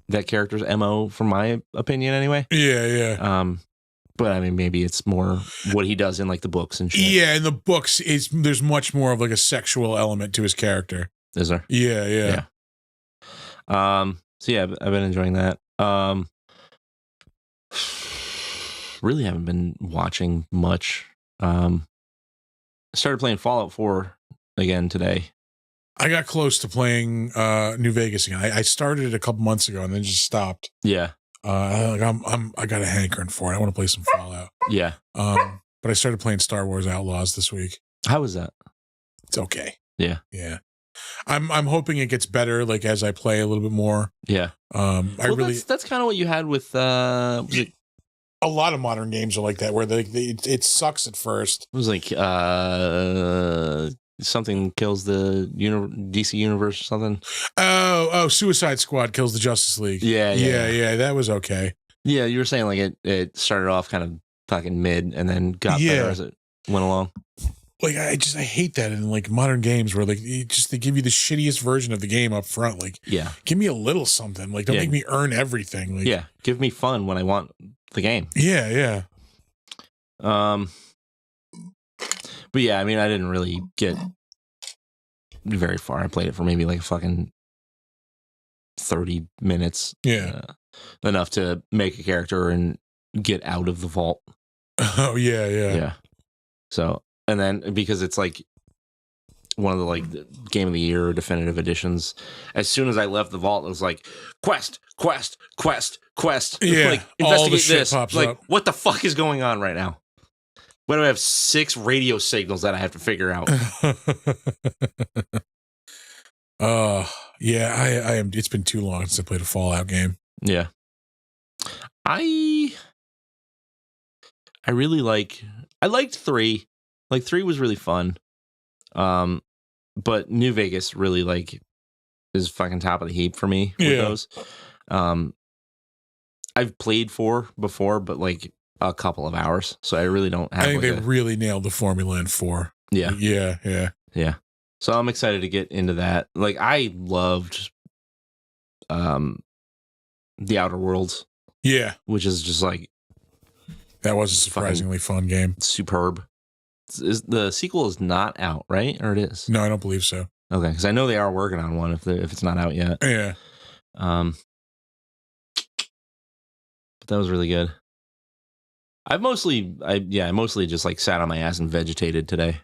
[SPEAKER 2] that character's MO, from my opinion, anyway.
[SPEAKER 1] Yeah.
[SPEAKER 2] But I mean, maybe it's more what he does in like the books and shit.
[SPEAKER 1] Yeah, in the books, there's much more of like a sexual element to his character.
[SPEAKER 2] Is there?
[SPEAKER 1] Yeah.
[SPEAKER 2] So yeah, I've been enjoying that. Really haven't been watching much. Started playing Fallout 4 again today.
[SPEAKER 1] I got close to playing New Vegas again. I started it a couple months ago and then just stopped.
[SPEAKER 2] Yeah.
[SPEAKER 1] I got a hankering for it. I want to play some Fallout.
[SPEAKER 2] Yeah.
[SPEAKER 1] But I started playing Star Wars Outlaws this week.
[SPEAKER 2] How was that?
[SPEAKER 1] It's okay.
[SPEAKER 2] Yeah.
[SPEAKER 1] I'm hoping it gets better, like, as I play a little bit more.
[SPEAKER 2] Yeah. That's kind of what you had with
[SPEAKER 1] a lot of modern games are like that, where it sucks at first.
[SPEAKER 2] It was like something kills the DC universe or something.
[SPEAKER 1] Oh, Suicide Squad kills the Justice League. Yeah. That was okay.
[SPEAKER 2] Yeah, you were saying like it started off kind of fucking mid and then got better as it went along.
[SPEAKER 1] Like, I hate that in like modern games where like they give you the shittiest version of the game up front. Like, give me a little something. Like, don't make me earn everything. Like,
[SPEAKER 2] give me fun when I want the game.
[SPEAKER 1] Yeah.
[SPEAKER 2] But yeah, I mean, I didn't really get very far. I played it for maybe like fucking 30 minutes.
[SPEAKER 1] Yeah.
[SPEAKER 2] Enough to make a character and get out of the vault.
[SPEAKER 1] Oh, yeah.
[SPEAKER 2] So, and then because it's like one of the like Game of the Year definitive editions, as soon as I left the vault, it was like quest.
[SPEAKER 1] Yeah,
[SPEAKER 2] like, investigate this.
[SPEAKER 1] Pops
[SPEAKER 2] like,
[SPEAKER 1] up.
[SPEAKER 2] What the fuck is going on right now? Why do I have 6 radio signals that I have to figure out?
[SPEAKER 1] Yeah, I am. It's been too long since I played a Fallout game.
[SPEAKER 2] Yeah, I really I liked 3. Like 3 was really fun. But New Vegas really like is fucking top of the heap for me with those. I've played 4 before, but like a couple of hours, so I really don't have.
[SPEAKER 1] I think they really nailed the formula in 4. Yeah.
[SPEAKER 2] So I'm excited to get into that. Like, I loved The Outer Worlds.
[SPEAKER 1] Yeah,
[SPEAKER 2] which is just like,
[SPEAKER 1] that was a surprisingly fun game.
[SPEAKER 2] Superb. The sequel is not out, right? Or it is?
[SPEAKER 1] No, I don't believe so.
[SPEAKER 2] Okay, because I know they are working on one if it's not out yet.
[SPEAKER 1] Yeah.
[SPEAKER 2] But that was really good. I mostly just like sat on my ass and vegetated today.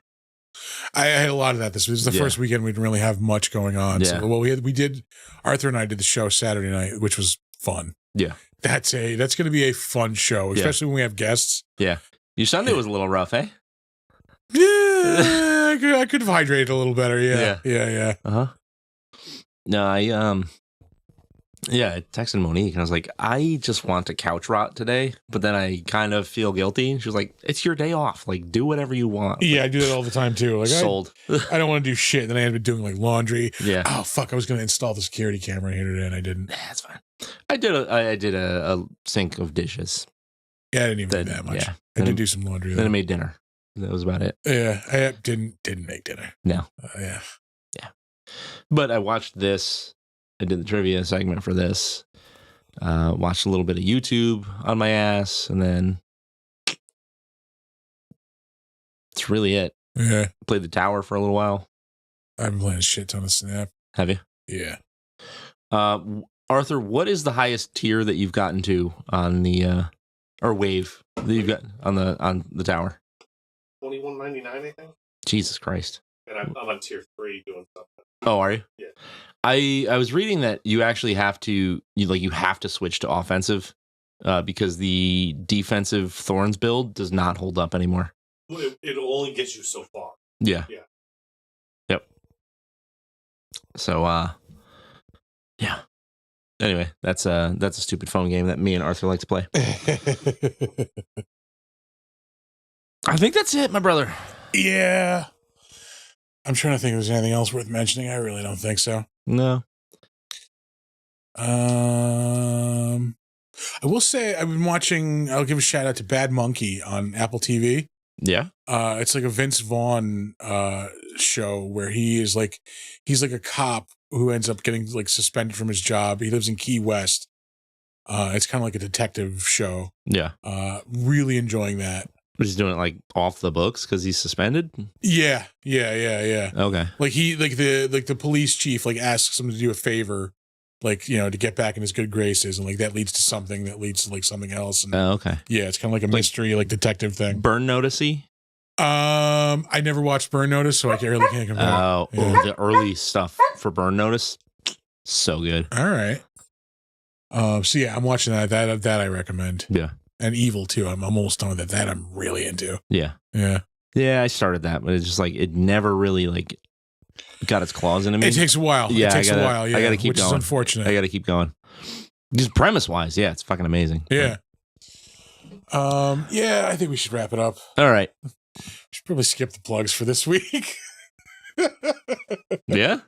[SPEAKER 1] I had a lot of that. This was the first weekend we didn't really have much going on.
[SPEAKER 2] Yeah.
[SPEAKER 1] So, well, Arthur and I did the show Saturday night, which was fun.
[SPEAKER 2] Yeah.
[SPEAKER 1] That's going to be a fun show, especially when we have guests.
[SPEAKER 2] Yeah. Your Sunday was a little rough, eh?
[SPEAKER 1] Yeah, I could have hydrated a little better. Yeah.
[SPEAKER 2] Uh-huh. No, I texted Monique and I was like, I just want to couch rot today, but then I kind of feel guilty. She was like, it's your day off. Like, do whatever you want.
[SPEAKER 1] Yeah, I do that all the time too. Like,
[SPEAKER 2] sold.
[SPEAKER 1] I don't want to do shit. Then I ended up doing like laundry.
[SPEAKER 2] Yeah.
[SPEAKER 1] Oh fuck! I was going to install the security camera here today, and I didn't.
[SPEAKER 2] That's fine. I did a sink of dishes.
[SPEAKER 1] Yeah, I didn't even do that much.
[SPEAKER 2] Yeah.
[SPEAKER 1] I did do some laundry.
[SPEAKER 2] Then I made dinner. That was about it.
[SPEAKER 1] Yeah, I didn't make dinner.
[SPEAKER 2] No.
[SPEAKER 1] Yeah.
[SPEAKER 2] But I watched this. I did the trivia segment for this. Watched a little bit of YouTube on my ass, and then that's really it.
[SPEAKER 1] Yeah.
[SPEAKER 2] Played the tower for a little while.
[SPEAKER 1] I've been playing a shit ton of Snap.
[SPEAKER 2] Have you?
[SPEAKER 1] Yeah.
[SPEAKER 2] Arthur, what is the highest tier that you've gotten to on the or wave that you've got on the tower?
[SPEAKER 4] 21.99, I think.
[SPEAKER 2] Jesus Christ!
[SPEAKER 4] And I'm on tier 3 doing something.
[SPEAKER 2] Oh, are you?
[SPEAKER 4] Yeah.
[SPEAKER 2] I was reading that you actually have to switch to offensive because the defensive Thorns build does not hold up anymore.
[SPEAKER 4] Well, it only gets you so far.
[SPEAKER 2] Yeah. Yep. So yeah. Anyway, that's a stupid phone game that me and Arthur like to play. I think that's it, my brother.
[SPEAKER 1] Yeah. I'm trying to think if there's anything else worth mentioning. I really don't think so.
[SPEAKER 2] No.
[SPEAKER 1] I will say I've been watching. I'll give a shout out to Bad Monkey on Apple TV.
[SPEAKER 2] Yeah.
[SPEAKER 1] It's like a Vince Vaughn show where he's like a cop who ends up getting like suspended from his job. He lives in Key West. It's kind of like a detective show.
[SPEAKER 2] Yeah.
[SPEAKER 1] Really enjoying that.
[SPEAKER 2] He's doing it like off the books because he's suspended.
[SPEAKER 1] Yeah.
[SPEAKER 2] Okay.
[SPEAKER 1] Like the police chief like asks him to do a favor, like, you know, to get back in his good graces, and like that leads to something that leads to like something else. And
[SPEAKER 2] Okay.
[SPEAKER 1] yeah, it's kind of like a mystery, like detective thing.
[SPEAKER 2] Burn Notice-y?
[SPEAKER 1] I never watched Burn Notice, so I really can't compare.
[SPEAKER 2] Oh, the early stuff for Burn Notice, so good.
[SPEAKER 1] All right. So yeah, I'm watching that I recommend.
[SPEAKER 2] Yeah.
[SPEAKER 1] And Evil too. I'm almost done with that I'm really into.
[SPEAKER 2] Yeah. I started that, but it's just like it never really like got its claws into me.
[SPEAKER 1] It takes a while.
[SPEAKER 2] Yeah,
[SPEAKER 1] it takes a while. Yeah,
[SPEAKER 2] I gotta keep
[SPEAKER 1] which
[SPEAKER 2] going.
[SPEAKER 1] is unfortunate.
[SPEAKER 2] I gotta keep going. Just premise wise, yeah, it's fucking amazing.
[SPEAKER 1] Yeah. Yeah, I think we should wrap it up.
[SPEAKER 2] All right.
[SPEAKER 1] We should probably skip the plugs for this week.
[SPEAKER 2] Yeah.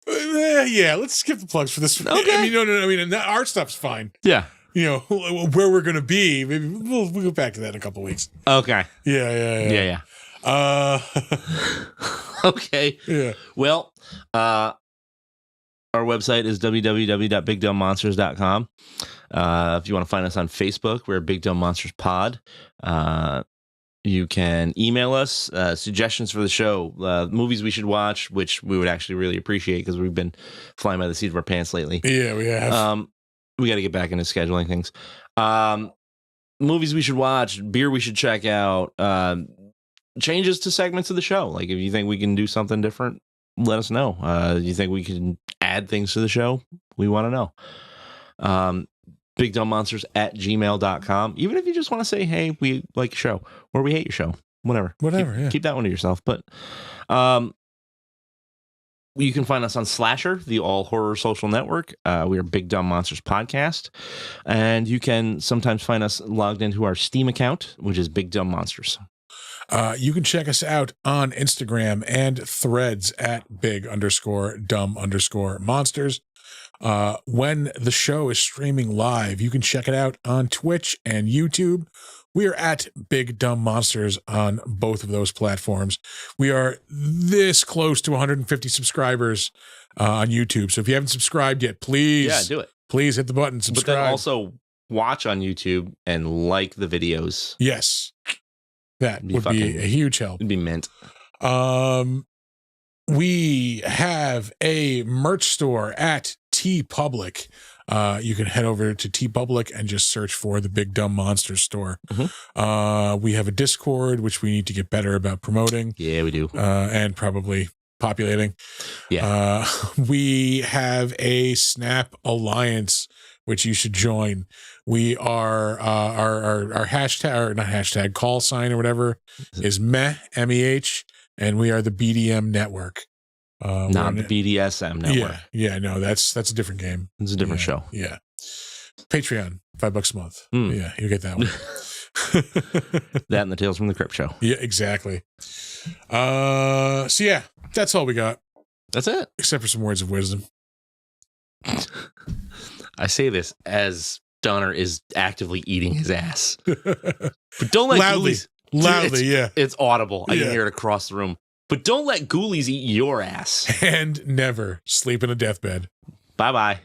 [SPEAKER 1] Yeah, let's skip the plugs for this week.
[SPEAKER 2] Okay.
[SPEAKER 1] I mean, no. I mean, our stuff's fine.
[SPEAKER 2] Yeah.
[SPEAKER 1] You know, where we're going to be. Maybe we'll go back to that in a couple of weeks.
[SPEAKER 2] Okay.
[SPEAKER 1] Yeah.
[SPEAKER 2] Okay.
[SPEAKER 1] Yeah.
[SPEAKER 2] Well, our website is www.bigdumbmonsters.com. If you want to find us on Facebook, we're Big Dumb Monsters Pod. You can email us suggestions for the show, movies we should watch, which we would actually really appreciate because we've been flying by the seat of our pants lately.
[SPEAKER 1] Yeah, we have.
[SPEAKER 2] We got to get back into scheduling things. Movies we should watch, beer we should check out, changes to segments of the show. Like if you think we can do something different, let us know. You think we can add things to the show? We want to know. BigDumbMonsters@gmail.com. Even if you just want to say, hey, we like your show or we hate your show, whatever. Keep that one to yourself. But you can find us on Slasher, the all horror social network. We are Big Dumb Monsters Podcast. And you can sometimes find us logged into our Steam account, which is Big Dumb Monsters.
[SPEAKER 1] You can check us out on Instagram and Threads at big_dumb_monsters. When the show is streaming live, you can check it out on Twitch and YouTube. We are at Big Dumb Monsters on both of those platforms. We are this close to 150 subscribers on YouTube. So if you haven't subscribed yet, please,
[SPEAKER 2] do it.
[SPEAKER 1] Please hit the button, subscribe.
[SPEAKER 2] But then also watch on YouTube and like the videos.
[SPEAKER 1] Yes, that would be a huge help.
[SPEAKER 2] It'd be mint.
[SPEAKER 1] We have a merch store at TeePublic. You can head over to TeePublic and just search for the Big Dumb Monsters store.
[SPEAKER 2] Mm-hmm.
[SPEAKER 1] We have a Discord, which we need to get better about promoting.
[SPEAKER 2] Yeah, we do.
[SPEAKER 1] And probably populating.
[SPEAKER 2] Yeah.
[SPEAKER 1] We have a Snap Alliance, which you should join. We are our hashtag, or not hashtag, call sign or whatever is MEH, and we are the BDM network.
[SPEAKER 2] Not the BDSM network.
[SPEAKER 1] Yeah, no, that's a different game.
[SPEAKER 2] It's a different show.
[SPEAKER 1] Yeah. Patreon, $5 a month.
[SPEAKER 2] Mm.
[SPEAKER 1] Yeah, you get that one.
[SPEAKER 2] That and the Tales from the Crypt show.
[SPEAKER 1] Yeah, exactly. So yeah, that's all we got.
[SPEAKER 2] That's it.
[SPEAKER 1] Except for some words of wisdom.
[SPEAKER 2] I say this as Donner is actively eating his ass. But don't let
[SPEAKER 1] loudly,
[SPEAKER 2] ghoulies...
[SPEAKER 1] Loudly,
[SPEAKER 2] It's audible. I
[SPEAKER 1] Yeah.
[SPEAKER 2] can hear it across the room. But don't let ghoulies eat your ass.
[SPEAKER 1] And never sleep in a deathbed.
[SPEAKER 2] Bye-bye.